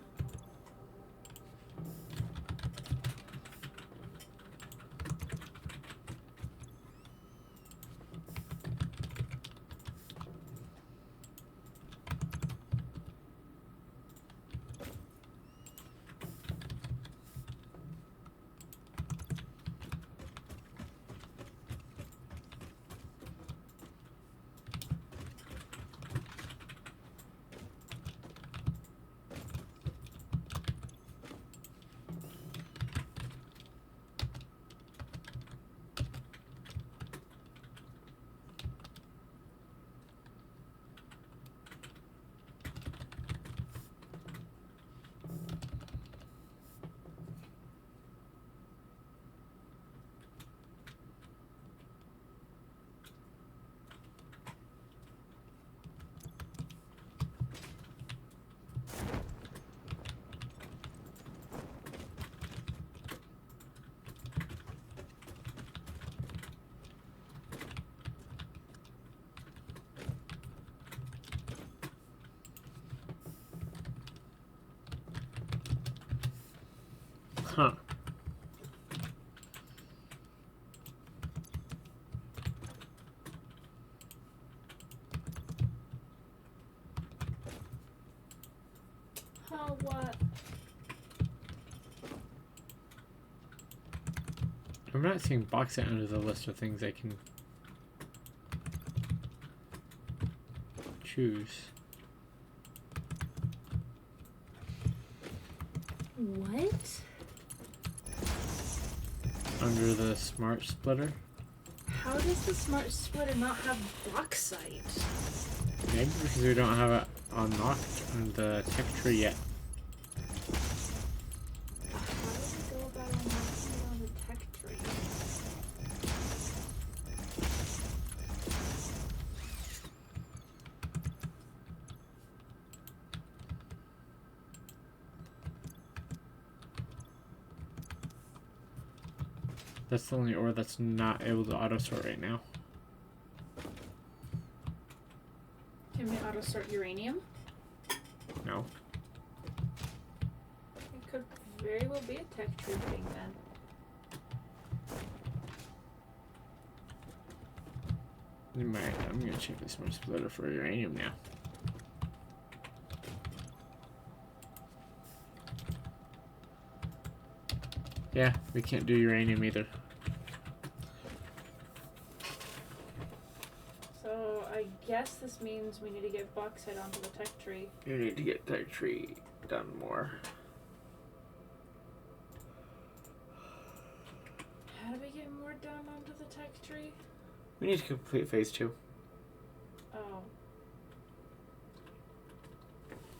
Huh. Huh, what? I'm not seeing bauxite under the list of things I can choose. What? Under the smart splitter? How does the smart splitter not have bauxite? Maybe because we don't have it unlocked on the tech tree yet. How do we go about unlocking it on the tech tree? That's the only ore that's not able to auto sort right now. Can we auto sort uranium? No. It could very well be a tech tree thing then. You might. I'm gonna check the smart splitter for uranium now. Yeah, we can't do uranium either. So I guess this means we need to get bauxite onto the tech tree. You need to get tech tree done more. How do we get more done onto the tech tree? We need to complete phase 2. Oh.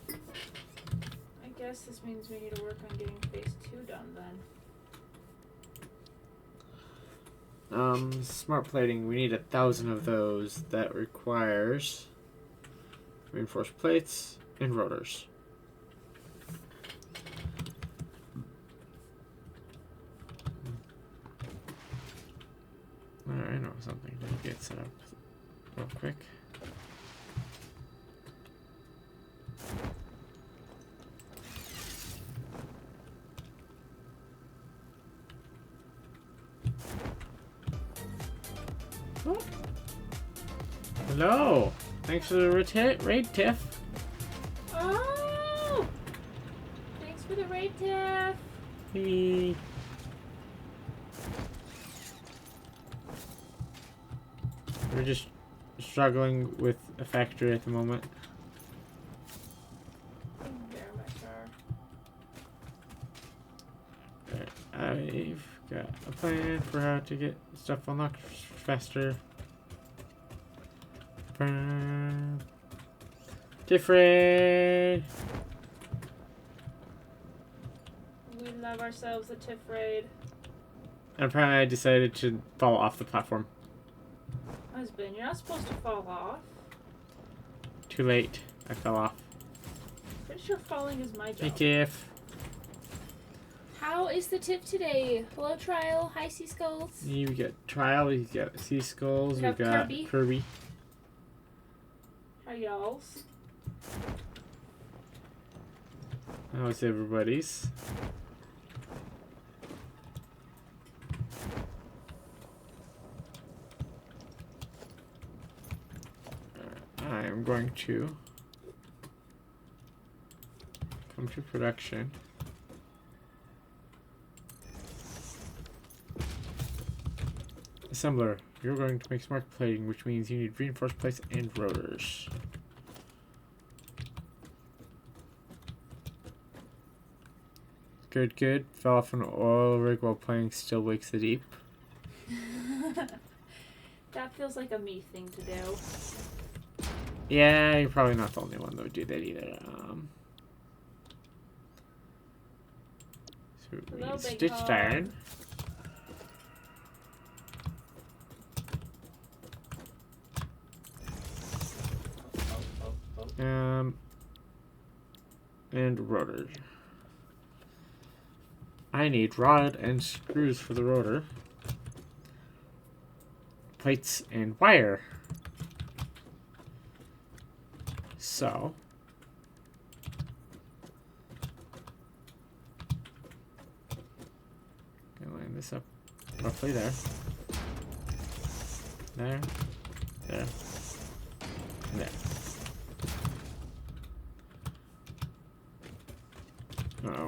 I guess this means we need to work on getting phase 2 done then. Smart plating. We need 1,000 of those. That requires reinforced plates and rotors. Alright, I know something. Let me get set up real quick. Oh. Hello! Thanks for the raid, Tiff. Oh! Thanks for the raid, Tiff. Hey. We're just struggling with a factory at the moment. Very much are. I've got a plan for how to get stuff unlocked faster. Different. We love ourselves a Tiff raid. And apparently I decided to fall off the platform. Husband, you're not supposed to fall off. Too late. I fell off. Pretty sure falling is my Hey job. Tiff. How is the Tiff today? Hello, Trial. Hi, Sea Skulls. We got Trial, we got Sea Skulls, We we got got Kirby. Kirby. Hi, y'alls. How's everybody's? I'm going to come to production. Assembler, you're going to make smart plating, which means you need reinforced plates and rotors. Good, good. Fell off an oil rig while playing Still Wakes the Deep. That feels like a me thing to do. Yeah, you're probably not the only one that would do that either. So we Hello, need big stitched hog. iron. Oh. And rotor. I need rod and screws for the rotor. Plates and wire. So. Gonna line this up roughly there. There. There. And there.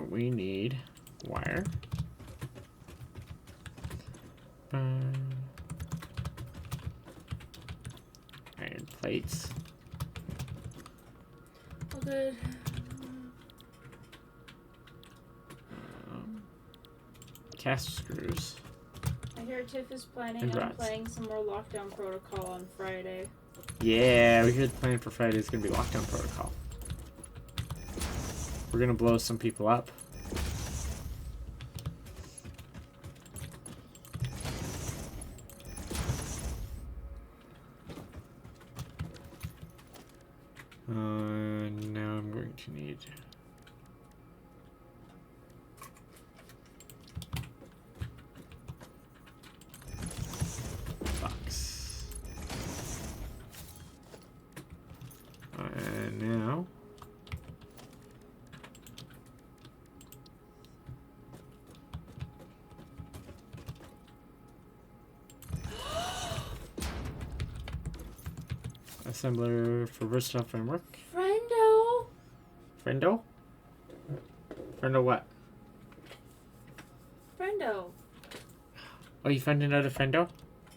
We need wire. Iron plates. Oh, good. Cast screws. I hear Tiff is planning And on rods. playing some more Lockdown Protocol on Friday. Yeah, we heard the plan for Friday is going to be Lockdown Protocol. We're going to blow some people up. Now I'm going to need box. And now assembler for versatile framework. Friendo! Friendo? Friendo what? Friendo. Oh, you found another friendo?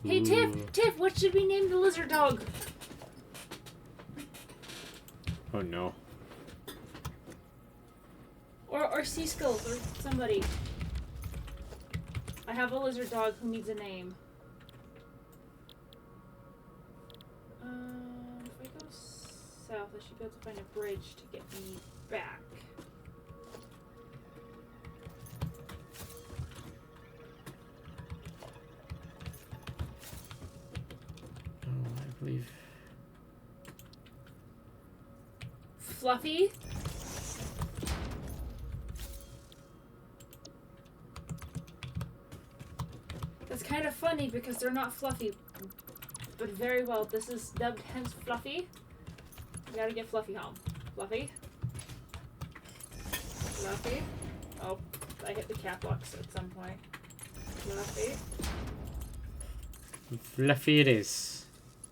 Hey, Ooh. Tiff, what should we name the lizard dog? Oh no. Or Sea Skulls, or somebody. I have a lizard dog who needs a name. If I go south, I should be able to find a bridge to get me back. believe. Fluffy? That's kind of funny because they're not fluffy. But very well, this is dubbed hence Fluffy. We gotta get Fluffy home. Fluffy? Fluffy? Oh, I hit the cap locks at some point. Fluffy? Fluffy it is.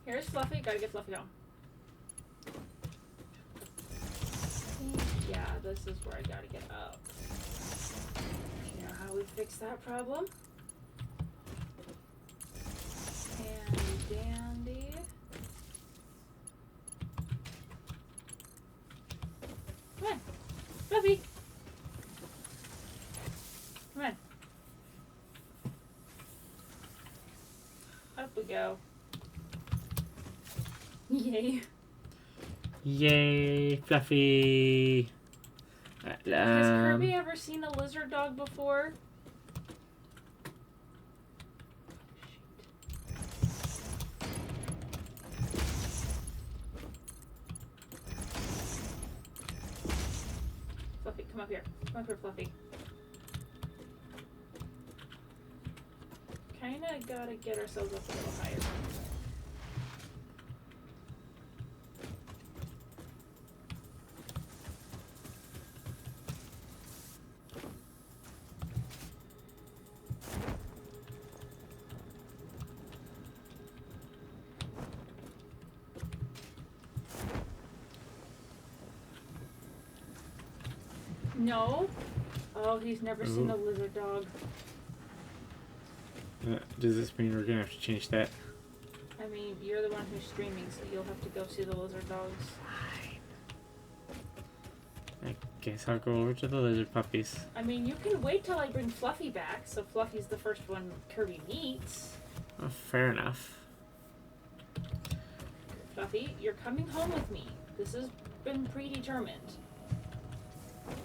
Here's Fluffy, gotta get Fluffy home. Yeah, this is where I gotta get up. You know how we fix that problem? And dandy. Come on, Fluffy. Come on. Up we go. Yay. Yay, Fluffy. Has Kirby ever seen a lizard dog before? Fluffy, come up here. Come up here, Fluffy. Kinda gotta get ourselves up a little higher. No. Oh, he's never seen a lizard dog. Does this mean we're gonna have to change that? I mean, you're the one who's streaming, so you'll have to go see the lizard dogs. I guess I'll go over to the lizard puppies. I mean, you can wait till I bring Fluffy back, so Fluffy's the first one Kirby meets. Oh, fair enough. Fluffy, you're coming home with me. This has been predetermined. I've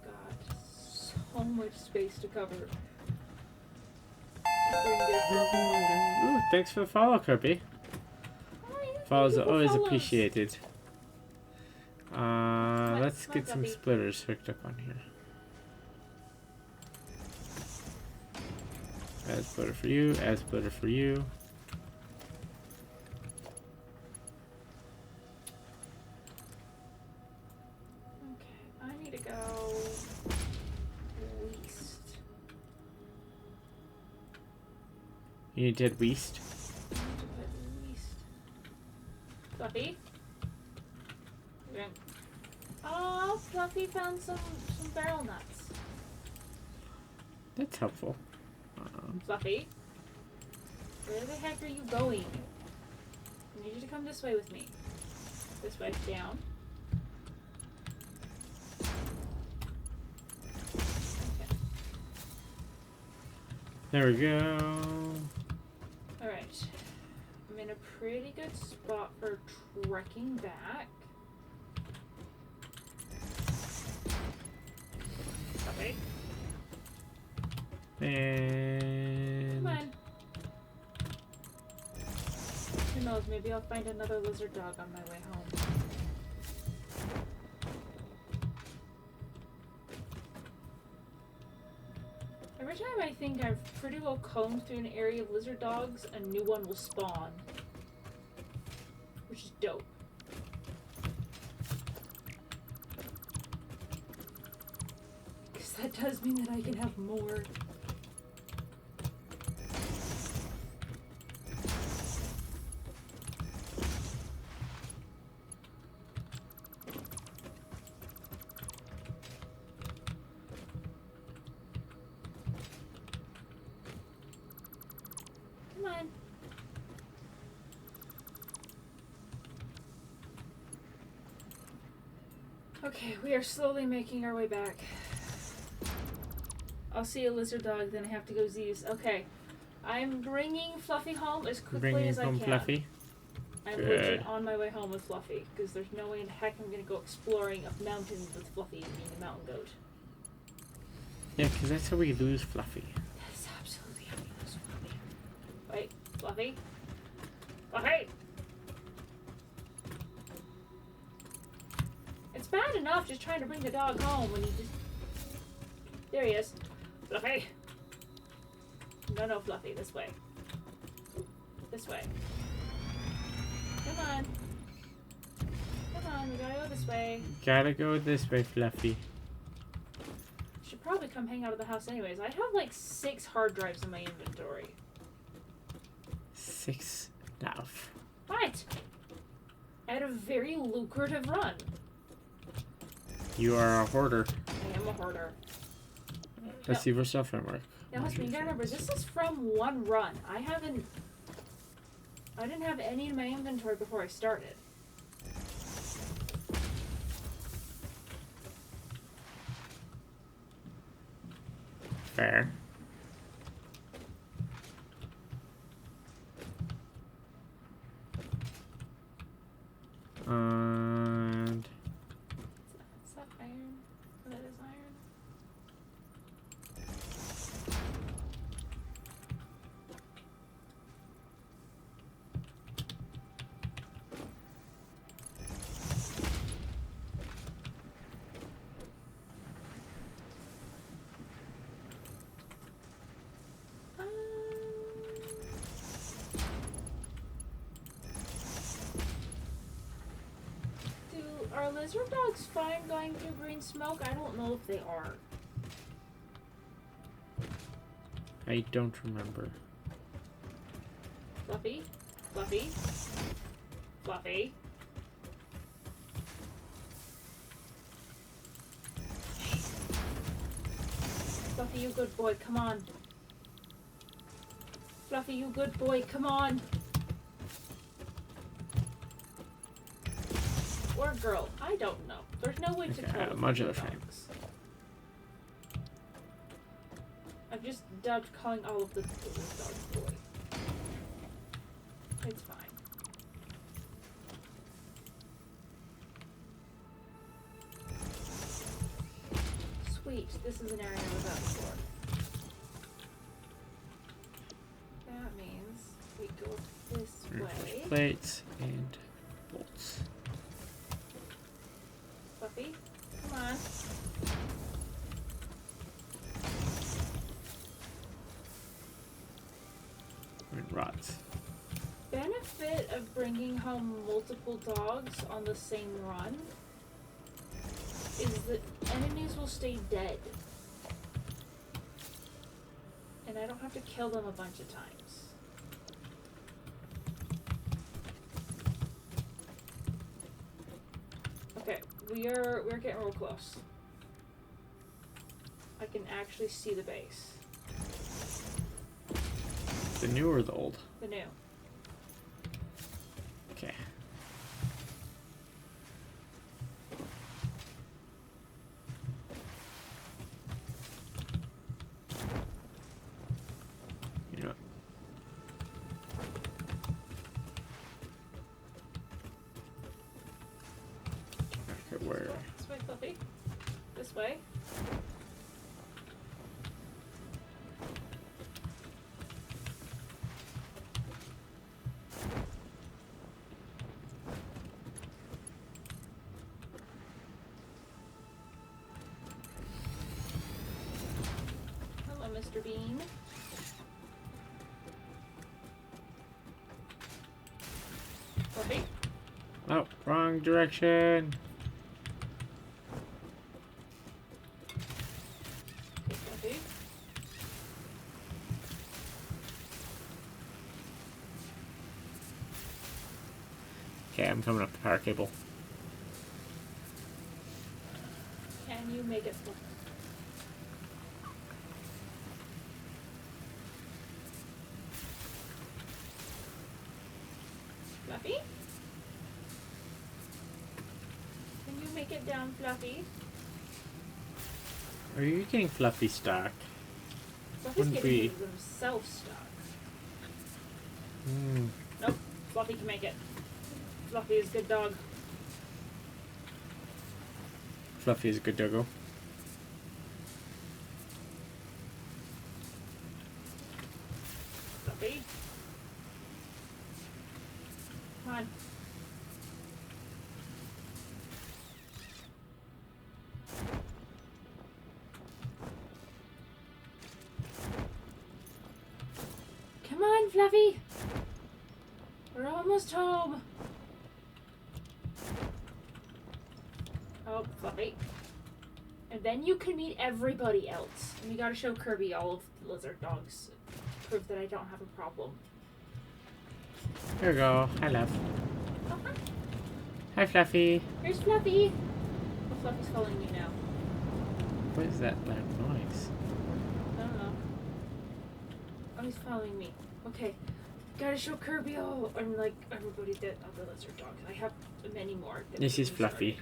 got so much space to cover. Bring this Fluffy home. Ooh, thanks for the follow, Kirby. Oh, yeah, Follows thank are you for always follows. appreciated. Let's come on, get some Fluffy. splitters hooked up on here. Add splitter for you, add splitter for you. Okay, I need to go east. You did Weast. I need to put east. Fluffy? Okay. Oh, Fluffy found some barrel nuts. That's helpful. Fluffy? Where the heck are you going? I need you to come this way with me. This way, down. Okay. There we go. Alright. I'm in a pretty good spot for trekking back. Fluffy? And Come on. Who knows, maybe I'll find another lizard dog on my way home. Every time I think I've pretty well combed through an area of lizard dogs, a new one will spawn. Which is dope. Because that does mean that I can have more. Come on. Okay, we are slowly making our way back. I'll see a lizard dog, then I have to go Z's. Okay, I'm bringing Fluffy home as quickly bringing as I home can. Fluffy. I'm Good. legit on my way home with Fluffy, because there's no way in heck I'm gonna go exploring up mountains with Fluffy being a mountain goat. Yeah, because that's how we lose Fluffy. That is absolutely how we lose Fluffy. Wait, Fluffy? Fluffy! It's bad enough just trying to bring the dog home when you just... There he is. Fluffy! No, Fluffy, this way. This way. Come on. Come on, we gotta go this way. Gotta go this way, Fluffy. Should probably come hang out at the house anyways. I have like 6 hard drives in my inventory. 6 now. What? I had a very lucrative run. You are a hoarder. I am a hoarder. Let's see what's up framework. Now listen, you gotta remember, this is from one run. I didn't have any in my inventory before I started. Fair. And Is that iron? Oh, that is iron. Are lizard dogs fine going through green smoke? I don't know if they are. I don't remember. Fluffy? Fluffy? Fluffy? Fluffy, you good boy, come on. Fluffy, you good boy, come on. Or girl, I don't know. There's no way to Okay, tell. with modular dogs. frame. I've just dubbed calling all of the dogs boy. It's fine. Sweet, this is an area I was out before. That means we go this way. Plates and bolts. Fluffy, come on. And rods. Benefit of bringing home multiple dogs on the same run is that enemies will stay dead. And I don't have to kill them a bunch of times. Okay, we're getting real close. I can actually see the base. The new or the old? The new. Okay. You know what? Okay, where? This way, Fluffy. This way. Hello, Mr. Bean. Fluffy. Oh, wrong direction. Okay, Fluffy. Okay, I'm coming up the power cable. Can you make it Fluffy? Fluffy? Can you make it down, Fluffy? Are you getting fluffy stock? Fluffy's Wouldn't getting we- himself stuck. Hmm. Nope, Fluffy can make it. Fluffy is a good dog. Fluffy is a good doggo. Fluffy. on, Fluffy. We're almost home. Oh, Fluffy. And then you can meet everybody else. And we gotta show Kirby all of the lizard dogs. Proof that I don't have a problem. Here we go. Hi, love. Oh, hi. Hi, Fluffy. Here's Fluffy. Oh, Fluffy's following you now. What is that loud noise? I don't know. Oh, he's following me. Okay. Gotta show Kirby all, and like everybody that other lizard dogs. I have many more. This is Fluffy.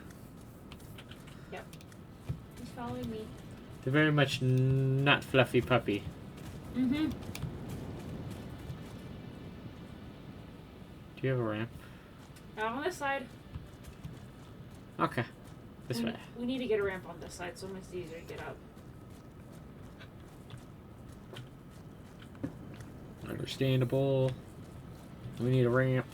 Yep. He's following me. The very much not fluffy puppy. Mm-hmm. Do you have a ramp? Out on this side. Okay. This way. We need to get a ramp on this side so it makes it easier to get up. Understandable. We need a ramp.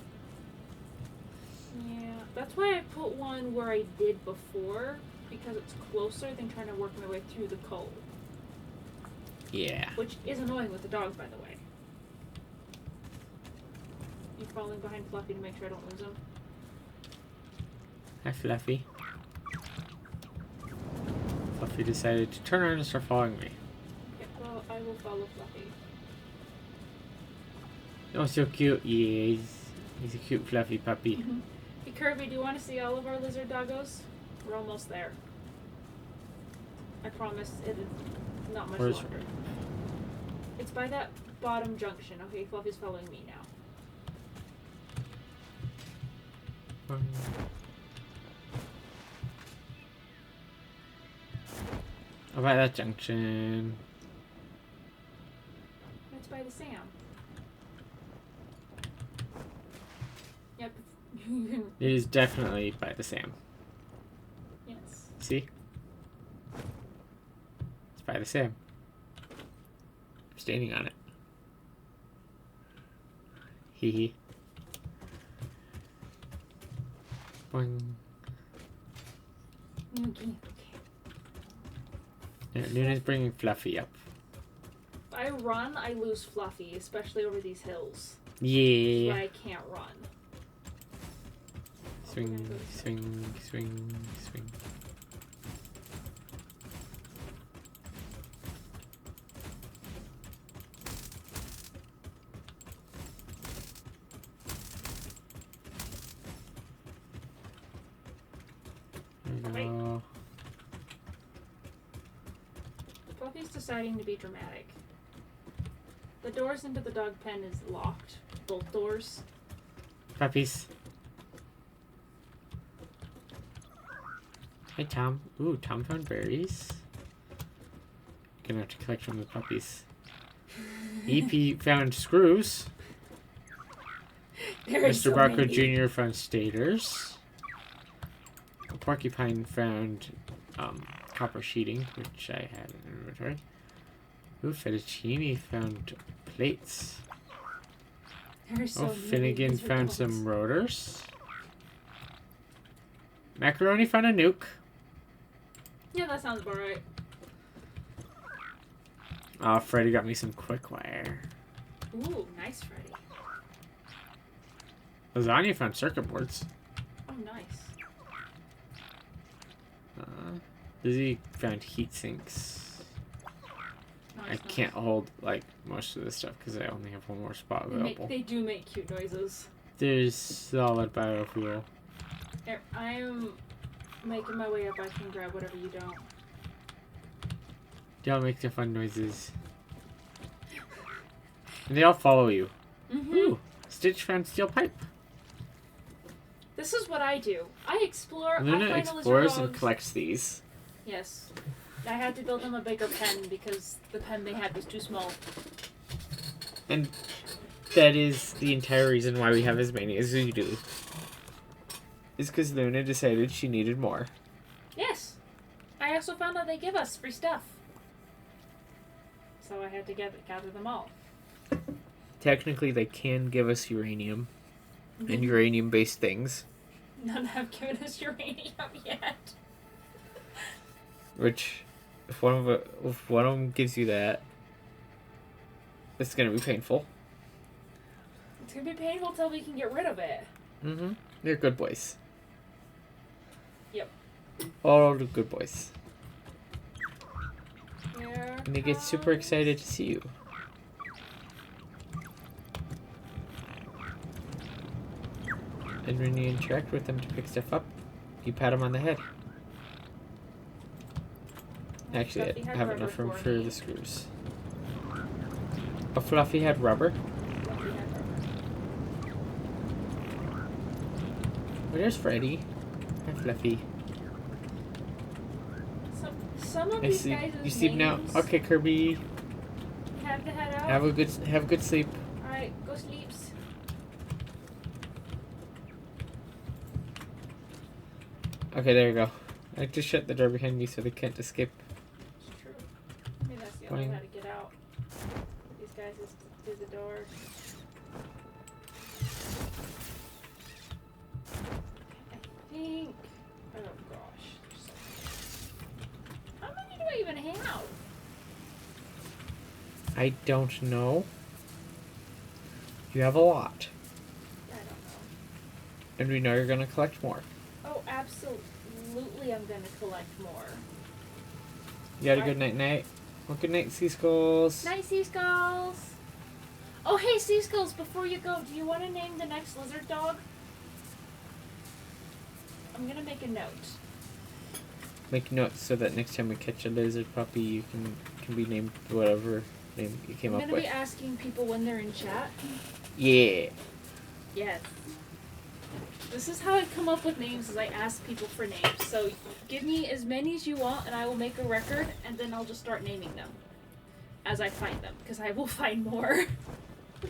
Yeah, that's why I put one where I did before, because it's closer than trying to work my way through the coal. Yeah. Which is annoying with the dog, by the way. You falling behind Fluffy to make sure I don't lose him? Hi, Fluffy. Fluffy decided to turn around and start following me. Yeah, well, I will follow Fluffy. Oh, so cute. Yeah, he's a cute fluffy puppy. Hey, Kirby, do you want to see all of our lizard doggos? We're almost there. I promise it is not much Where's longer. It's by that bottom junction. Okay, Fluffy's following me now. About that junction. It's by the Sam. Yep. It is definitely by the Sam. Yes. See? It's by the Sam. I'm standing on it. Hee hee. Boing. Okay. Luna's bringing Fluffy up. If I run, I lose Fluffy, especially over these hills. Yeah. That's why I can't run. Swing, swing, swing, swing. There we go. Fluffy's deciding to be dramatic. The doors into the dog pen is locked. Both doors. Puppies. Hi, Tom. Ooh, Tom found berries. Gonna have to collect from the puppies. EP found screws. Mr. Barco Jr. found stators. A porcupine found copper sheeting, which I had in inventory. Ooh, Fettuccine found plates. So Finnegan found some rotors. Macaroni found a nuke. Yeah, that sounds about right. Oh, Freddy got me some quick wire. Ooh, nice, Freddy. Lasagna found circuit boards. Oh, nice. Lizzie found heat sinks. I can't hold like most of this stuff because I only have one more spot available. They do make cute noises. There's solid biofuel. Here, I am making my way up. I can grab whatever you don't. They all make their fun noises. And they all follow you. Mm-hmm. Ooh, Stitch found steel pipe. This is what I do. I explore. I Luna find explores the and collects these. Yes. I had to build them a bigger pen because the pen they had was too small. And that is the entire reason why we have as many as we do. Is because Luna decided she needed more. Yes. I also found out they give us free stuff. So I had to gather them all. Technically, they can give us uranium and uranium-based things. None have given us uranium yet. Which, if one of them gives you that, it's gonna be painful. It's gonna be painful till we can get rid of it. Mm-hmm. They're good boys. Yep. All the good boys. Here And they get super comes- excited to see you. And when you interact with them to pick stuff up, you pat them on the head. Actually, Fluffy I had have rubber enough room for for me. the screws. A Fluffy had rubber? Fluffy had rubber. Where's Freddy? Hi, Fluffy. Some of I these sleep. guys' You sleep now? names Okay, Kirby. have to head out. Have a good sleep. Alright, go sleeps. Okay, there you go. I just shut the door behind you so they can't escape. It's true. I mean, that's the only Fine. way to get out. These guys is through the door. I think. Oh gosh. There's so many. How many do I even have? I don't know. You have a lot. I don't know. And we know you're gonna collect more. Oh, absolutely, I'm gonna collect more. You had a good night. Well, good night, Sea Skulls. Night, Sea Skulls! Oh, hey, Sea Skulls, before you go, do you want to name the next lizard dog? I'm gonna make a note. Make notes so that next time we catch a lizard puppy, you can be named whatever name you came I'm up gonna with. be asking people when they're in chat. Yeah. Yes. This is how I come up with names, is I ask people for names. So give me as many as you want and I will make a record and then I'll just start naming them as I find them, because I will find more. Okay,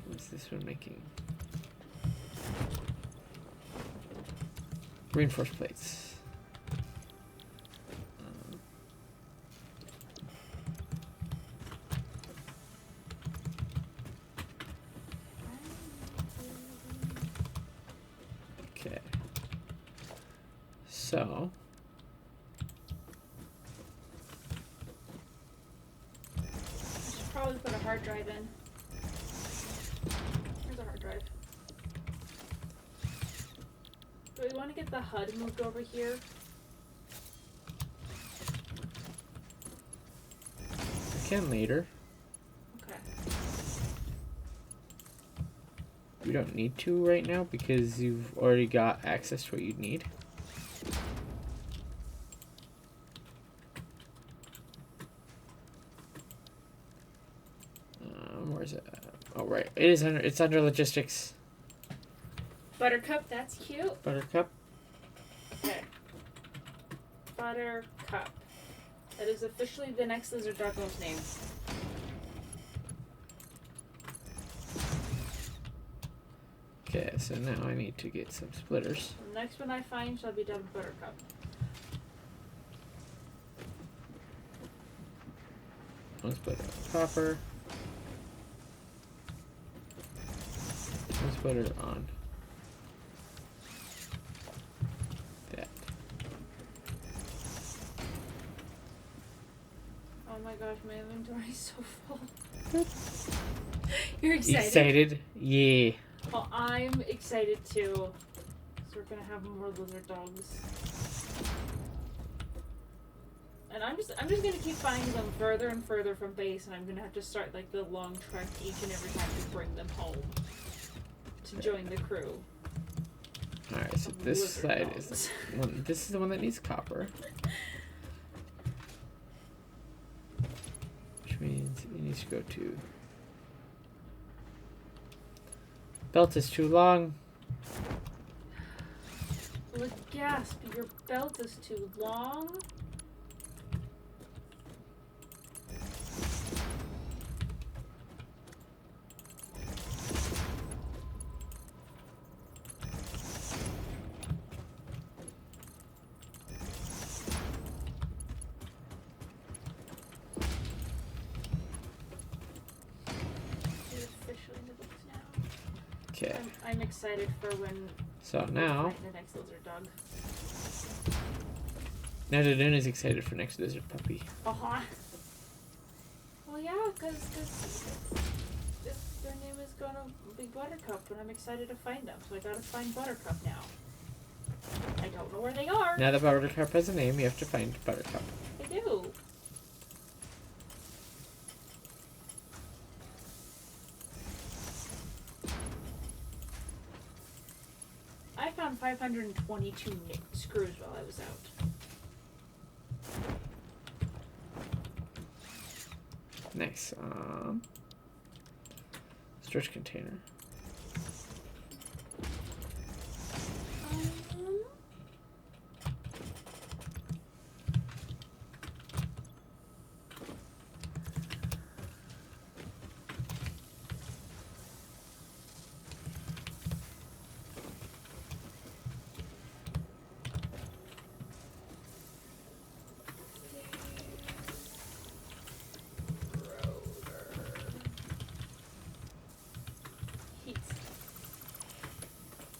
what's this one making? Reinforced plates. Okay. So. I should probably put a hard drive in. Here's a hard drive. Do we want to get the HUD moved over here? I can later. Okay. We don't need to right now because you've already got access to what you need. Where's it? Oh, right. It is under. It's under logistics. Buttercup, that's cute. Buttercup. Okay. Buttercup. That is officially the next lizard doggo's name. Okay, so now I need to get some splitters. The next one I find shall be dubbed Buttercup. One splitter on copper. One splitter on that. Oh my gosh, my inventory's so full. You're excited? Excited? Yeah. Well, I'm excited too. So we're gonna have more lizard dogs. And I'm just gonna keep finding them further and further from base, and I'm gonna have to start like the long trek each and every time to bring them home to join the crew. Alright, so of this lizard side dogs. is one. This is the one that needs copper. Which means it needs to go to. Belt is too long. Well, gasp! Your belt is too long. You're officially in the books now. Okay. I'm excited for when So we now, find the next lizard dog. now Dadun is excited for next lizard puppy. Uh-huh. Well, yeah, because their name is gonna be Buttercup, and I'm excited to find them. So I gotta find Buttercup now. I don't know where they are. Now that Buttercup has a name, you have to find Buttercup. I do. I found 522 screws while I was out. Nice. Storage container.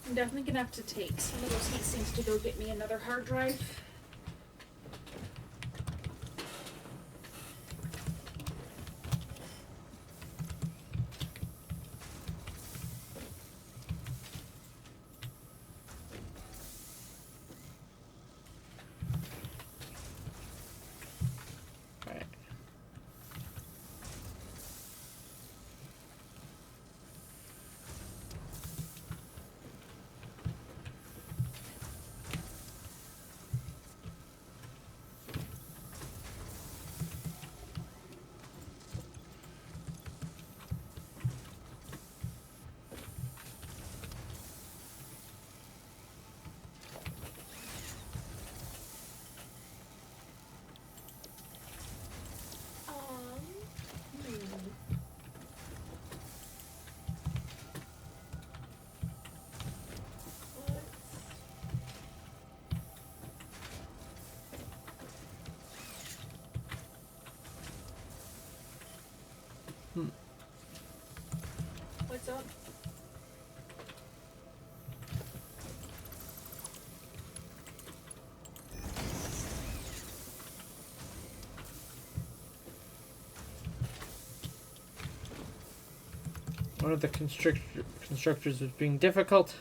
I'm definitely gonna have to take some of those heat sinks to go get me another hard drive. Alright. What's up? One of the constructors was being difficult.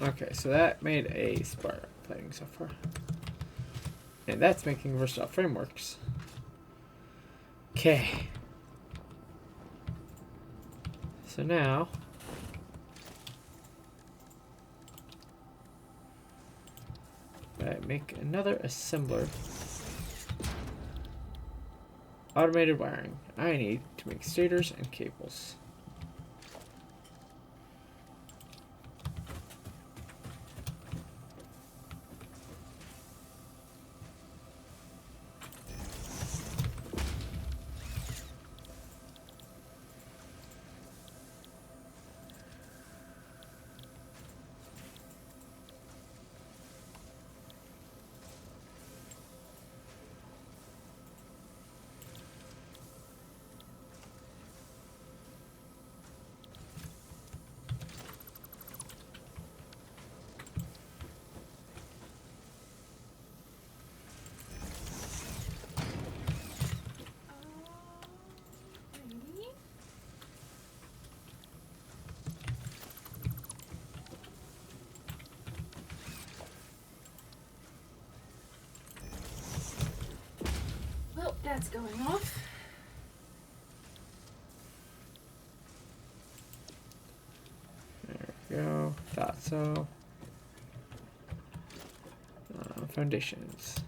Okay, so that made a spark plating software. And that's making versatile frameworks. Okay. So now I make another assembler. Automated wiring. I need to make stators and cables. Well, that's going off. There we go. Thought so. Foundations.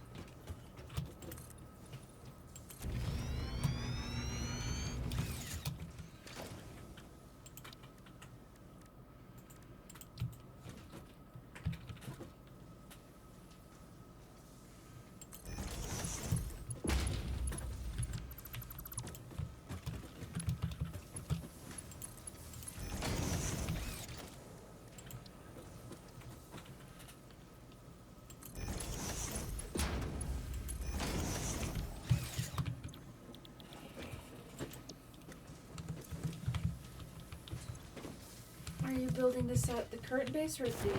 Are you building this at the current base or at the...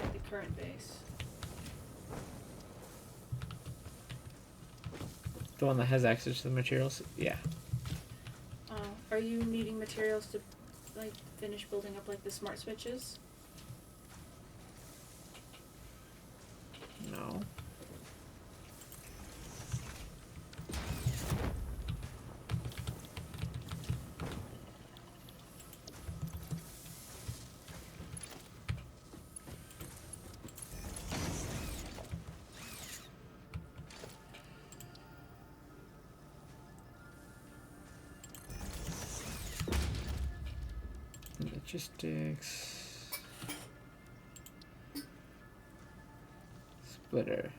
At the current base? The one that has access to the materials? Yeah. Are you needing materials to, like, finish building up, like, the smart switches? No. Logistics. Splitter.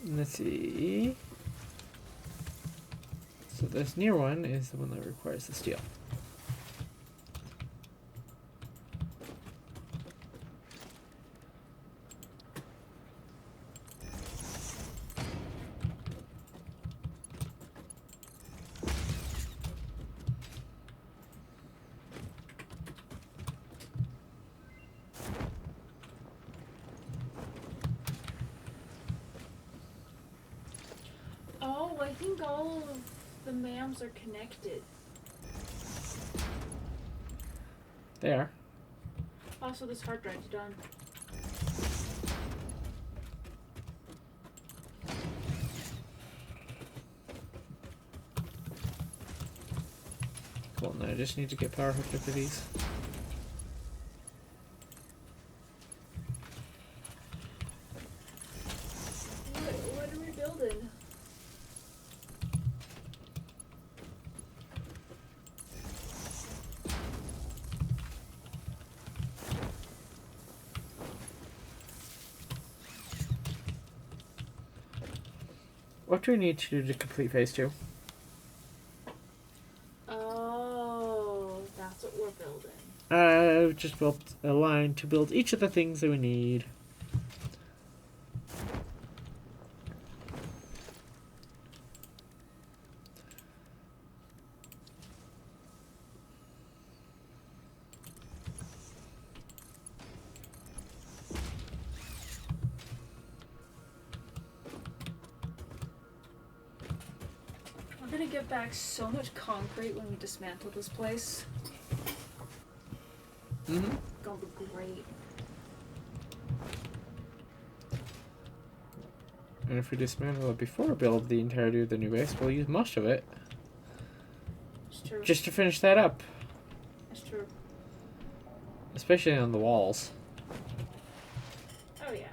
Let's see. So this near one is the one that requires the steel. Oh, I think all of the MAMs are connected. They are. Also, this hard drive's done. Cool, now I just need to get power hooked up to these. What are we building? What do we need to do to complete phase 2? Oh, that's what we're building. I've just built a line to build each of the things that we need. We're gonna get back so much concrete when we dismantle this place. Mm-hmm. It's gonna be great. And if we dismantle it before we build the entirety of the new base, we'll use most of it It's true. just to finish that up. It's true. Especially on the walls. Oh yeah.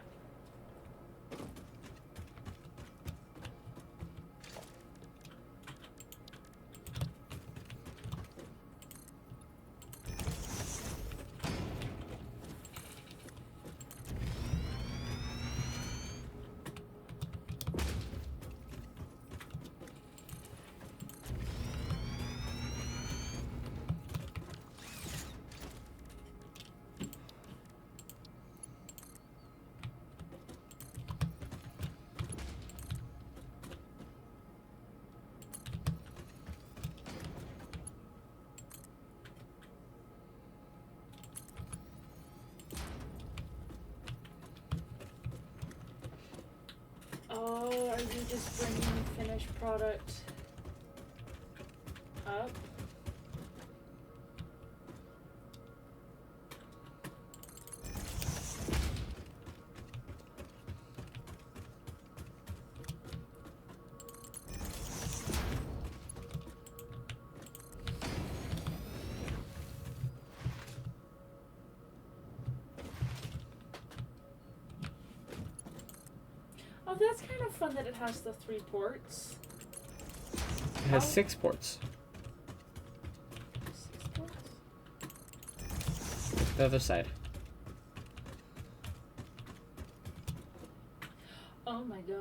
Oh, are you just bringing finished product up? Oh, that's kind of fun that it has the 3 ports. It has 6 ports. 6 ports? The other side. Oh my gosh.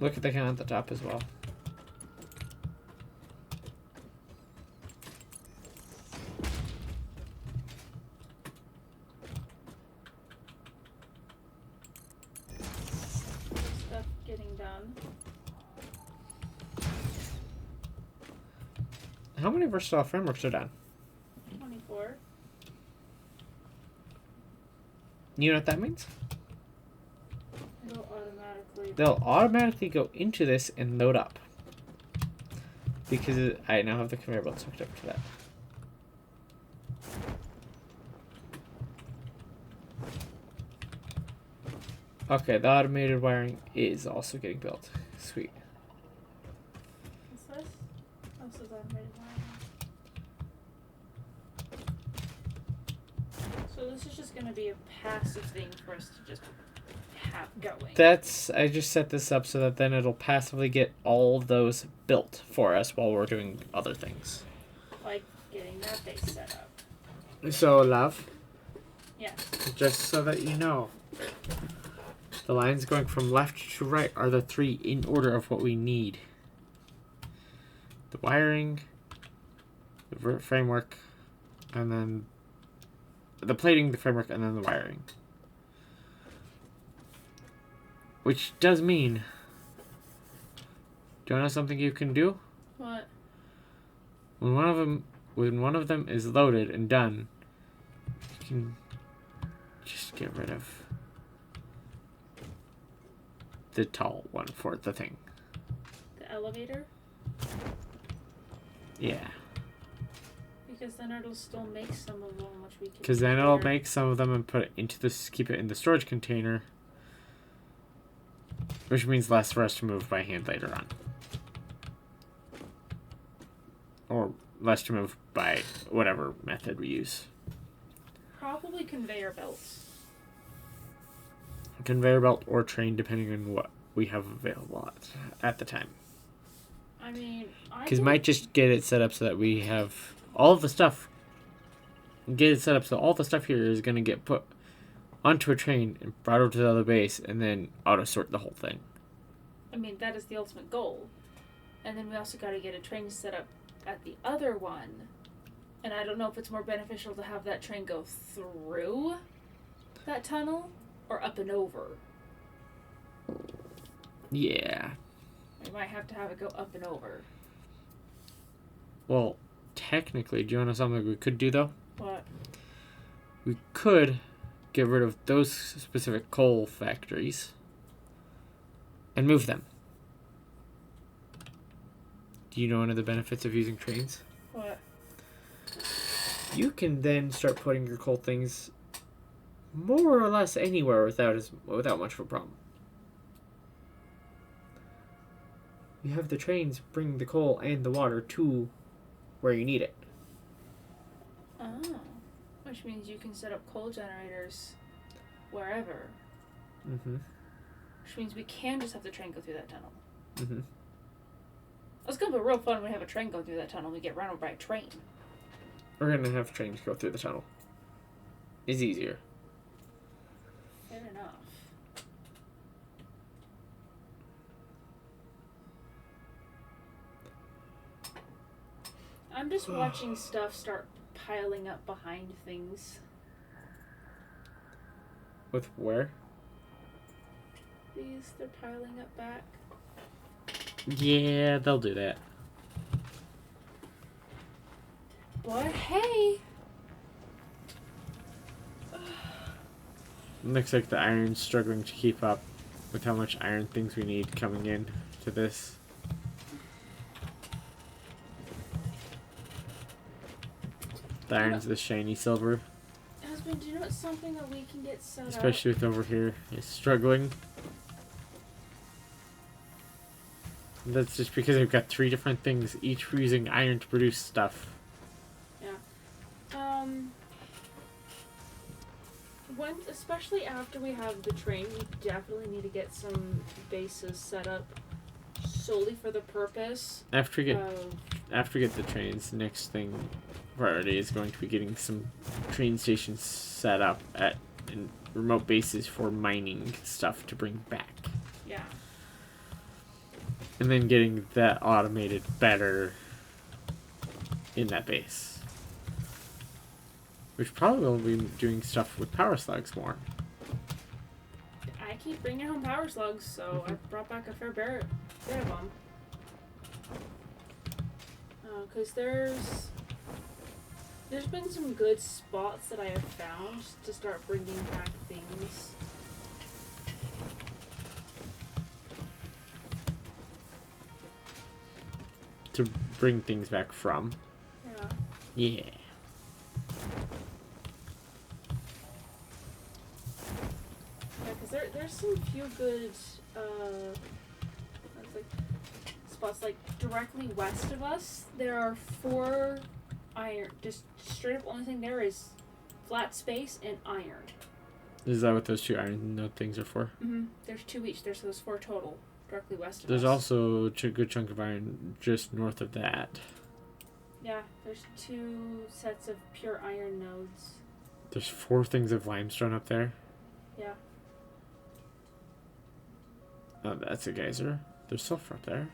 Look at the count at the top as well. Stuff getting done. How many versatile frameworks are done? 24. You know what that means? It'll automatically. They'll automatically go into this and load up. Because I now have the conveyor belts hooked up to that. Okay, the automated wiring is also getting built. Sweet. What's this? Oh, this is automated wiring. So this is just going to be a passive thing for us to just have going. I just set this up so that then it'll passively get all those built for us while we're doing other things. Like getting that base set up. So, love, Yes. just so that you know, the lines going from left to right are the 3 in order of what we need. The wiring, the framework, and then the plating, the framework, and then the wiring. Which does mean, do you know something you can do? What? When one of them is loaded and done, you can just get rid of the tall one for the thing. The elevator? Yeah. Because then it'll still make some of them, which we can. Because then it'll later. make some of them and put it into this, keep it in the storage container. Which means less for us to move by hand later on. Or less to move by whatever method we use. Probably conveyor belts. Conveyor belt or train, depending on what we have available at the time. I mean, Because might just get it set up so that we have all of the stuff. Get it set up so all the stuff here is going to get put onto a train and brought over to the other base and then auto sort the whole thing. I mean, that is the ultimate goal. And then we also got to get a train set up at the other one. And I don't know if it's more beneficial to have that train go through that tunnel or up and over. Yeah. We might have to have it go up and over. Well, technically, do you want to know something we could do though? What? We could get rid of those specific coal factories and move them. Do you know one of the benefits of using trains? What? You can then start putting your coal things more or less anywhere without much of a problem. You have the trains bring the coal and the water to where you need it. Oh. Which means you can set up coal generators wherever. Mm-hmm. Which means we can just have the train go through that tunnel. Mm-hmm. It's gonna be real fun when we have a train go through that tunnel and we get run over by a train. We're gonna have trains go through the tunnel. It's easier. Fair enough. I'm just watching stuff start piling up behind things. With where? These, they're piling up back. Yeah, they'll do that. But hey! Looks like the iron's struggling to keep up with how much iron things we need coming in to this. The iron's the shiny silver, Husband, do you know it's something that we can get set especially with over here. It's struggling. That's just because I've got 3 different things, each using iron to produce stuff. Yeah. Especially after we have the train, we definitely need to get some bases set up solely for the purpose After we of... get the trains, the next thing priority is going to be getting some train stations set up in remote bases for mining stuff to bring back. Yeah. And then getting that automated better in that base. Which probably will be doing stuff with power slugs more. I keep bringing home power slugs, so I brought back a fair bit of them. Because there's been some good spots that I have found to start bringing back things. To bring things back from. Yeah. Yeah. Yeah, because there's some few good spots like directly west of us. There are 4 iron. Just straight up, only thing there is flat space and iron. Is that what those 2 iron node things are for? Mm-hmm. There's 2 each. There's those 4 total directly west of us. There's also a good chunk of iron just north of that. Yeah, there's 2 sets of pure iron nodes. There's 4 things of limestone up there. Yeah. Oh, that's a geyser. There's sulfur up there.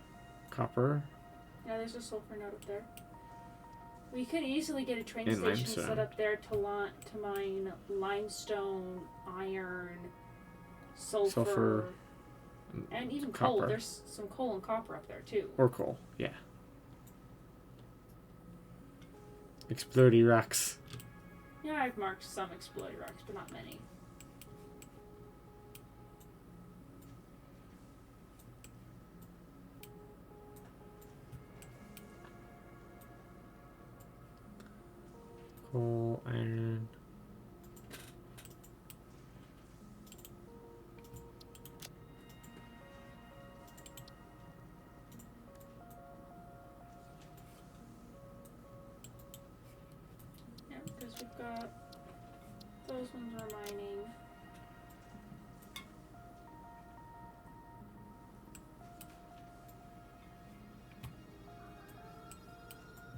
Copper. Yeah, there's a sulfur node up there. We could easily get a train And station limestone. set up there to mine limestone, iron, sulfur, and even coal. copper. There's some coal and copper up there too. Or coal, yeah. Explodey rocks. Yeah, I've marked some exploded rocks, but not many. Coal, iron. Yeah, because we've got those ones are mining.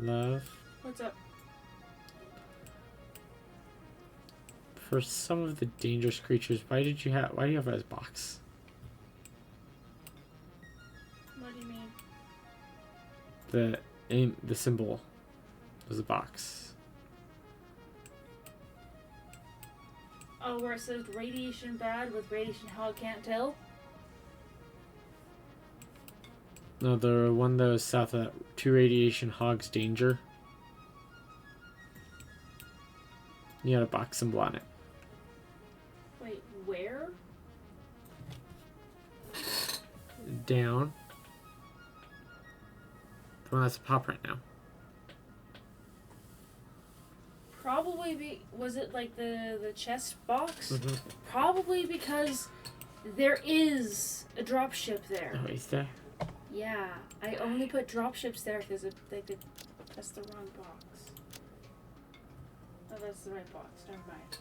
Love. What's up? For some of the dangerous creatures, why do you have it as a box? What do you mean? The symbol was a box. Oh, where it says radiation bad with radiation hog can't tell? No, the one that was south of that, 2 radiation hogs danger. You had a box symbol on it. Wait, where? Down. The one that's a pop right now. Probably was it like the chest box? Mm-hmm. Probably because there is a dropship there. Oh, is there? Yeah, I only put dropships there because that's the wrong box. Oh, that's the right box. Never mind.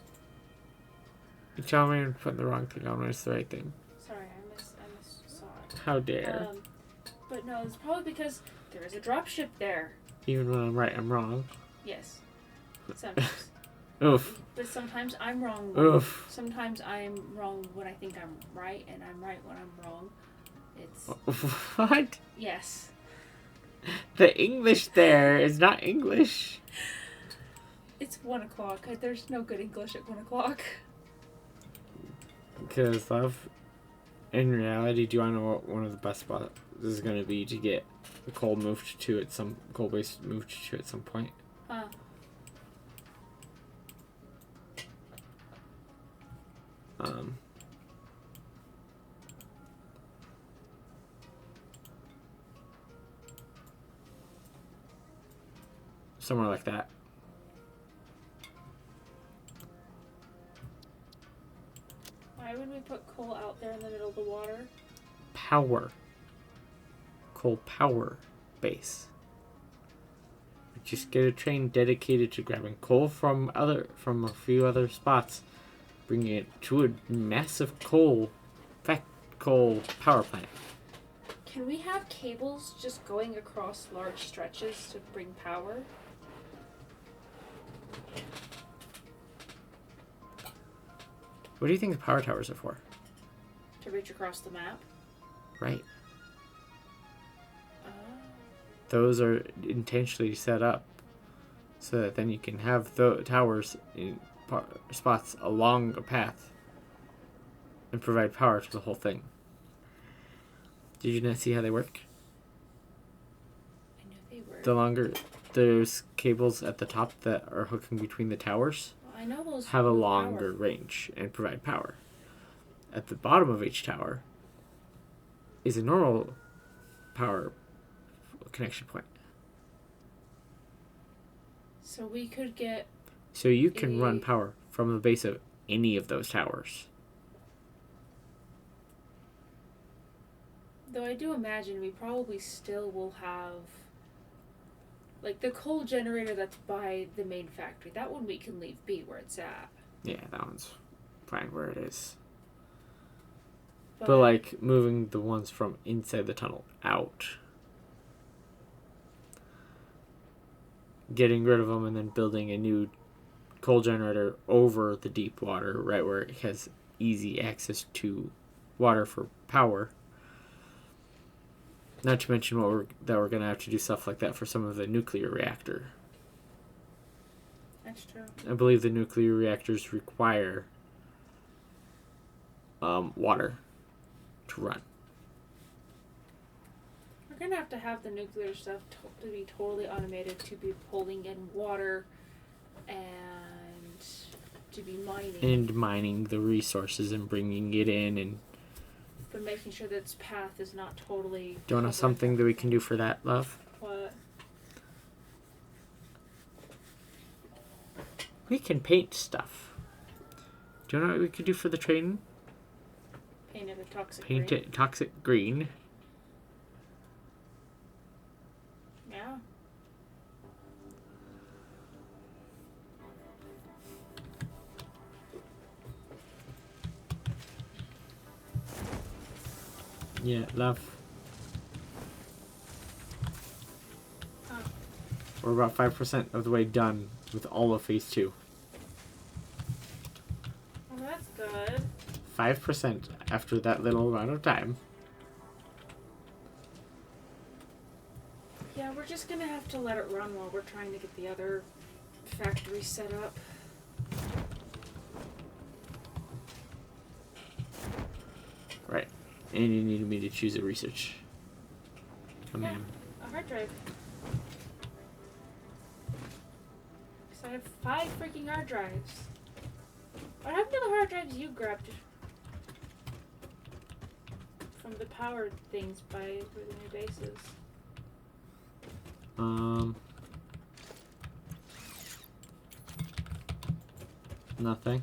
You tell me I'm putting the wrong thing on when it's the right thing. Sorry, I saw it. How dare. But no, it's probably because there is a dropship there. Even when I'm right, I'm wrong. Yes. Sometimes. Oof. But sometimes I'm wrong. Oof. Sometimes I'm wrong when I think I'm right, and I'm right when I'm wrong. It's What? yes. The English there is not English. It's 1 o'clock. There's no good English at 1 o'clock. Because, love, in reality, do you want to know what one of the best spots is going to be to get the coal moved to at some coal base moved to at some point? Somewhere like that. Why would we put coal out there in the middle of the water? Power. coal power base. Just get a train dedicated to grabbing coal from a few other spots, bringing it to a massive coal power plant. Can we have cables just going across large stretches to bring power? What do you think the power towers are for? To reach across the map? Right. Oh. Those are intentionally set up so that then you can have the towers in spots along a path and provide power to the whole thing. Did you not see how they work? I knew they were. The longer there's cables at the top that are hooking between the towers Well, I know those have a with longer power. range and provide power. At the bottom of each tower is a normal power connection point. So we could get. So you can run power from the base of any of those towers. Though I do imagine we probably still will have. Like the coal generator that's by the main factory. That one we can leave be where it's at. Yeah, that one's fine where it is. But like moving the ones from inside the tunnel out. Getting rid of them and then building a new coal generator over the deep water, right where it has easy access to water for power. Not to mention that we're going to have to do stuff like that for some of the nuclear reactor. That's true. I believe the nuclear reactors require water to run. We're gonna have the nuclear stuff to be totally automated, to be pulling in water and to be mining. And mining the resources and bringing it in and... But making sure that its path is not totally... Do you know something that we can do for that, love? What? We can paint stuff. Do you know what we could do for the train? Paint it a toxic Paint green. it toxic green. Yeah. Yeah, love. Huh. We're about 5% of the way done with all of phase 2. Well, that's good. 5% after that little amount of time. Yeah, we're just gonna have to let it run while we're trying to get the other factory set up. Right. And you needed me to choose a research. Yeah, a hard drive. Because I have 5 freaking hard drives. What happened to the hard drives you grabbed from the power things for the new bases? Nothing.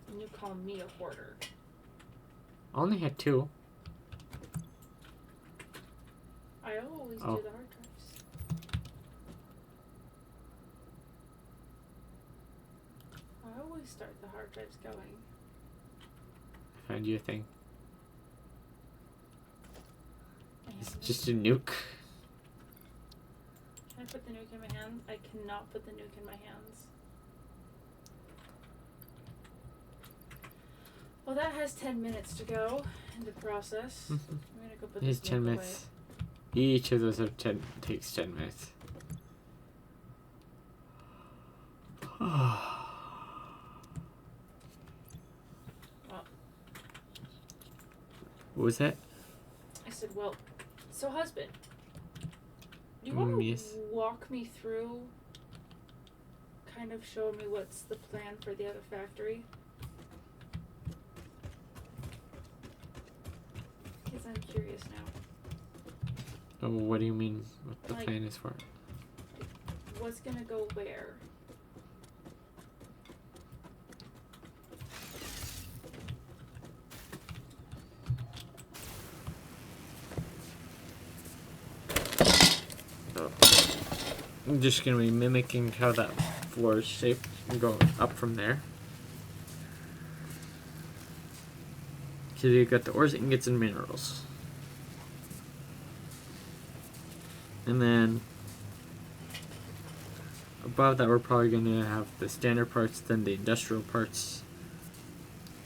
And you call me a hoarder. I only had 2. I always Oh. do the hard drives. I always start the hard drives going. Found you a thing. It's And just a nuke. can I put the nuke in my hands? I cannot put the nuke in my hands. Well, that has 10 minutes to go in the process. I'm gonna go put Here's this 10 nuke minutes. Each of those takes 10 minutes. What was that? away. I said, well, so husband, do you want to Yes. walk me through, kind of show me what's the plan for the other factory? Because I'm curious now. Oh, what do you mean? What the Like- plan is for? What's gonna go where? I'm just going to be mimicking how that floor is shaped and go up from there. So you've got the ores, ingots, and minerals. And then above that we're probably going to have the standard parts, then the industrial parts.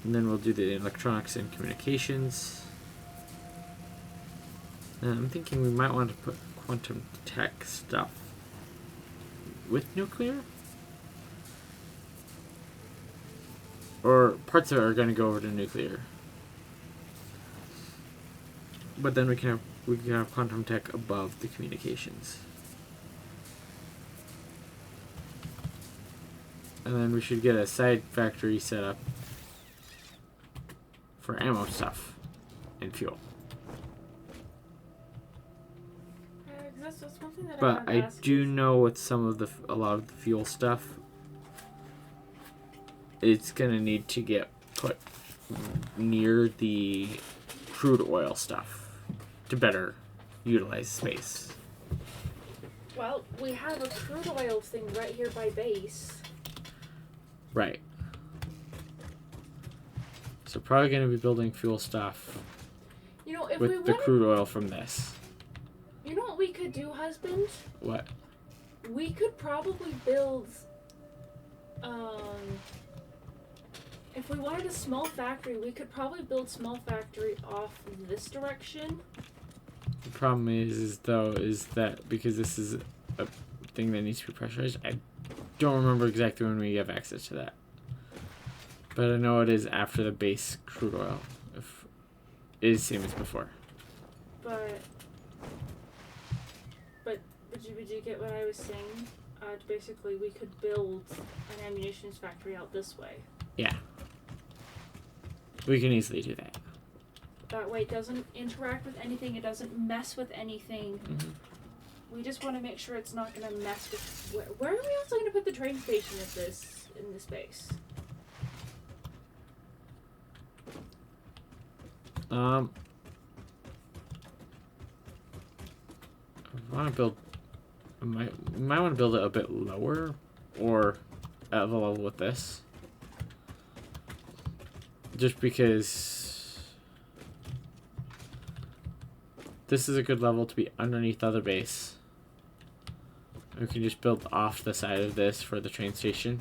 And then we'll do the electronics and communications. And I'm thinking we might want to put quantum tech stuff with nuclear? Or parts of it are going to go over to nuclear. But then we can have quantum tech above the communications. And then we should get a side factory set up for ammo stuff and fuel. That's one thing that But wanted to I ask do you. know with a lot of the fuel stuff, it's gonna need to get put near the crude oil stuff to better utilize space. Well, we have a crude oil thing right here by base. Right. So probably gonna be building fuel stuff You know, if we with the wanted, crude oil from this. you know what we could do, husband? What? We could probably build, if we wanted a small factory, we could probably build small factory off this direction. The problem is that because this is a thing that needs to be pressurized, I don't remember exactly when we have access to that. But I know it is after the base crude oil. If it is the same as before. But would you get what I was saying? Basically, we could build an ammunition factory out this way. Yeah. We can easily do that. That way, it doesn't interact with anything. It doesn't mess with anything. Mm-hmm. We just want to make sure it's not going to mess with. Where are we also going to put the train station in this base? I want to build. We might want to build it a bit lower, or at the level with this. Just because this is a good level to be underneath other base. We can just build off the side of this for the train station.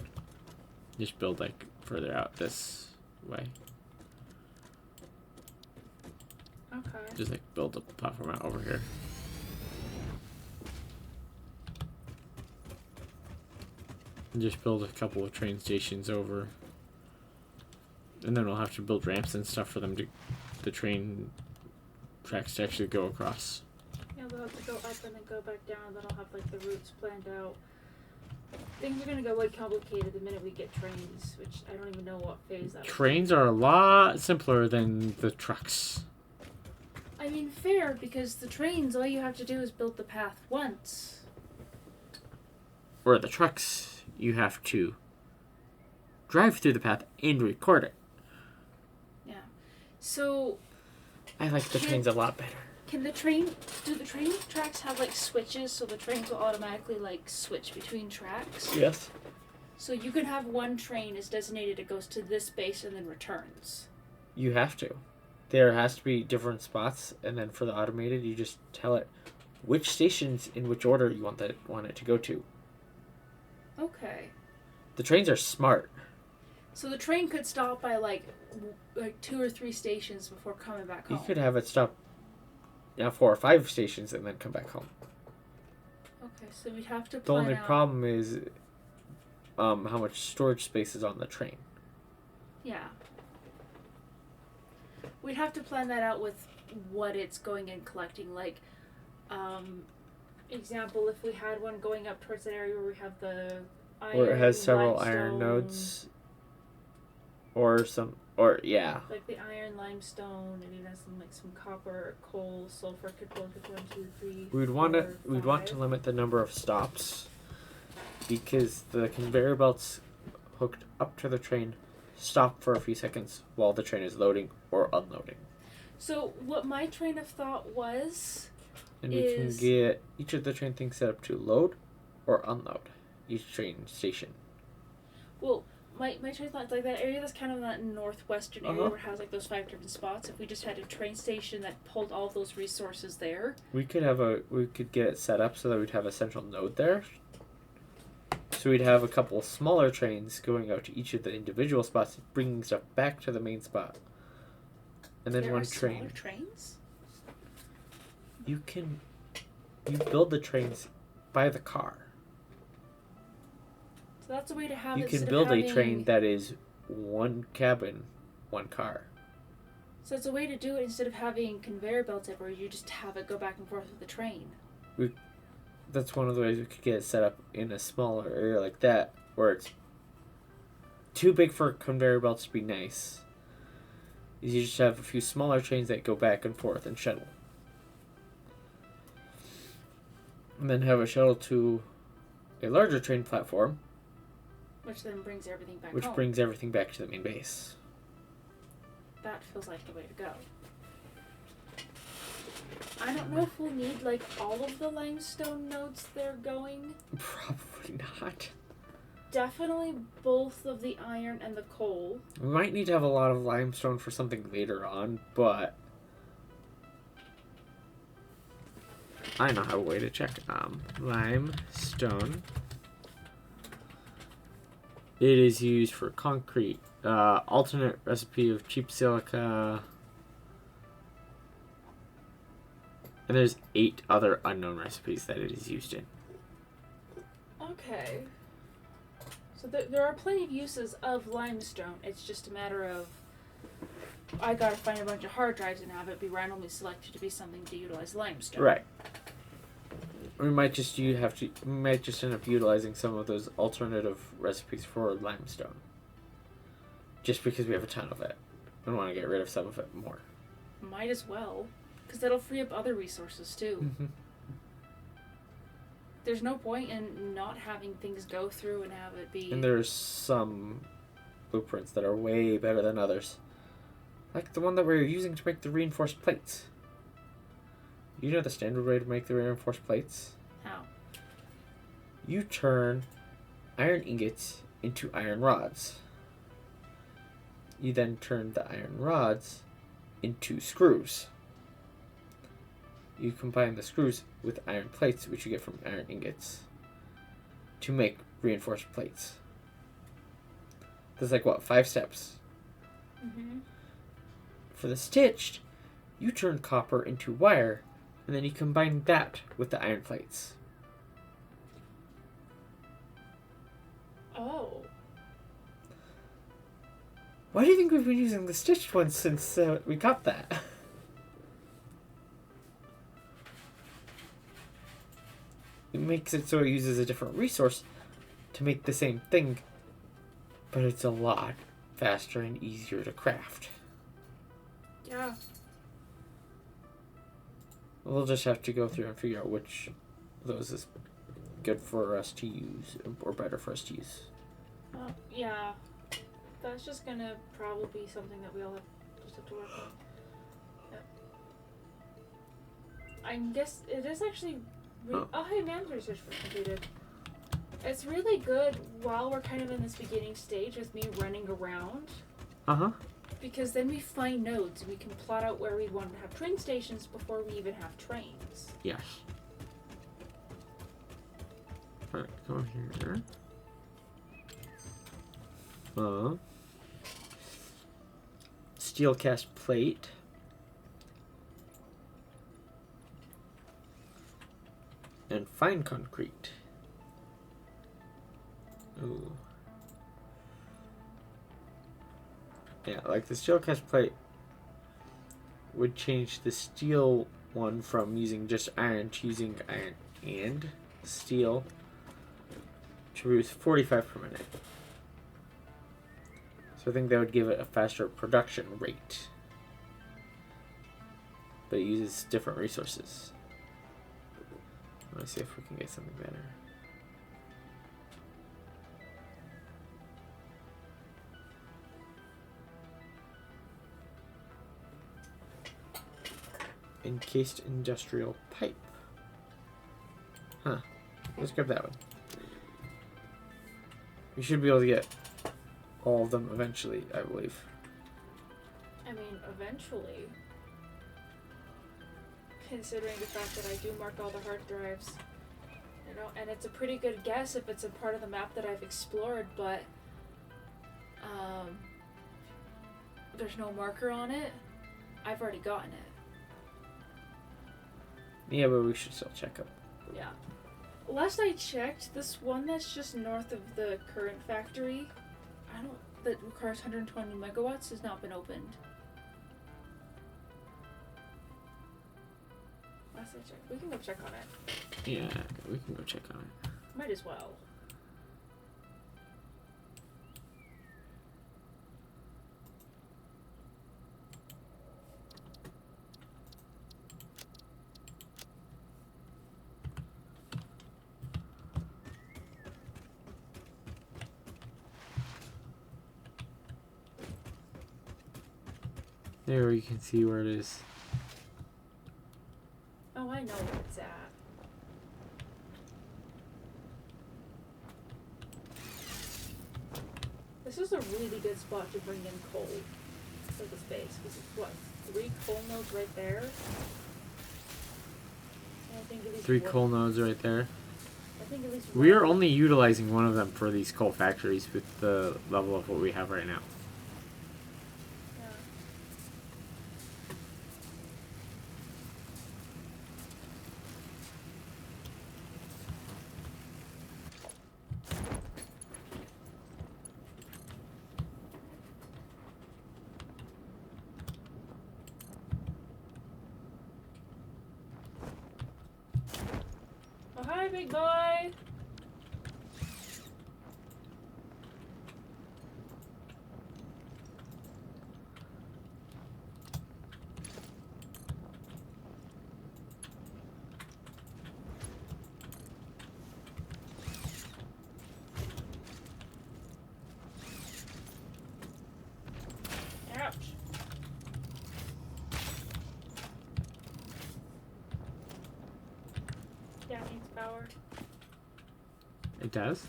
Just build like further out this way. Okay. Just like build a platform out over here. And just build a couple of train stations over. And then we'll have to build ramps and stuff for them to, the train tracks to actually go across. Yeah, they'll have to go up and then go back down, and then I'll have like the routes planned out. Things are gonna go like complicated the minute we get trains, which I don't even know what phase that. Trains are a lot simpler than the trucks. I mean, fair, because the trains, all you have to do is build the path once. Or the trucks, you have to drive through the path and record it. Yeah. So, I like the trains a lot better. do the train tracks have like switches so the trains will automatically like switch between tracks? Yes. So you can have one train is designated, it goes to this base and then returns. You have to. There has to be different spots, and then for the automated, you just tell it which stations in which order you want it to go to. Okay. The trains are smart. So the train could stop by like 2 or 3 stations before coming back home. You could have it stop 4 or 5 stations and then come back home. Okay, so we'd have to The plan only out. problem is how much storage space is on the train. Yeah. We'd have to plan that out with what it's going and collecting. Like, example, if we had one going up towards that area where we have the iron, Or it has several iron limestone, nodes. Yeah. Like the iron, limestone, and even has some copper, coal, sulfur could go to 1, 2, 3. We'd want to limit the number of stops because the conveyor belts hooked up to the train stop for a few seconds while the train is loading or unloading. So what my train of thought was And we can get each of the train things set up to load, or unload each train station. Well, my train thought like that area that's kind of in that northwestern area Uh-huh. where it has like those 5 different spots. If we just had a train station that pulled all of those resources there. We could get it set up so that we'd have a central node there. So we'd have a couple smaller trains going out to each of the individual spots, bringing stuff back to the main spot. And then There one are train. smaller trains? You build the trains by the car. So that's a way to have You it can instead build of a having, train that is one cabin, one car. So it's a way to do it instead of having conveyor belts everywhere. You just have it go back and forth with the train. That's one of the ways we could get it set up in a smaller area like that, where it's too big for conveyor belts to be nice. Is you just have a few smaller trains that go back and forth and shuttle. And then have a shuttle to a larger train platform, Which then brings everything back which home. brings everything back to the main base. That feels like the way to go. I don't know if we'll need like all of the limestone nodes they're going. Probably not. Definitely both of the iron and the coal. We might need to have a lot of limestone for something later on, but I know how a way to check. Limestone. It is used for concrete. Alternate recipe of cheap silica. And there's 8 other unknown recipes that it is used in. Okay. So there are plenty of uses of limestone. It's just a matter of I gotta find a bunch of hard drives and have it be randomly selected to be something to utilize limestone. Right. We might just end up utilizing some of those alternative recipes for limestone. Just because we have a ton of it. And want to get rid of some of it more. Might as well. Because that'll free up other resources too. Mm-hmm. There's no point in not having things go through and have it be... And there's some blueprints that are way better than others. Like the one that we're using to make the reinforced plates. You know the standard way to make the reinforced plates? How? You turn iron ingots into iron rods. You then turn the iron rods into screws. You combine the screws with iron plates, which you get from iron ingots, to make reinforced plates. There's like, 5 steps? Mm-hmm. For the stitched, you turn copper into wire, and then you combine that with the iron plates. Oh. Why do you think we've been using the stitched one since we got that? It makes it so it uses a different resource to make the same thing, but it's a lot faster and easier to craft. Yeah. We'll just have to go through and figure out which of those is good for us to use, or better for us to use. Yeah. That's just gonna probably be something that we all have to work on. Yep. I guess it is actually... Oh, hey, man's research was completed. It's really good while we're kind of in this beginning stage with me running around. Uh-huh. Because then we find nodes and we can plot out where we want to have train stations before we even have trains. Yes. Alright, go here. Steel cast plate. And fine concrete. Ooh. Yeah, like the steel cast plate would change the steel one from using just iron to using iron and steel to produce 45 per minute. So I think that would give it a faster production rate. But it uses different resources. Let's see if we can get something better. Encased industrial pipe. Huh. Let's grab that one. We should be able to get all of them eventually, I believe. I mean, eventually. Considering the fact that I do mark all the hard drives. You know, and it's a pretty good guess if it's a part of the map that I've explored, but there's no marker on it. I've already gotten it. Yeah, but we should still check up. Yeah. Last I checked, this one that's just north of the current factory, that requires 120 megawatts has not been opened. Last I checked. We can go check on it. Yeah, we can go check on it. Might as well. There you can see where it is. Oh, I know where it's at. This is a really good spot to bring in coal for this base, because it's what, 3 coal nodes right there? And I think at least 3 one- coal nodes right there. I think at least We one- are only utilizing one of them for these coal factories with the level of what we have right now. Yeah. Oh, hi, big boy! Ouch. Yeah, it needs power. It does?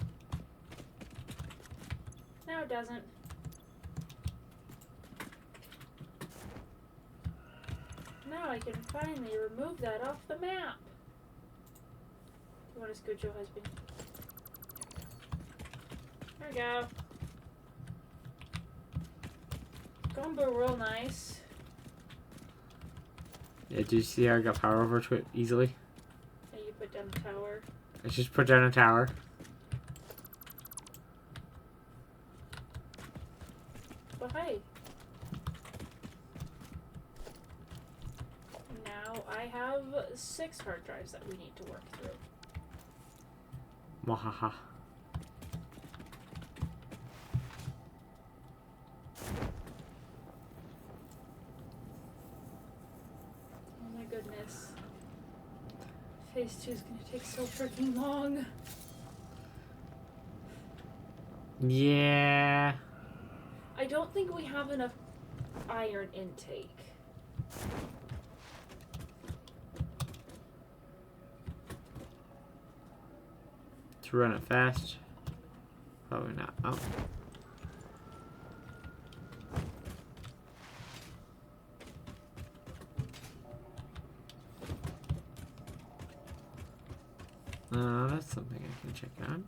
No, it doesn't. Now I can finally remove that off the map. You want to scoot your husband? There we go. Gumbo real nice. Yeah, did you see how I got power over to it easily? And you put down the tower. I just put down a tower. But hey. Now I have 6 hard drives that we need to work through. Mwahaha. Oh my goodness. Phase 2 is gonna take so freaking long. Yeah. I don't think we have enough iron intake. To run it fast? Probably not. Oh. That's something I can check on.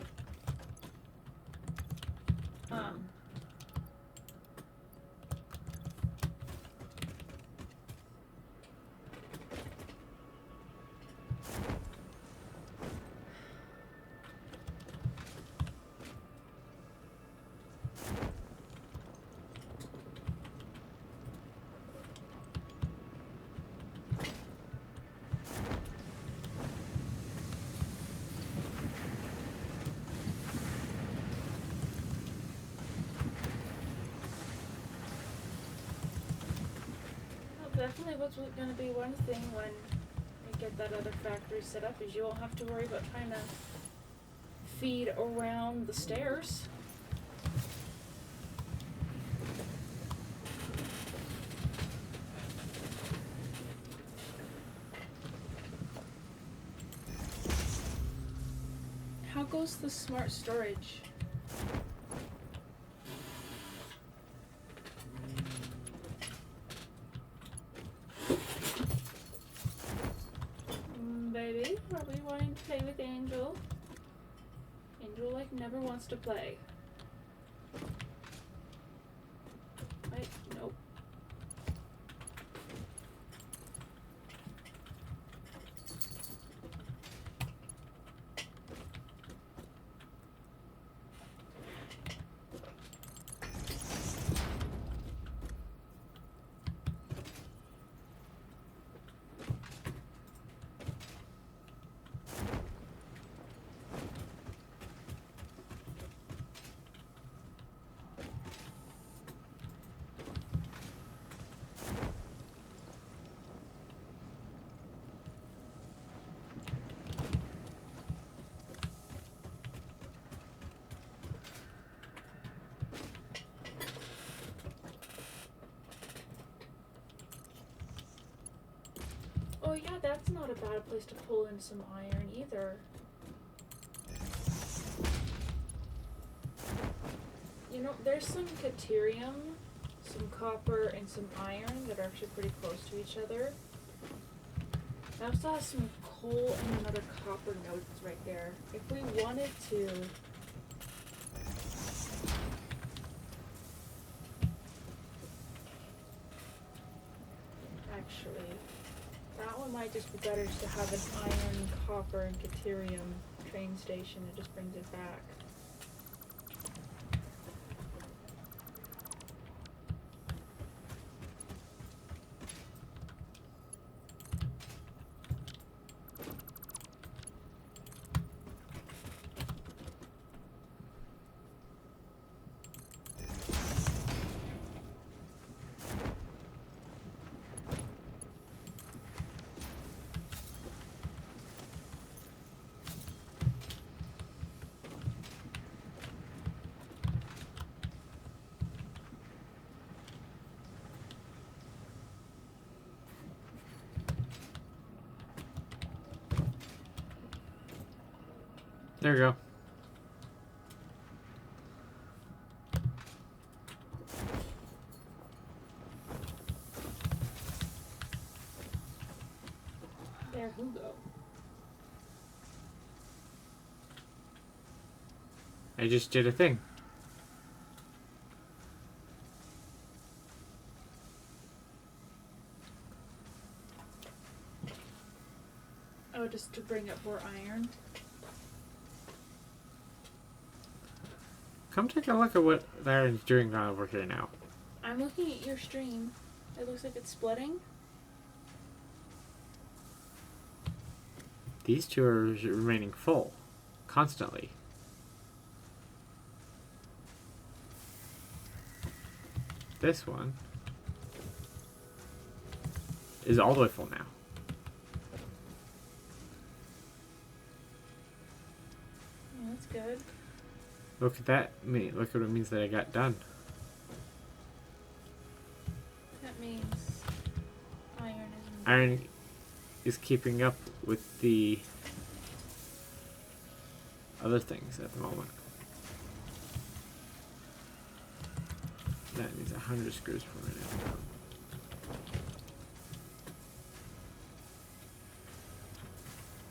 Definitely what's going to be one thing when we get that other factory set up is you won't have to worry about trying to feed around the stairs. How goes the smart storage? play? Are we wanting to play with Angel? Angel, like, never wants to play. Wait, nope. Oh yeah, that's not a bad place to pull in some iron either. You know, there's some caterium, some copper, and some iron that are actually pretty close to each other. I also have some coal and another copper nodes right there. If we wanted to... Actually, that one might just be better just to have an iron, copper, and caterium train station. It just brings it back. There you go. There, Hugo. I just did a thing. Oh, just to bring up more iron? Come take a look at what Larry's doing over here now. I'm looking at your stream. It looks like it's splitting. These two are remaining full, constantly. This one is all the way full now. Yeah, that's good. Look at that. Look what it means that I got done. That means iron is... Iron is keeping up with the other things at the moment. That means 100 screws per minute.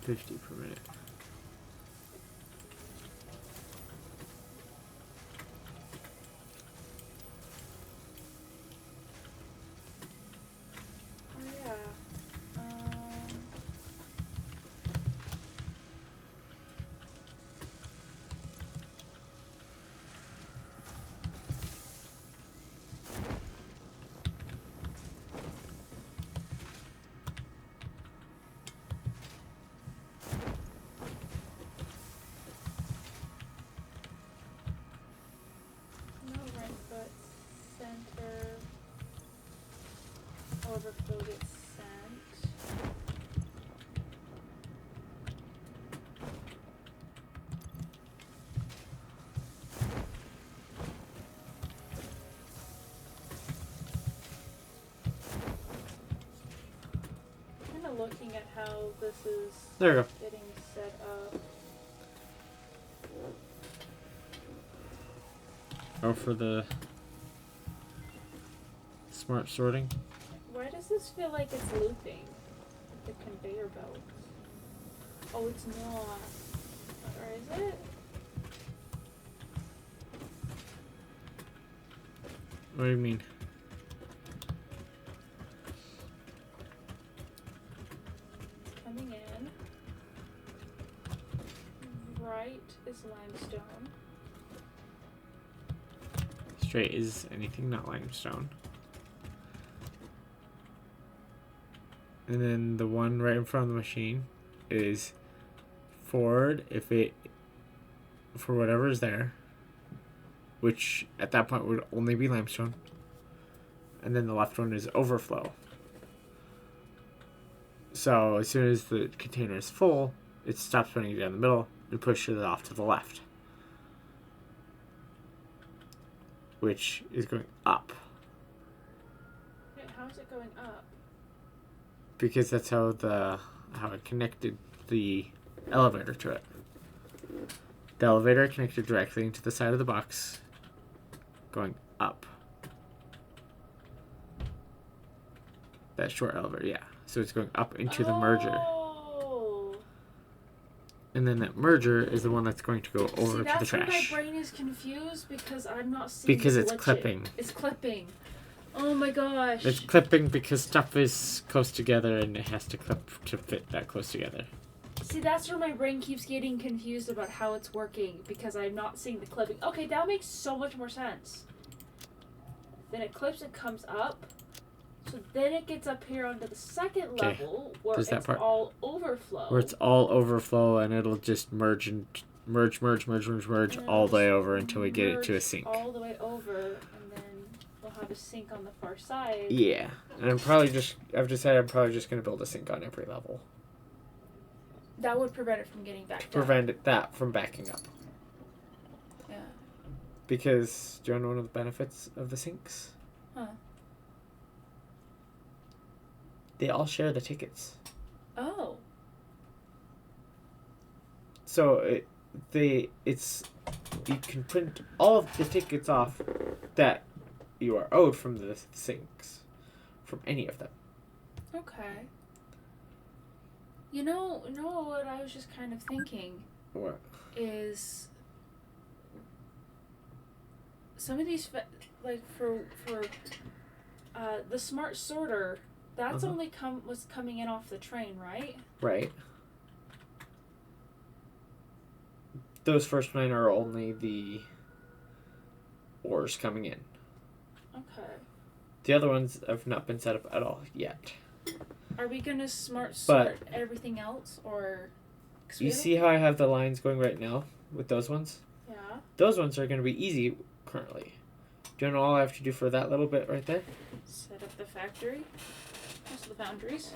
50 per minute. Oh yeah. No rank, but center overflow gets sent. Kind of looking at how this is There we go. getting set up. Oh, for the smart sorting. Why does this feel like it's looping? The conveyor belt. Oh, it's not. Or is it? What do you mean? It's coming in. Right is limestone. Straight is anything not limestone. And then the one right in front of the machine is forward if it, for whatever is there, which at that point would only be limestone. And then the left one is overflow. So as soon as the container is full, it stops running down the middle and pushes it off to the left, which is going up. Wait, how is it going up? Because that's how it connected the elevator to it. The elevator connected directly into the side of the box, going up. That short elevator, yeah. So it's going up into the merger. Oh. And then that merger is the one that's going to go over to the That's why my trash. brain is confused because I'm not seeing. Because it it's glitching. clipping. It's clipping. Oh my gosh. It's clipping because stuff is close together and it has to clip to fit that close together. See, that's where my brain keeps getting confused about how it's working because I'm not seeing the clipping. Okay, that makes so much more sense. Then it clips, it comes up. So then it gets up here onto the second level where There's that it's part. all overflow. Where it's all overflow and it'll just merge and merge And all the way it'll over until we get it to a merge sink. all the way over, and then we'll have a sink on the far side. Yeah. And I've decided I'm probably just going to build a sink on every level. That would prevent it from getting back down. Prevent that from backing up. Yeah. Because, do you want to know one of the benefits of the sinks? Huh. They all share the tickets. Oh. So you can print all of the tickets off that you are owed from the sinks, from any of them. Okay. You know what I was just kind of thinking What? is some of these like for the smart sorter, that's Uh-huh. only was coming in off the train, right? Right. Those first 9 are only the ores coming in. Okay. The other ones have not been set up at all yet. Are we gonna smart sort everything else, or? 'Cause we You don't- see how I have the lines going right now with those ones? Yeah. Those ones are going to be easy currently. Do you know all I have to do for that little bit right there? Set up the factory. Also the boundaries.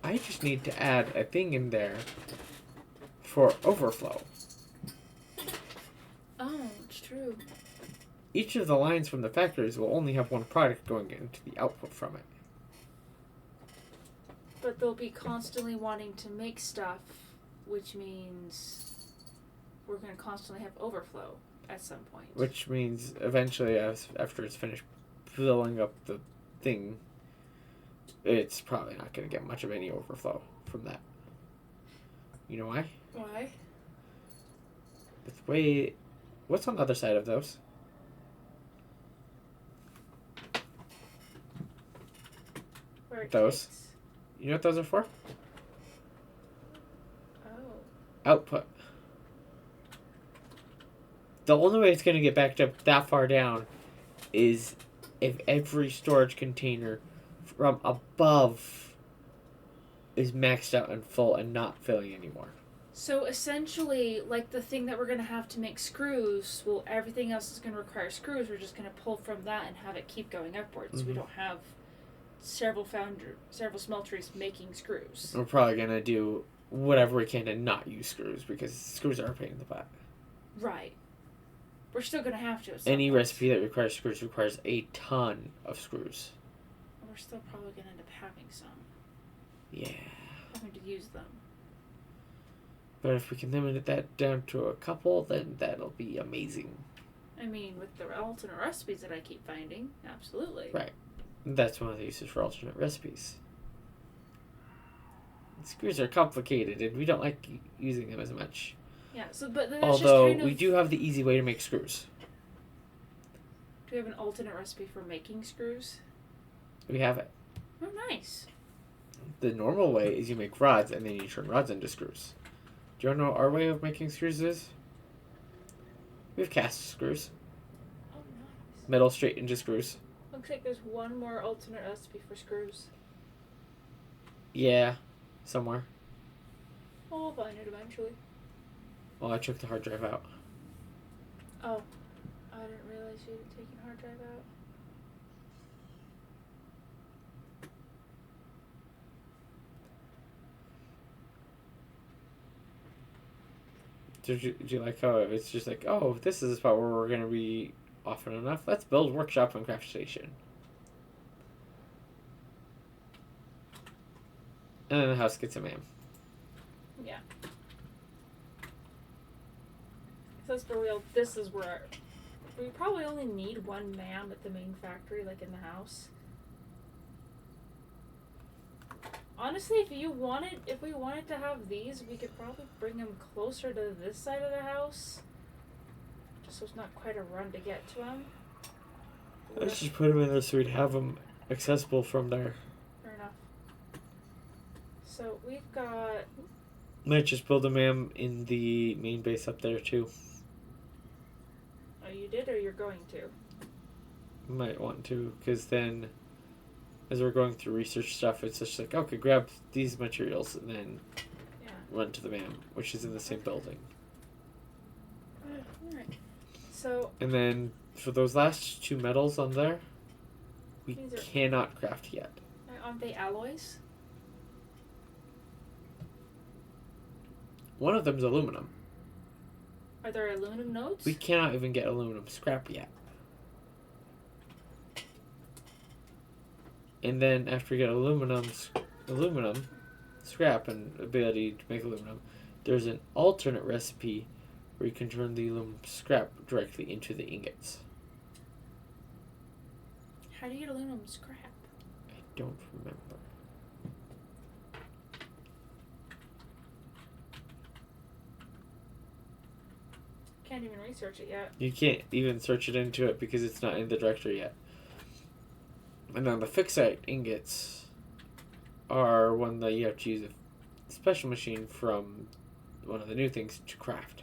I just need to add a thing in there for overflow. Oh, it's true. Each of the lines from the factories will only have one product going into the output from it. But they'll be constantly wanting to make stuff, which means we're going to constantly have overflow at some point. Which means eventually, after it's finished filling up the thing, it's probably not going to get much of any overflow from that. You know why? Why? The way... What's on the other side of those? Where it Those. kicks. You know what those are for? Oh. Output. The only way it's going to get backed up that far down is if every storage container from above is maxed out and full and not filling anymore. So essentially, like the thing that we're going to have to make screws, well, everything else is going to require screws. We're just going to pull from that and have it keep going upwards. We Mhm. don't have several smelteries making screws. We're probably going to do whatever we can to not use screws because screws are a pain in the butt. Right. We're still going to have to. At some Any point. recipe that requires screws requires a ton of screws. We're still probably going to end up having some. Yeah. Having to use them. But if we can limit that down to a couple, then that'll be amazing. I mean, with the alternate recipes that I keep finding, absolutely. Right. That's one of the uses for alternate recipes. screws are complicated, and we don't like using them as much. Yeah. So, but that's Although just kind of... we do have the easy way to make screws. Do we have an alternate recipe for making screws? We have it. Oh, nice. The normal way is you make rods, and then you turn rods into screws. Do you want to know what our way of making screws is? We have cast screws. Oh, nice. Metal straight into screws. Looks like there's one more alternate recipe for screws. Yeah, somewhere. Oh, I'll find it eventually. Well, I took the hard drive out. Oh, I didn't realize you had taken hard drive out. Do you like how it's just like, oh, this is a spot where we're going to be often enough. Let's build workshop and craft station. And then the house gets a man. Yeah. So that's for real. This is where we probably only need one man at the main factory, like in the house. Honestly, if we wanted to have these, we could probably bring them closer to this side of the house. Just so it's not quite a run to get to them. Let's just put them in there so we'd have them accessible from there. Fair enough. So we've got... Might just build a man in the main base up there too. Oh, you did, or you're going to? Might want to, because then as we're going through research stuff, it's just like, okay, grab these materials and then run to the man, which is in the same building. Alright. So... And then for those last two metals on there, we These are- cannot craft yet. Aren't they alloys? One of them's aluminum. Are there aluminum nodes? We cannot even get aluminum scrap yet. And then after we get aluminum scrap and ability to make aluminum, there's an alternate recipe where you can turn the aluminum scrap directly into the ingots. How do you get aluminum scrap? I don't remember. Can't even research it yet. You can't even search it into it because it's not in the directory yet. And then the fixite ingots are one that you have to use a special machine from one of the new things to craft.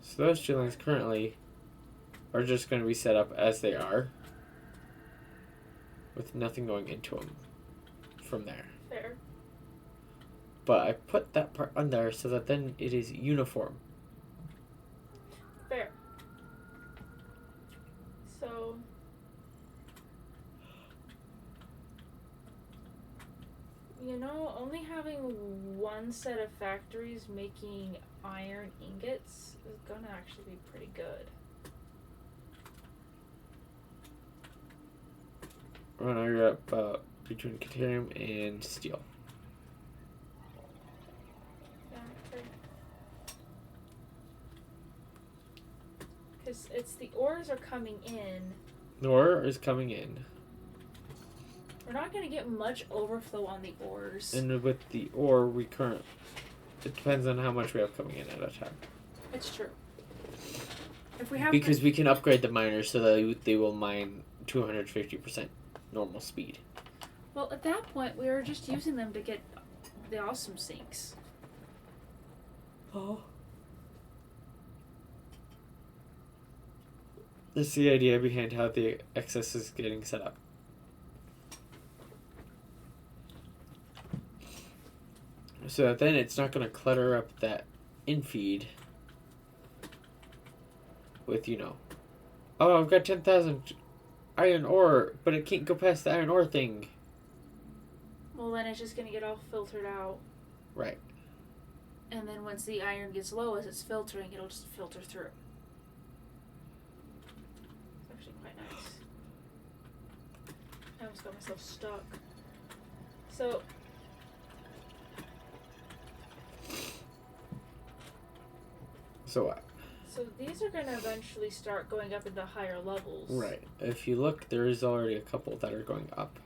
So those two lines currently are just going to be set up as they are, with nothing going into them from there. Fair. But I put that part on there so that then it is uniform. Fair. So... You know, only having one set of factories making iron ingots is gonna actually be pretty good. Right now you're up between Caterium and steel. Because it's the ores are coming in. The ore is coming in. We're not going to get much overflow on the ores. And with the ore, it depends on how much we have coming in at a time. It's true. If we have Because we can upgrade the miners so that they will mine 250% normal speed. Well, at that point, we were just using them to get the awesome sinks. Oh. That's the idea behind how the excess is getting set up. So that then it's not going to clutter up that infeed with, oh, I've got 10,000 iron ore, but it can't go past the iron ore thing. Well, then it's just going to get all filtered out. Right. And then once the iron gets low, as it's filtering, it'll just filter through. It's actually quite nice. I almost got myself stuck. So... So what? So these are going to eventually start going up into higher levels. Right. If you look, there is already a couple that are going up.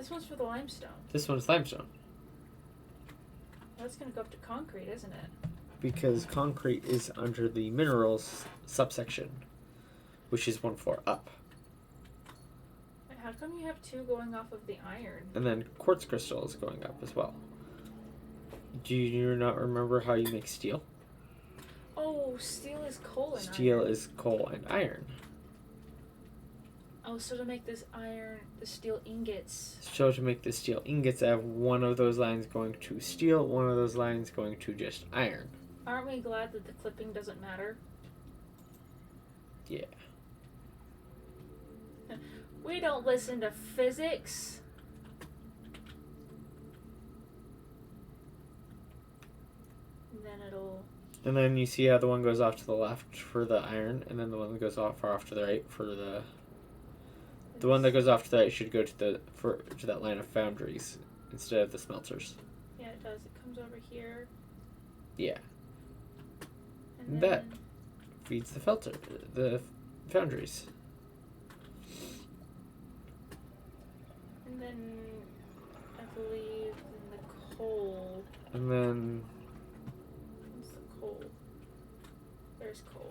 This one's for the limestone. This one's limestone. That's gonna go up to concrete, isn't it? Because concrete is under the minerals subsection, which is 1 floor up. Wait, how come you have 2 going off of the iron? And then quartz crystal is going up as well. Do you not remember how you make steel? Oh, steel is coal and Steel iron. is coal and iron. Oh, so to make this iron, the steel ingots. So to make the steel ingots, I have one of those lines going to steel, one of those lines going to just iron. Aren't we glad that the clipping doesn't matter? Yeah. We don't listen to physics. And then it'll... And then you see how the one goes off to the left for the iron, and then the one that goes off to the right for the... The one that goes off to the right should go to to that line of foundries instead of the smelters. Yeah, it does. It comes over here. Yeah. And That then... feeds the foundries. And then I believe in the coal. And then What's the coal? There's coal.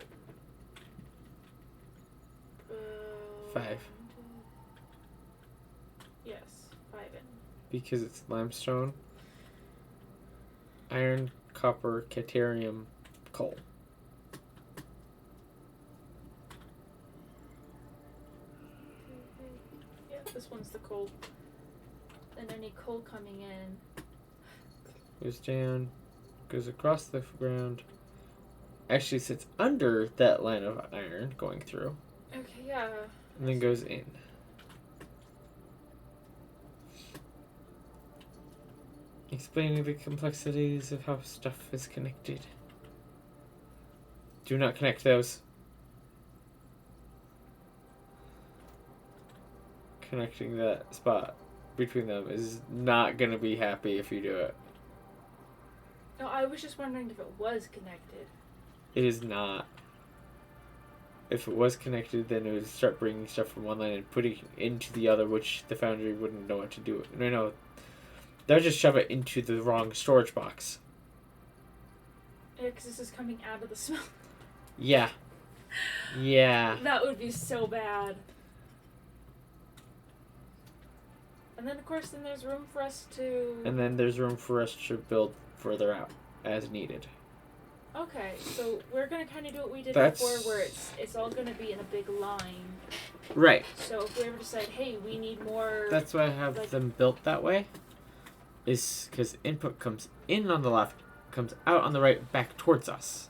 5. Yes, 5 in. Because it's limestone, iron, copper, caterium, coal. Yeah, this one's the coal. Then any coal coming in. Goes down, goes across the ground. Actually sits under that line of iron going through, Okay, yeah. and then goes in. Explaining the complexities of how stuff is connected. Do not connect those. Connecting that spot between them is not going to be happy if you do it. No, I was just wondering if it was connected. It is not. If it was connected, then it would start bringing stuff from one line and putting it into the other, which the foundry wouldn't know what to do. No. They'll just shove it into the wrong storage box. Yeah, because this is coming out of the smell. Yeah. Yeah. That would be so bad. And then, of course, then there's room for us to... And then there's room for us to build further out as needed. Okay, so we're going to kind of do what we did That's- before, where it's all going to be in a big line. Right. So if we ever decide, hey, we need more... That's why I have like- them built that way. Is because input comes in on the left, comes out on the right, back towards us.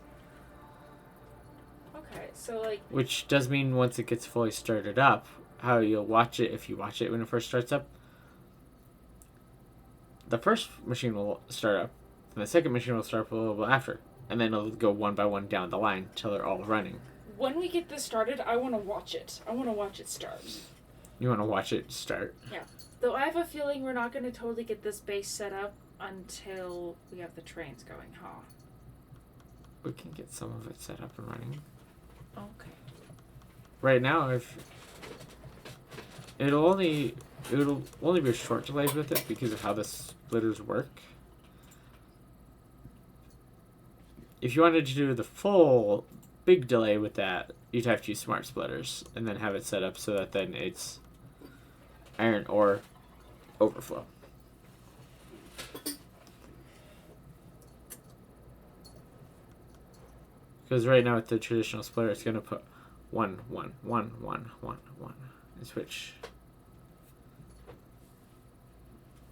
Okay, so, like... Which does mean once it gets fully started up, how you'll watch it, if you watch it when it first starts up, the first machine will start up, and the second machine will start up a little bit after. And then it'll go one by one down the line until they're all running. When we get this started, I want to watch it. I want to watch it start. You want to watch it start. Though I have a feeling we're not going to totally get this base set up until we have the trains going, huh? We can get some of it set up and running. Okay. Right now, if it'll only be a short delay with it because of how the splitters work. If you wanted to do the full big delay with that, you'd have to use smart splitters and then have it set up so that then it's iron ore overflow. Because right now with the traditional splitter, it's going to put 1, 1, 1, 1, 1, 1 and switch.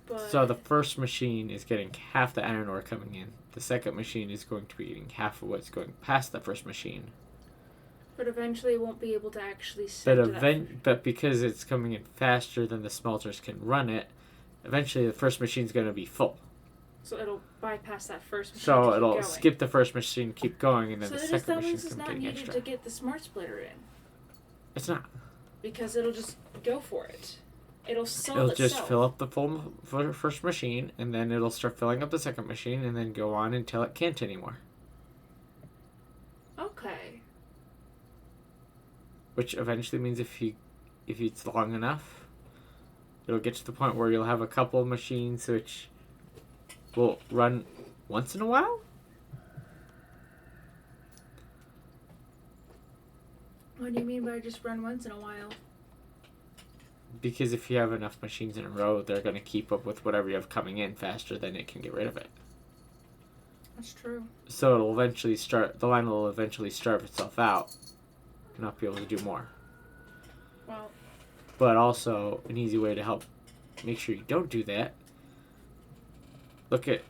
But So the first machine is getting half the iron ore coming in. The second machine is going to be getting half of what's going past the first machine. But eventually won't be able to actually send to that. But because it's coming in faster than the smelters can run it, eventually the first machine's going to be full. So it'll bypass that first machine. So to keep it'll going. skip the first machine, keep going, and then So the that second means machine's it's not getting needed extra. to get the smart splitter in. It's not. Because it'll just go for it. It'll solve It'll itself. just fill up the first machine, and then it'll start filling up the second machine, and then go on until it can't anymore. Okay. Which eventually means if it's long enough, It'll get to the point where you'll have a couple of machines which will run once in a while. What do you mean by just run once in a while? Because if you have enough machines in a row, they're going to keep up with whatever you have coming in faster than it can get rid of it. That's true. So it'll eventually the line will eventually starve itself out and not be able to do more. Well, But also, an easy way to help make sure you don't do that, look at,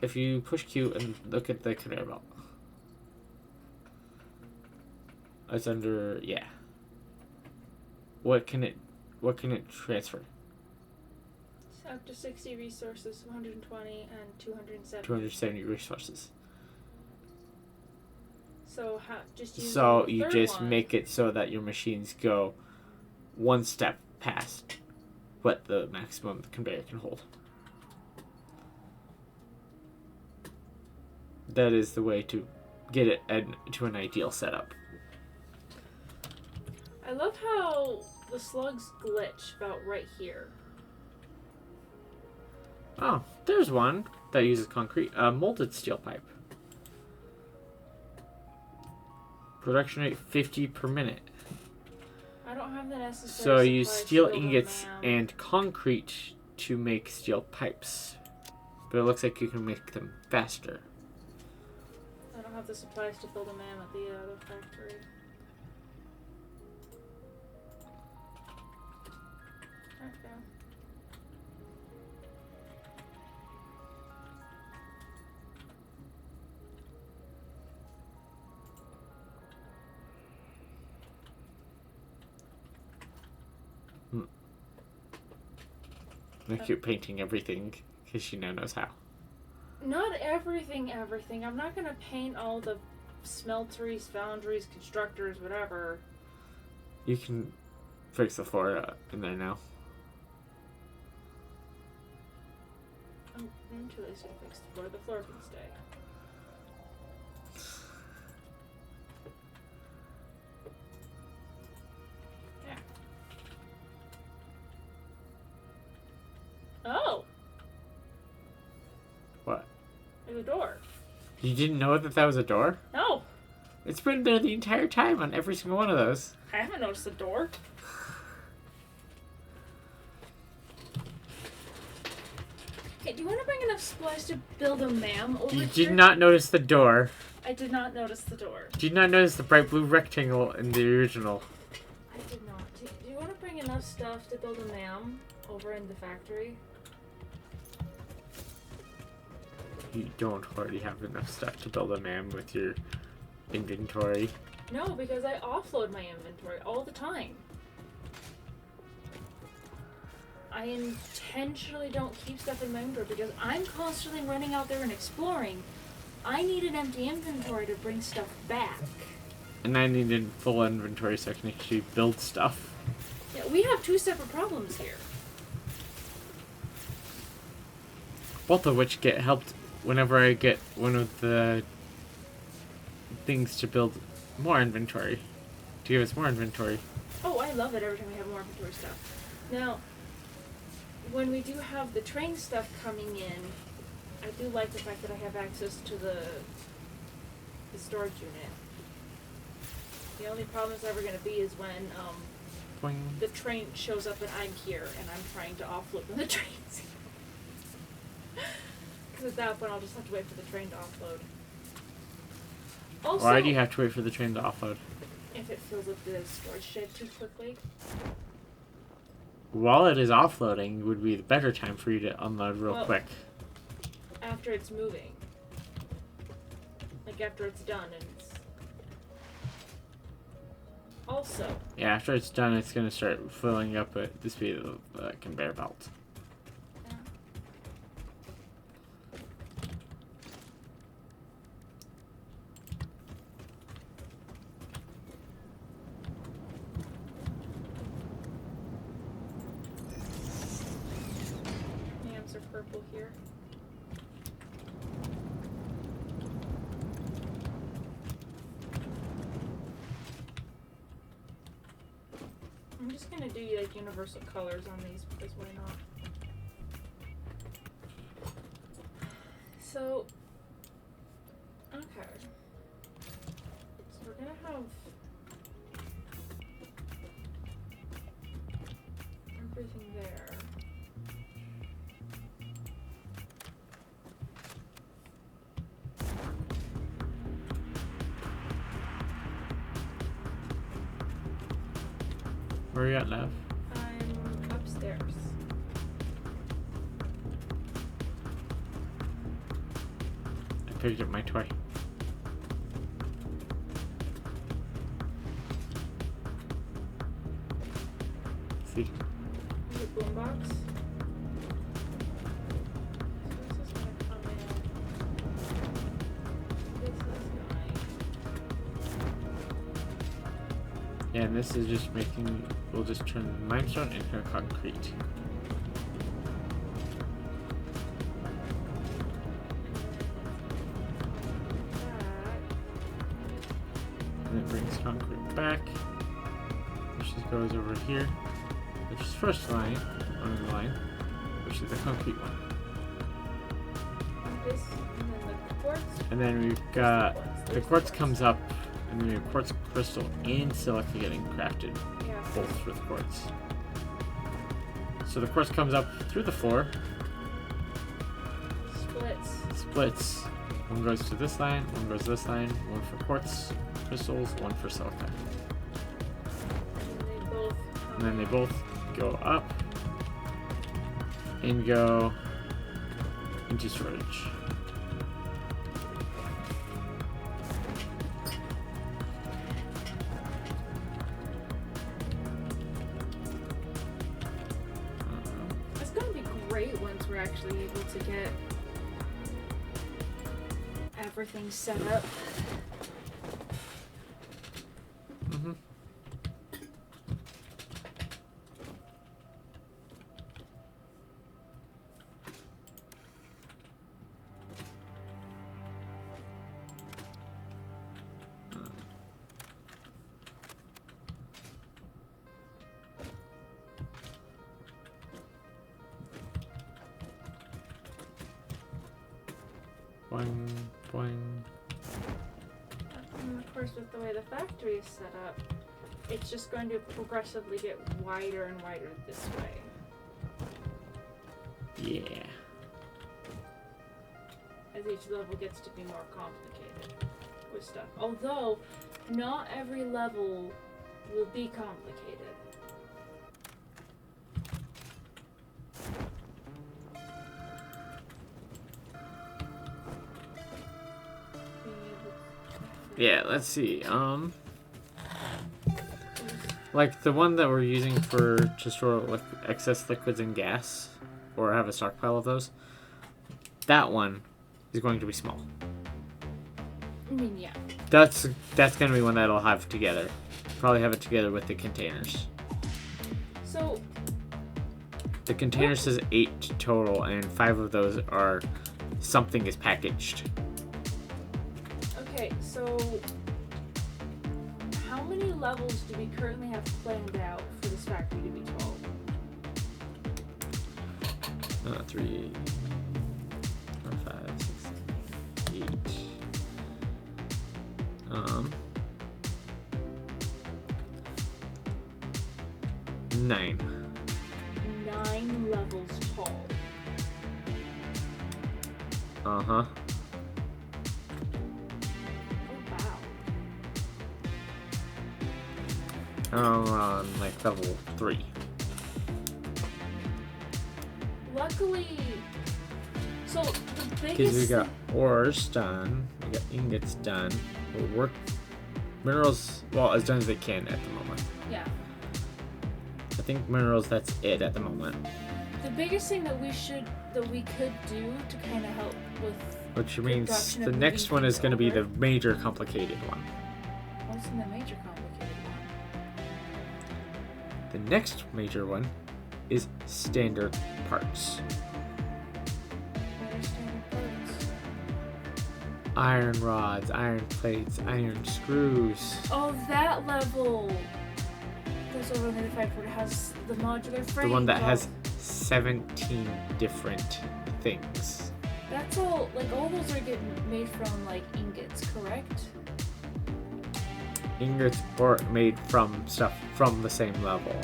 if you push Q and look at the conveyor belt. It's under, yeah. What can it transfer? it's up to 60 resources, 120 and 270. 270 resources. So just use So the you third just one. make it so that your machines go one step past what the maximum the conveyor can hold. That is the way to get it to an ideal setup. I love how the slugs glitch about right here. Oh, there's one that uses concrete. Molded steel pipe. Production rate 50 per minute. I don't have the necessary So you use supplies to steel build a ingots man. and concrete to make steel pipes. But it looks like you can make them faster. I don't have the supplies to build a man at the other factory. Okay. Like you're painting everything because she now knows how. Not everything. I'm not gonna paint all the smelteries, foundries, constructors, whatever. You can fix the floor in there now. I'm too lazy to fix the floor. The floor can stay. Yeah. Oh! What? There's a door. You didn't know that that was a door? No! It's been there the entire time on every single one of those. I haven't noticed the door. Okay, do you want to bring enough supplies to build a ma'am over You here? did not notice the door. I did not notice the door. Did not notice the bright blue rectangle in the original. I did not. Do you want to bring enough stuff to build a ma'am over in the factory? You don't already have enough stuff to build a man with your inventory. No, because I offload my inventory all the time. I intentionally don't keep stuff in my inventory because I'm constantly running out there and exploring. I need an empty inventory to bring stuff back. And I needed full inventory so I can actually build stuff. Yeah, we have two separate problems here. Both of which get helped whenever I get one of the things to build more inventory. To give us more inventory. Oh, I love it every time we have more inventory stuff. Now, when we do have the train stuff coming in, I do like the fact that I have access to the storage unit. The only problem it's ever going to be is when Boing. the train shows up and I'm here and I'm trying to offload when the train's here. Because at that point I'll just have to wait for the train to offload. Also, Why do you have to wait for the train to offload? if it fills up the storage shed too quickly. While it is offloading would be the better time for you to unload real Well, quick. After it's moving. Like after it's done and it's... Also, Yeah, after it's done, it's going to start filling up at the speed of the conveyor belt. yams are purple here. just gonna do like universal colors on these because why not? So, okay. So we're gonna have everything there. Where are you at, Nav? I'm upstairs. I picked up my toy. See? The boombox. So this is gonna come in. This is nice. Yeah, and this is just making. We'll just turn limestone into concrete. And it brings concrete back. Which just goes over here. Which is first line, under the line, which is the concrete one. This, and then the quartz. And then we've got the quartz comes up, and then we have quartz crystal and silica getting crafted, Yeah. both with quartz. So the quartz comes up through the floor, splits. One goes to this line, one goes to this line, one for quartz crystals, one for silica. And then they both go up and go into storage. It's gonna be great once we're actually able to get everything set up. Mm-hmm. Boing, boing. And of course, with the way the factory is set up, it's just going to progressively get wider and wider this way. Yeah. As each level gets to be more complicated with stuff. Although, not every level will be complicated. Yeah, let's see. Like the one that we're using for to store excess liquids and gas, or have a stockpile of those. That one is going to be small. I mean, yeah. That's going to be one that'll have together. Probably have it together with the containers. So The container says 8 total, and 5 of those are something is packaged. okay, so how many levels do we currently have planned out for this factory to be 12? 3, 4, 5, 6, 8. 9. 9 levels tall. Uh-huh. Oh wow. We're on like level 3. Luckily, so the Because biggest we got ores done, we got ingots done, we'll work minerals, well, as done as they can at the moment. yeah. I think minerals, that's it at the moment. The biggest thing that we could do to kind of help with Which means production the of next moving one is things going to be the over. major complicated one. What's in the major complicated one? The next major one is standard parts. What are standard parts? Iron rods, iron plates, iron screws. Oh, that level. goes over on the other where it has the modular frame. The one that has 17 different things. That's all. Like all those are getting made from like ingots, correct? Ingots or made from stuff from the same level.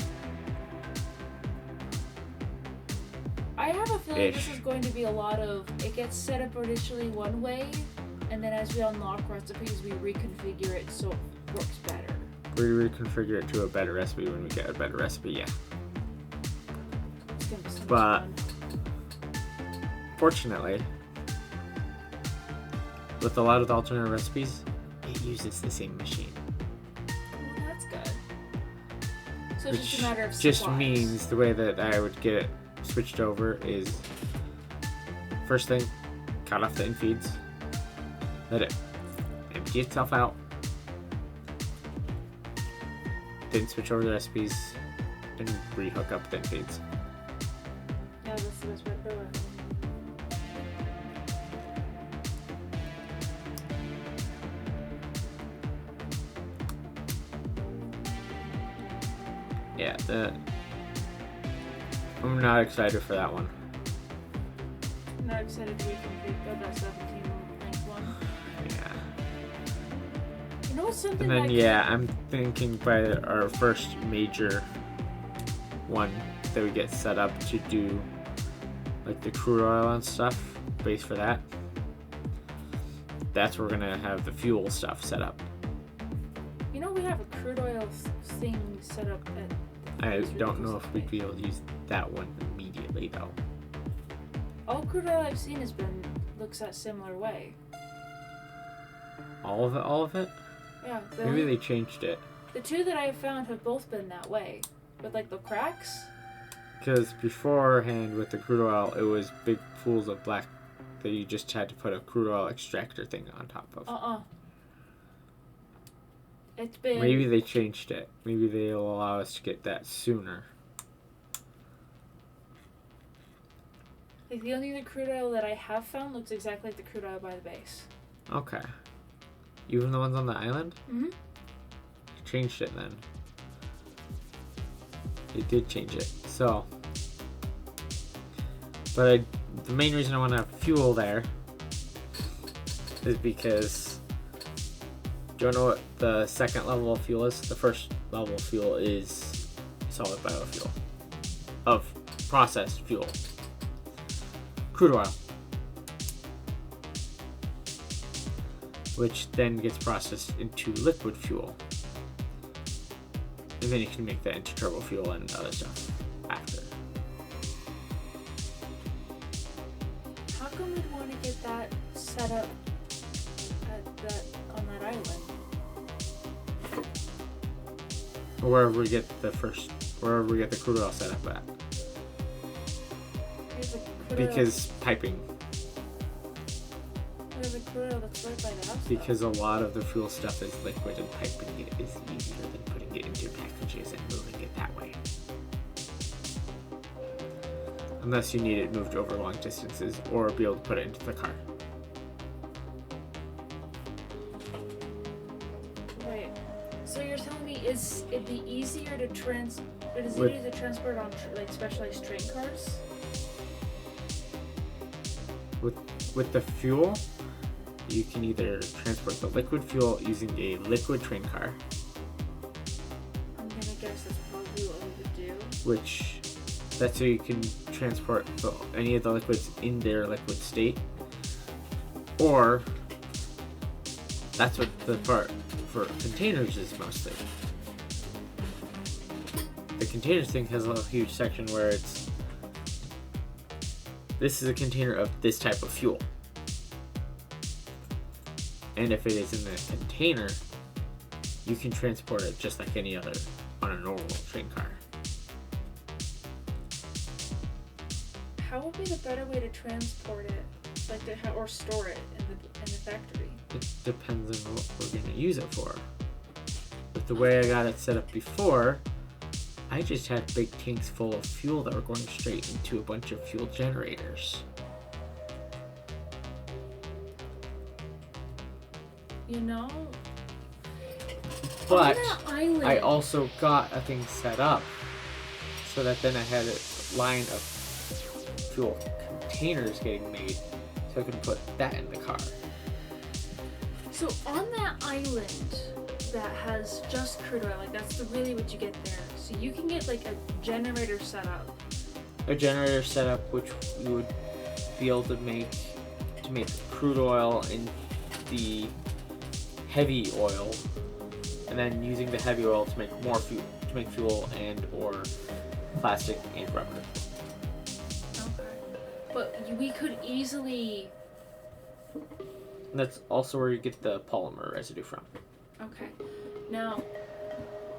I have a feeling this Ish. is going to be a lot of. It gets set up initially one way, and then as we unlock recipes, we reconfigure it so it works better. We reconfigure it to a better recipe when we get a better recipe, yeah. It's gonna be so much But fun. fortunately, with a lot of the alternate recipes, it uses the same machine. Well, that's good. So it's just Which a matter of just supplies. means the way that I would get it switched over is first thing, cut off the infeeds, let it empty itself out, then switch over the recipes, and re-hook up the infeeds. Yeah, that's the best way to do it. Yeah, I'm not excited for that one. I'm not excited to reconfigure that 17 link one. Yeah. You know what's something And then like yeah, I'm thinking by our first major one that we get set up to do like the crude oil and stuff, base for that. That's where we're gonna have the fuel stuff set up. You know we have a crude oil thing set up at. I It's don't know ridiculous. if we'd be able to use that one immediately though. All crude oil I've seen looks that similar way. All of it? Yeah, Maybe they changed it. the two that I've found have both been that way, with like the cracks. Because beforehand with the crude oil, it was big pools of black that you just had to put a crude oil extractor thing on top of. It's been Maybe they changed it. Maybe they'll allow us to get that sooner. like the only other crude oil that I have found looks exactly like the crude oil by the base. Okay. Even the ones on the island? Mm-hmm. Changed it then. It did change it. So. But the main reason I want to have fuel there is because. Do you know what the second level of fuel is? The first level of fuel is solid biofuel. Of processed fuel. Crude oil. Which then gets processed into liquid fuel. And then you can make that into turbo fuel and other stuff after. How come we'd want to get that set up on that island? Or wherever we get the crude oil set up at. There's a crude oil- Because piping. there's a crude oil that's right by the house. Because a lot of the fuel stuff is liquid and piping it is easier than putting it into packages and moving it that way. Unless you need it moved over long distances or be able to put it into the car. Wait, so you're telling me it'd be easier to With- transport on like specialized train cars? With the fuel, you can either transport the liquid fuel using a liquid train car, I'm gonna guess that's probably what we would do. which that's so you can transport any of the liquids in their liquid state, or that's what the part for containers is mostly. The containers thing has a huge section where this is a container of this type of fuel. And if it is in the container, you can transport it just like any other on a normal train car. How would be the better way to transport it, or store it in the factory? It depends on what we're going to use it for. With the way I got it set up before, I just had big tanks full of fuel that were going straight into a bunch of fuel generators. You know, But on that island, I also got a thing set up so that then I had a line of fuel containers getting made, so I could put that in the car. So on that island that has just crude oil, like that's really what you get there. So you can get like a generator set up. A generator setup which you would be able to make crude oil and the heavy oil, and then using the heavy oil to make more fuel, to make fuel and or plastic and rubber. Okay. But we could easily. And that's also where you get the polymer residue from. Okay. Now,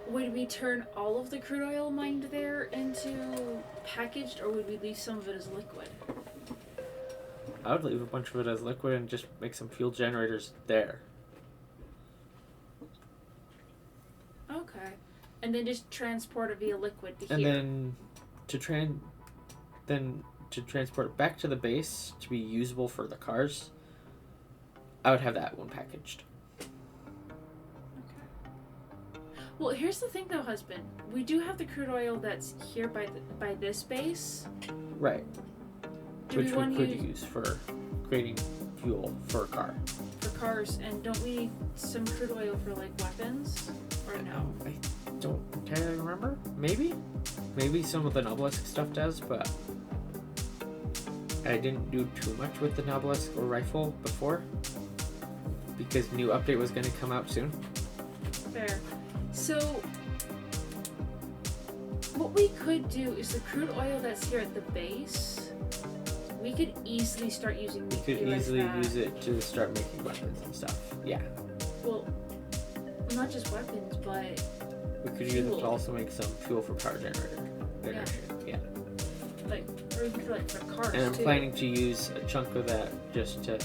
would we turn all of the crude oil mined there into packaged, or would we leave some of it as liquid? I would leave a bunch of it as liquid and just make some fuel generators there. Okay. And then just transport it via liquid to And here. then to transport it back to the base to be usable for the cars, I would have that one packaged. Well, here's the thing though, husband. We do have the crude oil that's here by this base. Right. Do Which we we want could to use use for creating fuel for a car. for cars? And don't we need some crude oil for like weapons? Or no? I don't entirely remember. Maybe some of the Noblisk stuff does, but I didn't do too much with the Noblisk or rifle before because new update was going to come out soon. Fair. So, what we could do is the crude oil that's here at the base, we could easily start using You could easily use it to start making weapons and stuff. Yeah. Well, not just weapons, but We could use it to fuel. also make some fuel for power generation. Yeah. like, or even for cars And I'm too. planning to use a chunk of that just to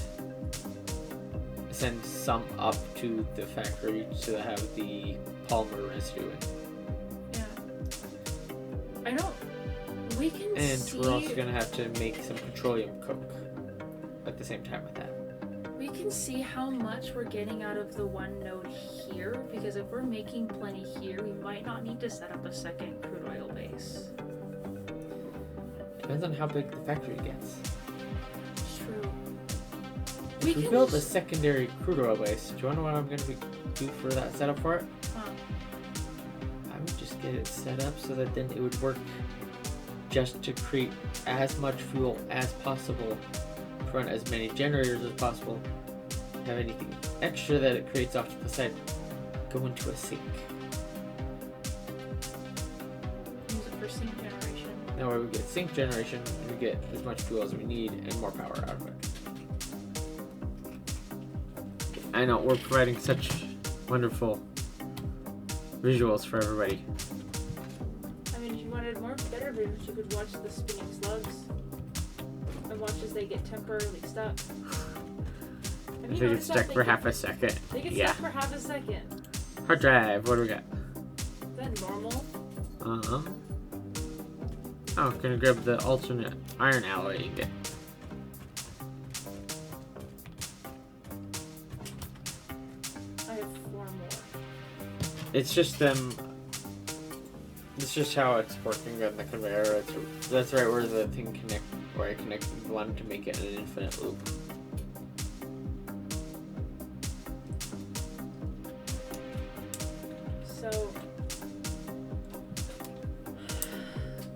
send some up to the factory to have the polymer residue in. Yeah. I don't. We can And see. we're also going to have to make some petroleum coke at the same time with that. We can see how much we're getting out of the one node here, because if we're making plenty here, we might not need to set up a second crude oil base. Depends on how big the factory gets. It's true. If we can build a just- secondary crude oil base, do you want to know what I'm going to do for that setup for it? Huh. I would just get it set up so that then it would work just to create as much fuel as possible, to run as many generators as possible, have anything extra that it creates off to the side go into a sink. Use it for sink generation. That way we get sink generation and we get as much fuel as we need and more power out of it. I know, we're providing such wonderful visuals for everybody. I mean, if you wanted better visuals, you could watch the spinning slugs. And watch as they get temporarily stuck. I think it's stuck for half a second. They get Yeah. stuck for half a second. Hard drive, what do we got? Is that normal? Uh-huh. Oh, gonna grab the alternate iron alloy ingot. I have 4 more. It's just them. It's just how it's working on the conveyor. That's right where the thing where I connected one to make it an infinite loop.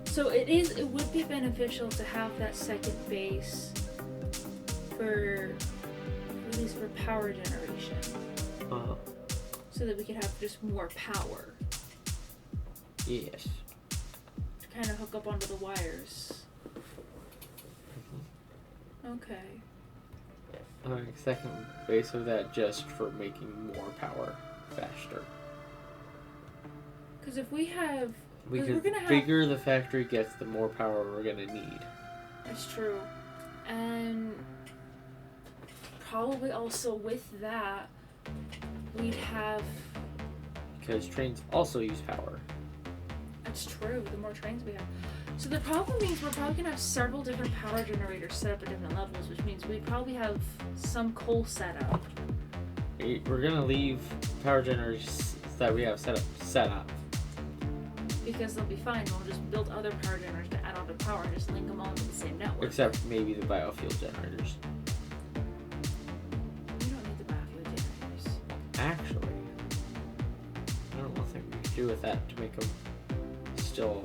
So it would be beneficial to have that second base for at least for power generation, Uh-huh. so that we could have just more power Yes. to kind of hook up onto the wires. Okay. Second base of that just for making more power faster. Because if we have, Because we're the gonna have. bigger the factory gets, the more power we're gonna need. That's true. And probably also with that, we'd have. Because trains also use power. That's true. The more trains we have. So the problem means we're probably gonna have several different power generators set up at different levels, which means we probably have some coal set up. We're gonna leave power generators that we have set up. Because they'll be fine. We'll just build other power generators to add on to power and just link them all to the same network. Except maybe the biofuel generators. We don't need the biofuel generators. Actually, I don't know what we could do with that to make them still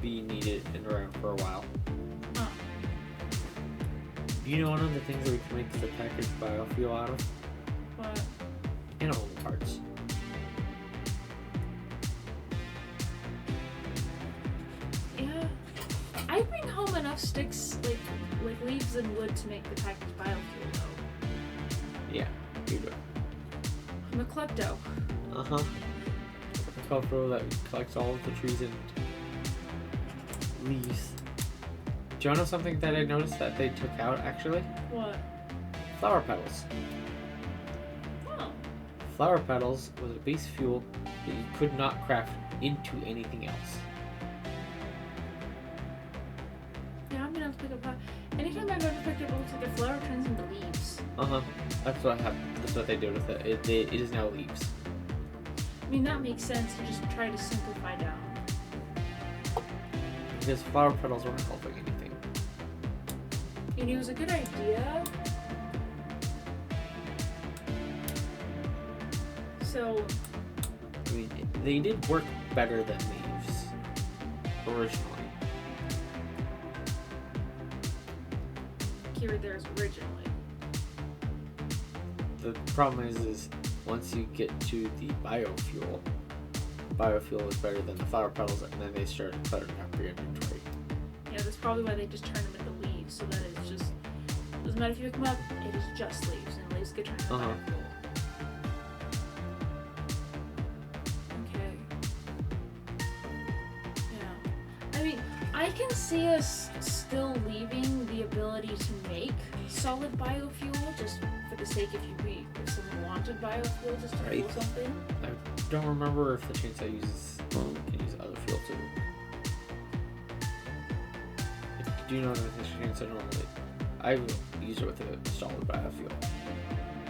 be needed and around for a while. Huh. You know one of the things that we can make the packaged biofuel out of? What? Animal parts. Yeah. I bring home enough sticks, like leaves and wood to make the packaged biofuel though. Yeah, you do. I'm a klepto. Uh-huh. A culpro that collects all of the trees and leaves. Do you know something that I noticed that they took out, actually? What? Flower petals. Oh. Flower petals was a base fuel that you could not craft into anything else. Yeah, I'm gonna have to pick up. Anytime I've ever picked up, it looks like a flower turns into leaves. Uh-huh. That's what they did with it. It is now leaves. I mean, that makes sense to just try to simplify down. Because flower petals weren't helping anything. And it was a good idea. So, I mean, they did work better than leaves originally. keyword there is originally. The problem is once you get to the biofuel is better than the flower petals, and then they start cluttering up your inventory. Yeah, that's probably why they just turn them into leaves, so that it's just, doesn't matter if you pick them up, it is just leaves, and leaves get turned into biofuel. Okay. Yeah. I mean, I can see us still leaving the ability to make solid biofuel, just for the sake if someone wanted biofuel just to fuel something. I don't remember if the chainsaw can use other fuel too. If you do know that the chainsaw normally, I will use it with a solid biofuel,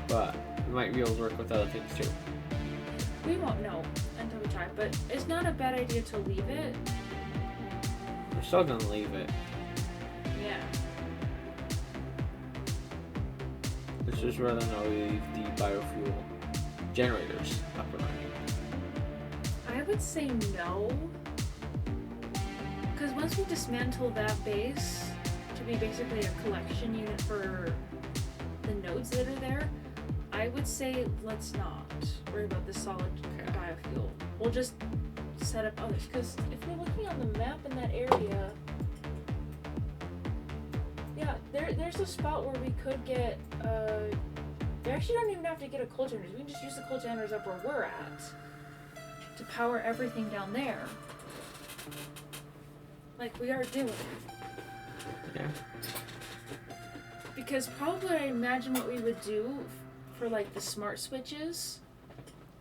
but we might be able to work with other things too. We won't know until we try, but it's not a bad idea to leave it. We're still gonna leave it. Yeah. It's just rather than leave the biofuel generators up and running. I would say no. Because once we dismantle that base to be basically a collection unit for the nodes that are there, I would say let's not worry about the solid biofuel. We'll just set up others. Because if we're looking on the map in that area, yeah, there's a spot where we could get, we actually don't even have to get a coal generator. We can just use the coal generators up where we're at to power everything down there. Like we are doing. Yeah. Because probably I imagine what we would do for like the smart switches.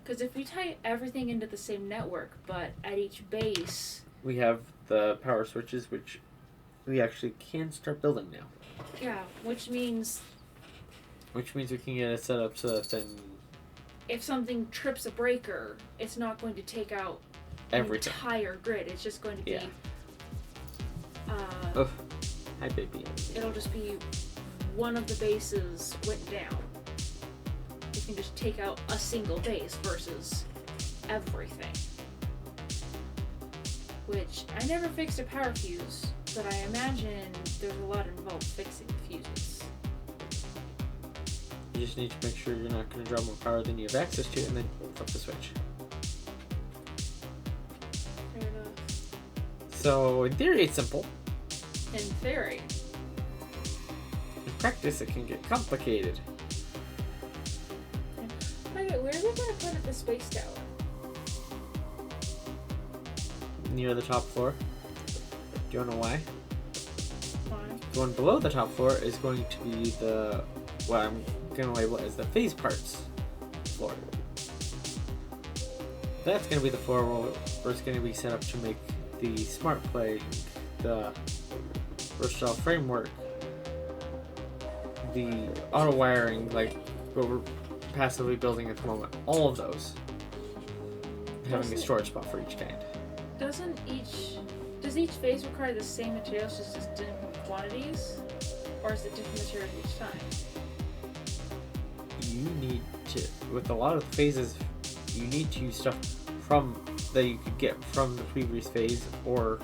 Because if we tie everything into the same network, but at each base... We have the power switches, which we actually can start building now. Yeah, which means... Which means we can get it set up so that then... If something trips a breaker, it's not going to take out everything. The entire grid. It's just going to be... Oh, hi baby. It'll just be one of the bases went down. You can just take out a single base versus everything. Which, I never fixed a power fuse, but I imagine there's a lot involved fixing the fuses. You just need to make sure you're not going to draw more power than you have access to, and then flip the switch. Fair enough. So, in theory, it's simple. In theory. In practice, it can get complicated. Okay, where are we going to put the space tower? Near the top floor. Do you know why? Why? The one below the top floor is going to be what I'm going to label as the phase parts floor. That's going to be the floor where it's going to be set up to make the smart plate, the Rochelle framework, the auto wiring, like what we're passively building at the moment. All of those having a storage spot for each kind. Does each phase require the same materials, just different quantities? Or is it different materials each time? You need to, with a lot of the phases, you need to use stuff that you could get from the previous phase, or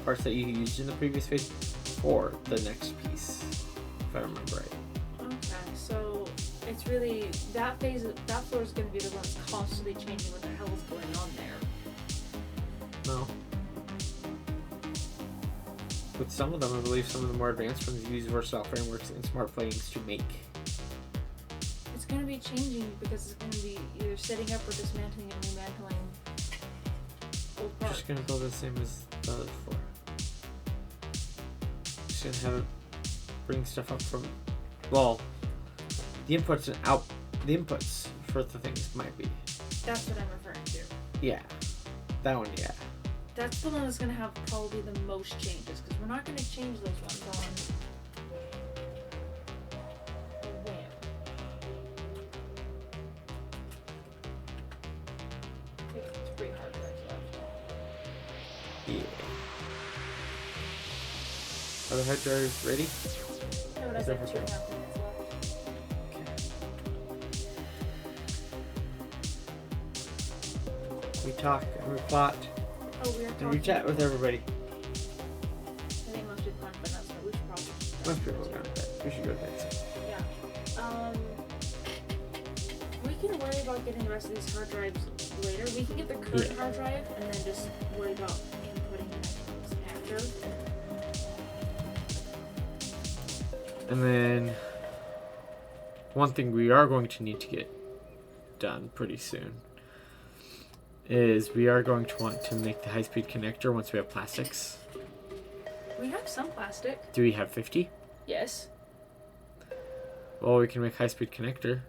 parts that you used in the previous phase for the next piece, if I remember right. Okay, so it's really that floor is going to be the one that's constantly changing what the hell is going on there. No. With some of them, I believe some of the more advanced ones use versatile frameworks and smart planes to make. It's going to be changing because it's going to be either setting up or dismantling and remantling old parts. Just gonna build it the same as the other floor. Just gonna have it bring stuff up from, well, the inputs for the things might be. That's what I'm referring to. Yeah, that one, yeah. That's the one that's going to have probably the most changes, because we're not going to change those ones on a whim. I think it's pretty hard right left. Yeah. Are the hard drives ready? No, that's Is that like for 2.5 minutes left. We talk and we plot Oh, we are and talking. we chat with everybody. I think most people aren't, but that's what we should probably just Most people are going to bed. We should go to bed soon. Yeah. We can worry about getting the rest of these hard drives later. We can get the current Yeah. hard drive and then just worry about inputting the next after. And then one thing we are going to need to get done pretty soon is we are going to want to make the high-speed connector once we have plastics. We have some plastic. Do we have 50? Yes. Well, we can make high-speed connector.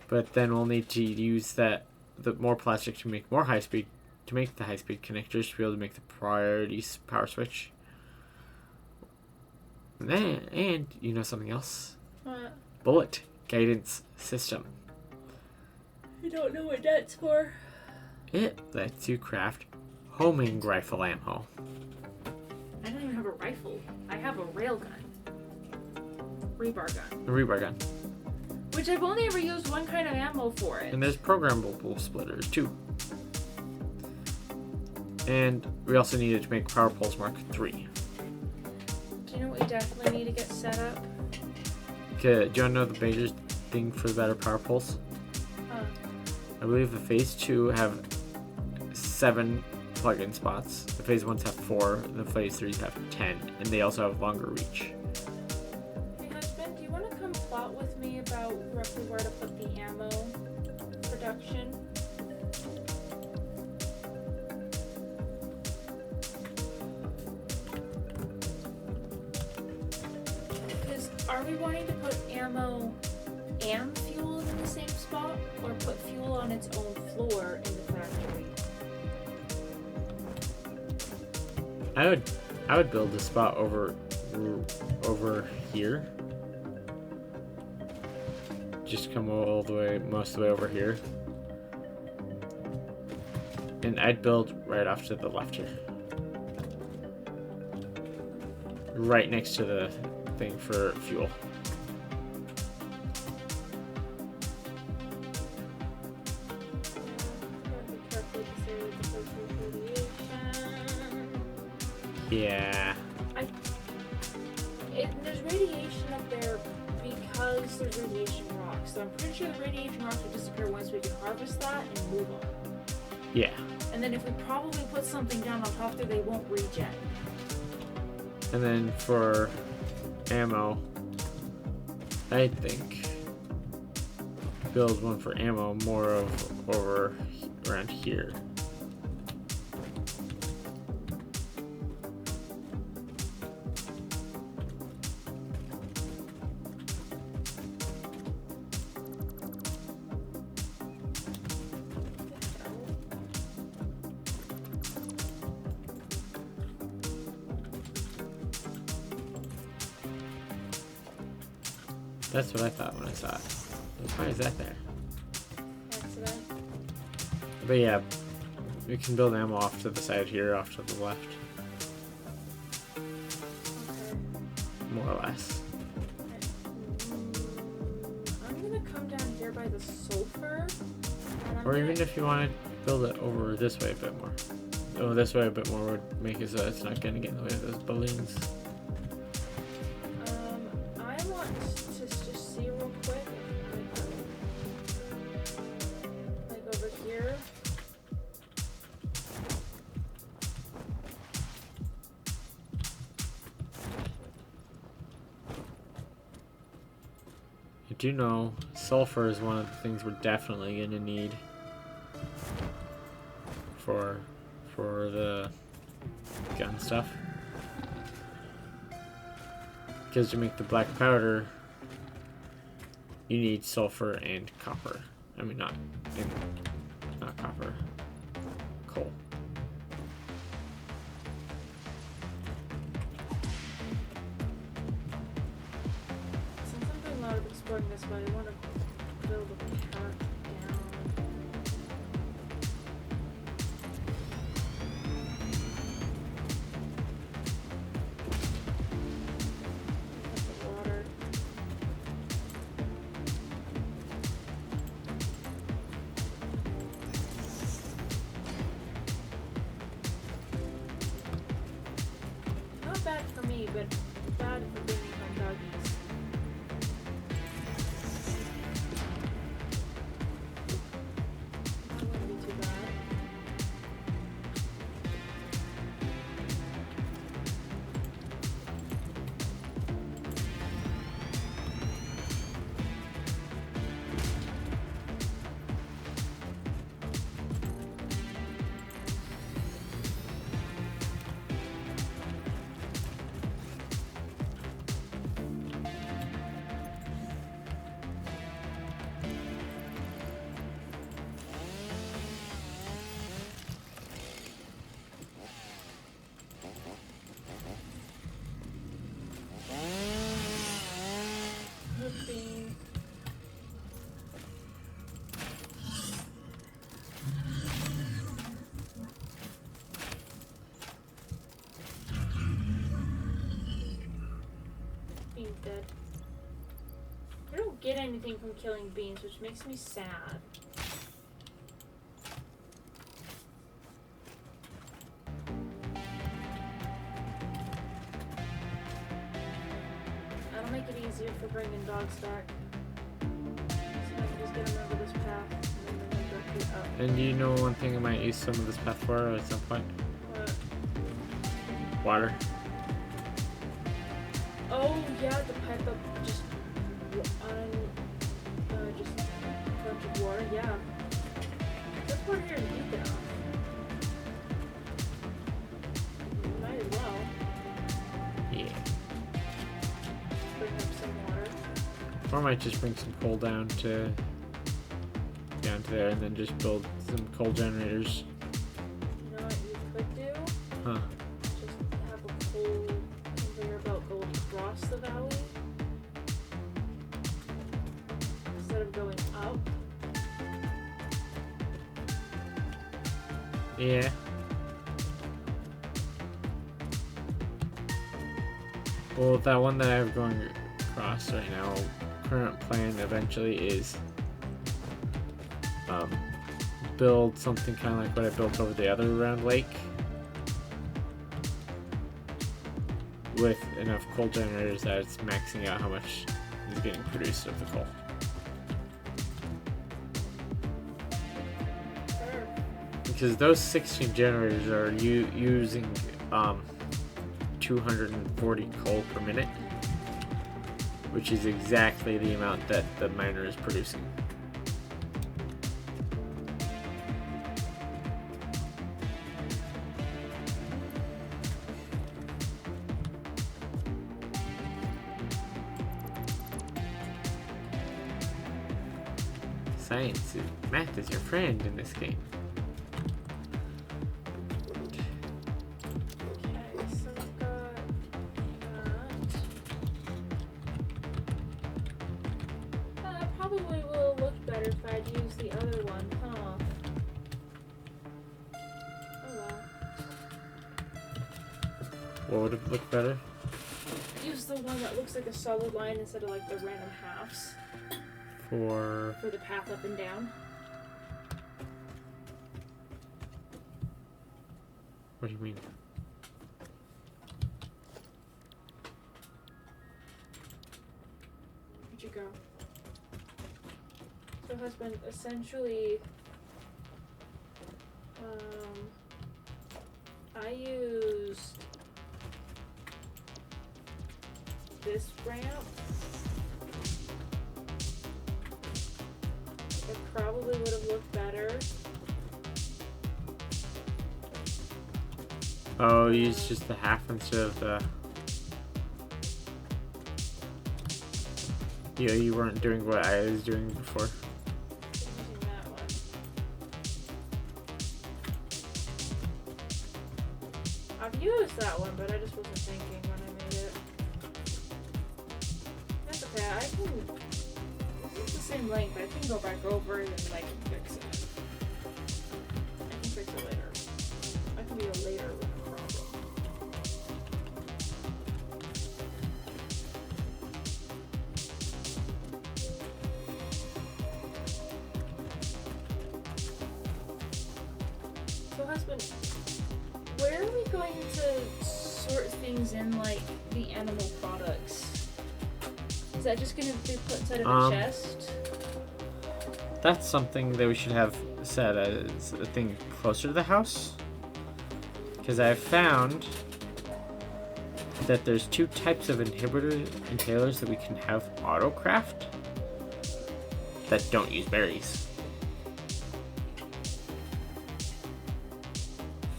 But then we'll need to use the more plastic to make more high-speed, to make the high-speed connectors to be able to make the priority power switch. And you know something else? What? Bullet guidance system. I don't know what that's for. It lets you craft homing rifle ammo. I don't even have a rifle. I have a railgun. Rebar gun. A rebar gun. Which I've only ever used one kind of ammo for it. And there's programmable splitters too. And we also needed to make Power Pulse Mark III. Do you know what we definitely need to get set up? Okay, do you want to know the major thing for the better Power Pulse? Huh. I believe the Phase 2 have 7 plug-in spots. The Phase 1s have 4. The Phase 3s have 10. And they also have longer reach. Hey husband, do you want to come plot with me about roughly where to put the ammo production? Because are we wanting to put ammo and fuel in the same spot, or put fuel on its own floor in the factory? I would build a spot over here. Just come all the way, most of the way over here. And I'd build right off to the left here. Right next to the thing for fuel. Yeah. There's radiation up there because there's radiation rocks. So I'm pretty sure the radiation rocks will disappear once we can harvest that and move on. Yeah. And then if we probably put something down on top there, they won't regen. And then for ammo, I think build one for ammo more of over around here. That's what I thought when I saw it. Why is that there? Accident. But yeah, we can build ammo off to the side here, off to the left. Okay. More or less. I'm gonna come down here by the sulfur. And I'm Or gonna- even if you want to build it over this way a bit more. Oh, this way a bit more would make it so it's not going to get in the way of those balloons. I want to just see real quick, like over here. You do know sulfur is one of the things we're definitely going to need for the gun stuff. Because to make the black powder, you need sulfur and copper. I mean, not copper, coal. Since I'm doing a lot of exploring this way, I want to build a part down. Get the water. Not bad for me, but bad for bringing home doggies. That wouldn't be too bad. Hoping. Beans dead. I don't get anything from killing beans, which makes me sad. That'll make it easier for bringing dogs back. So I can just get them over this path and then bring them directly up. And you know one thing I might use some of this path for at some point? What? Water. Oh yeah, the pipe up just on just a bunch of water. Yeah, that's water here to beat that off. Might as well Yeah. bring up some water. Or I might just bring some coal down to there and then just build some coal generators. You know what you could do? Huh. Just have a whole conveyor belt go across the valley instead of going up. Yeah. Well, that one that I have going across right now, current plan eventually is build something kind of like what I built over the other round lake with enough coal generators that it's maxing out how much is getting produced of the coal. Sure. Because those 16 generators are using 240 coal per minute, which is exactly the amount that the miner is producing. Math is your friend in this game. Okay, so we've got that. That probably will look better if I'd use the other one, huh? What would it look better? Use the one that looks like a solid line instead of like the random halves For for the path up and down. what do you mean? Where'd you go? So husband, essentially, I used this ramp. It probably would have looked better. Oh, use just the half instead of the. Yeah, you weren't doing what I was doing before. Using that one. I've used that one, but I just wasn't thinking when I made it. That's okay. I can. It's the same length. I can go back over it and like fix it. I can fix it later. I can be a later problem. So husband, where are we going to sort things in like the animal products? Is that just gonna be put inside of a chest? That's something that we should have set as a thing closer to the house. Because I've found that there's two types of inhalers that we can have auto-craft that don't use berries.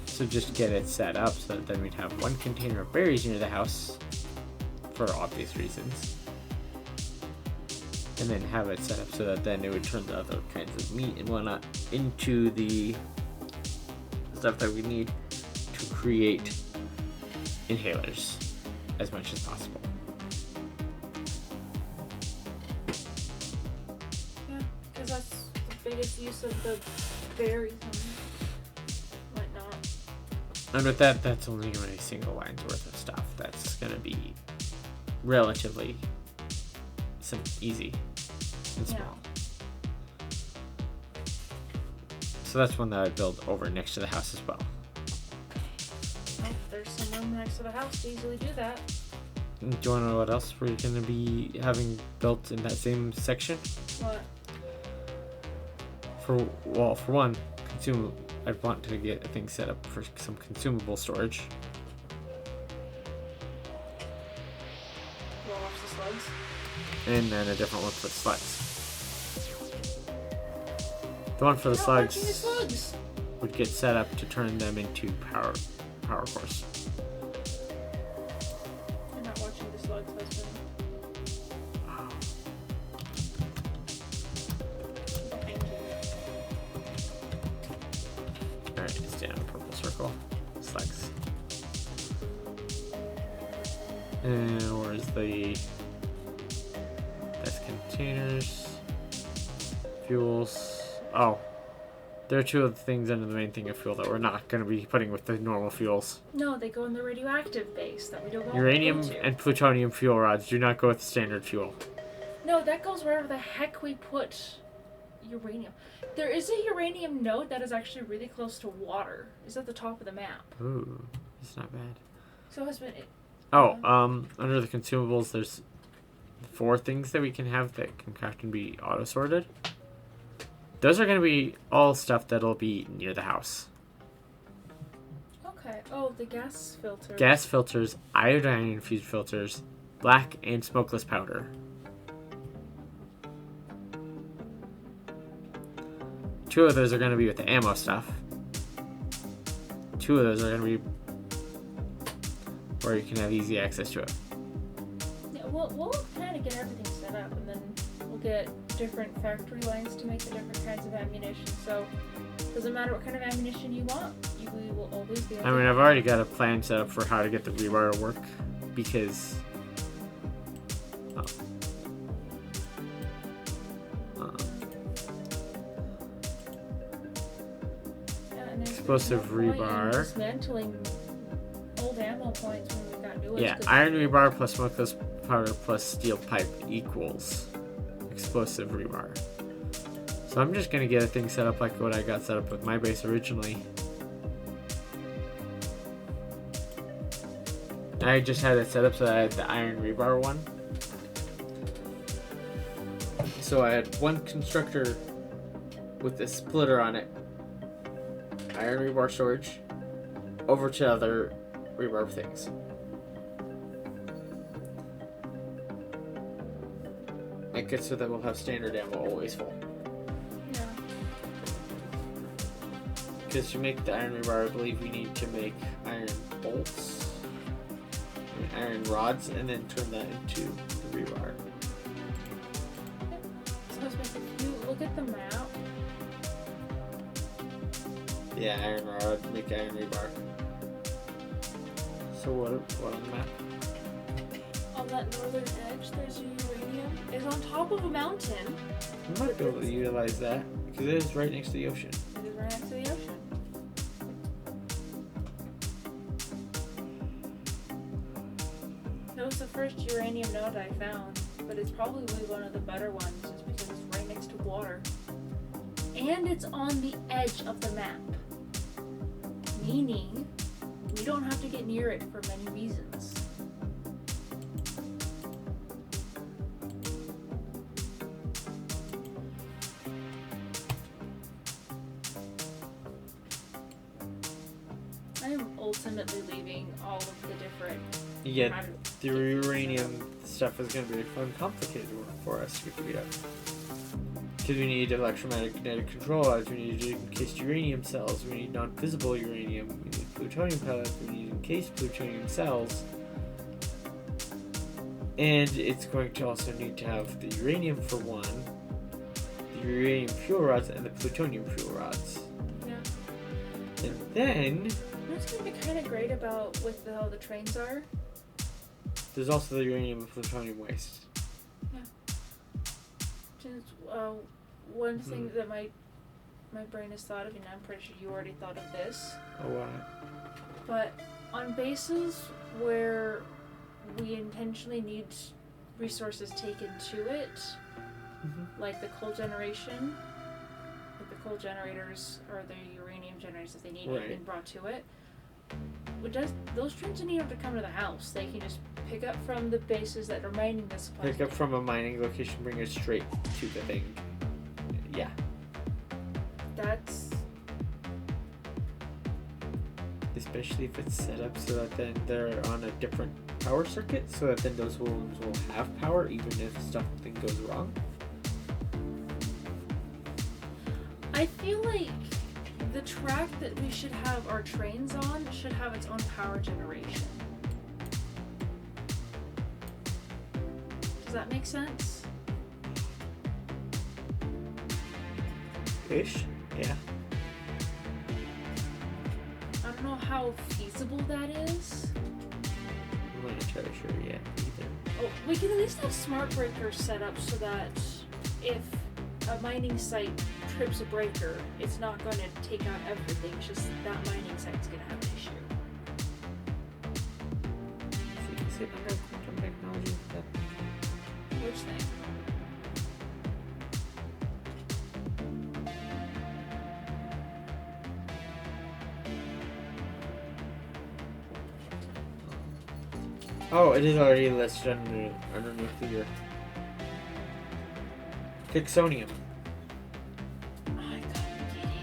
So just get it set up so that then we'd have one container of berries near the house for obvious reasons. And then have it set up so that then it would turn the other kinds of meat and whatnot into the stuff that we need to create inhalers as much as possible. Yeah, because that's the biggest use of the berries and whatnot. And with that, that's only going to be single lines worth of stuff. That's going to be relatively easy and small. Yeah. So that's one that I'd build over next to the house as well. Well, there's some room next to the house to easily do that. Do you want to know what else we're going to be having built in that same section? What? For one, I'd want to get a thing set up for some consumable storage. Roll off the slugs. And then a different one for the slugs. The one for the How are watching the slugs slugs? would get set up to turn them into power cores. I'm not watching the slugs, husband. Behind you. Alright, it's down a purple circle. Slugs. And where's the... That's containers. Fuels. Oh. There are two of the things under the main thing of fuel that we're not going to be putting with the normal fuels. No, they go in the radioactive base that we don't go Uranium into. and plutonium fuel rods do not go with the standard fuel. No, that goes wherever the heck we put uranium. There is a uranium node that is actually really close to water. It's at the top of the map. Ooh, it's not bad. So husband, Under the consumables, there's 4 things that we can have that can craft and be auto-sorted. Those are going to be all stuff that'll be near the house. okay. Oh, the gas filter. Gas filters, iodine-infused filters, black and smokeless powder. 2 of those are going to be with the ammo stuff. 2 of those are going to be where you can have easy access to it. Yeah, we'll kind of get everything set up, and then we'll get different factory lines to make the different kinds of ammunition. So, doesn't matter what kind of ammunition you want, we will always be able I mean, I've already got a plan set up for how to get the rebar to work because Yeah, and there's explosive no point in rebar. dismantling old ammo points when we got new ones. Yeah, 'cause iron rebar plus smokeless powder plus steel pipe equals explosive rebar. So I'm just gonna get a thing set up like what I got set up with my base originally. I just had it set up so I had the iron rebar one. So I had one constructor with a splitter on it, iron rebar storage, over to other rebar things. Make it so that we'll have standard ammo always full. Yeah. Because to make the iron rebar, I believe we need to make iron bolts, iron rods, and then turn that into the rebar. So if you look at the map, Yeah, iron rod, make iron rebar. So what on the map? on that northern edge, there's a uranium. It's on top of a mountain. We might be able to utilize that because it is right next to the ocean. It is right next to the ocean. That was the first uranium node I found, but it's probably one of the better ones just because it's right next to water. And it's on the edge of the map. Meaning, we don't have to get near it for many reasons. I am ultimately leaving all of the different Yeah, kind the uranium stuff is going to be fun, complicated work for us to figure out. Because we need electromagnetic control rods, we need encased uranium cells, we need non-visible uranium, we need plutonium pellets, we need encased plutonium cells. And it's going to also need to have the uranium for one, the uranium fuel rods, and the plutonium fuel rods. Yeah. And then What's gonna be kind of great about with how the trains are? there's also the uranium and plutonium waste. Since one thing that my brain has thought of, and I'm pretty sure you already thought of this, Oh wow. but on bases where we intentionally need resources taken to it, like the coal generation, like the coal generators or the uranium generators if they need Right. anything brought to it. Those trains don't even have to come to the house. They can just pick up from the bases that are mining the supplies. Pick up from a mining location, bring it straight to the thing. Yeah. That's Especially if it's set up so that then they're on a different power circuit, so that then those ones will have power even if something goes wrong. I feel like the track that we should have our trains on should have its own power generation. Does that make sense? Ish? Yeah. I don't know how feasible that is. I'm not entirely sure yet either. Oh, we can at least have smart breakers set up so that if a mining site trips a breaker, it's not going to take out everything. It's just that mining site's going to have an issue. Is it under quantum technology? Which thing? Oh, it is already listed under nuclear. Fixonium. I got giddy.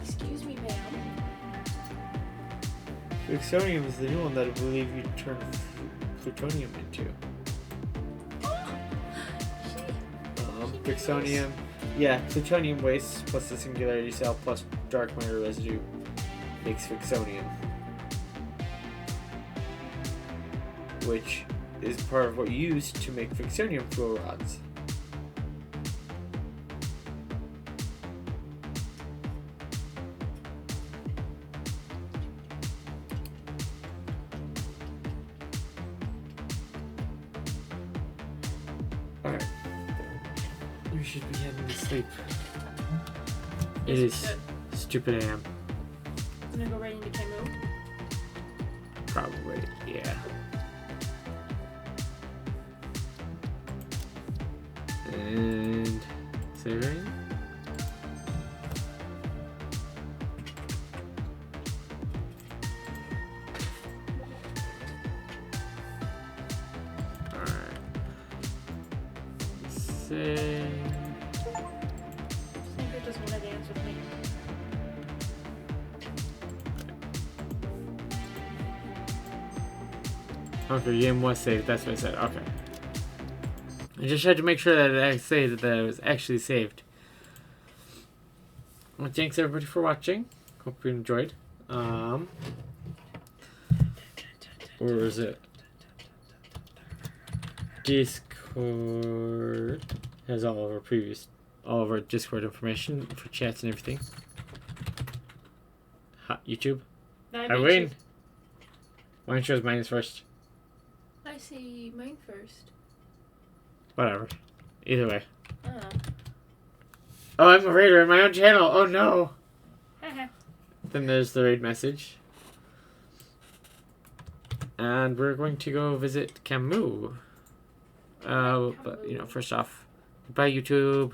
Excuse me, ma'am. Fixonium is the new one that I believe you turn plutonium into. Fixonium. Yeah, plutonium waste plus the singularity cell plus dark matter residue makes fixonium. Which is part of what you use to make fixonium fuel rods. Alright. We should be heading to sleep. It Yes, we is should. stupid I am. I'm gonna go right into Camus. Probably, yeah. And saving. Alright. Save. Sneaker just wanna dance with me. Okay, game was saved. That's what I said. Okay. I just had to make sure that I say that it was actually saved. Well, thanks everybody for watching. Hope you enjoyed. Where is it? Discord has all of our Discord information for chats and everything. YouTube. I win. Mine shows minus first. I see mine first. Whatever. Either way. Oh. Oh, I'm a raider in my own channel. Oh no. Haha. Then there's the raid message. And we're going to go visit Camus. But, you know, first off, goodbye, YouTube.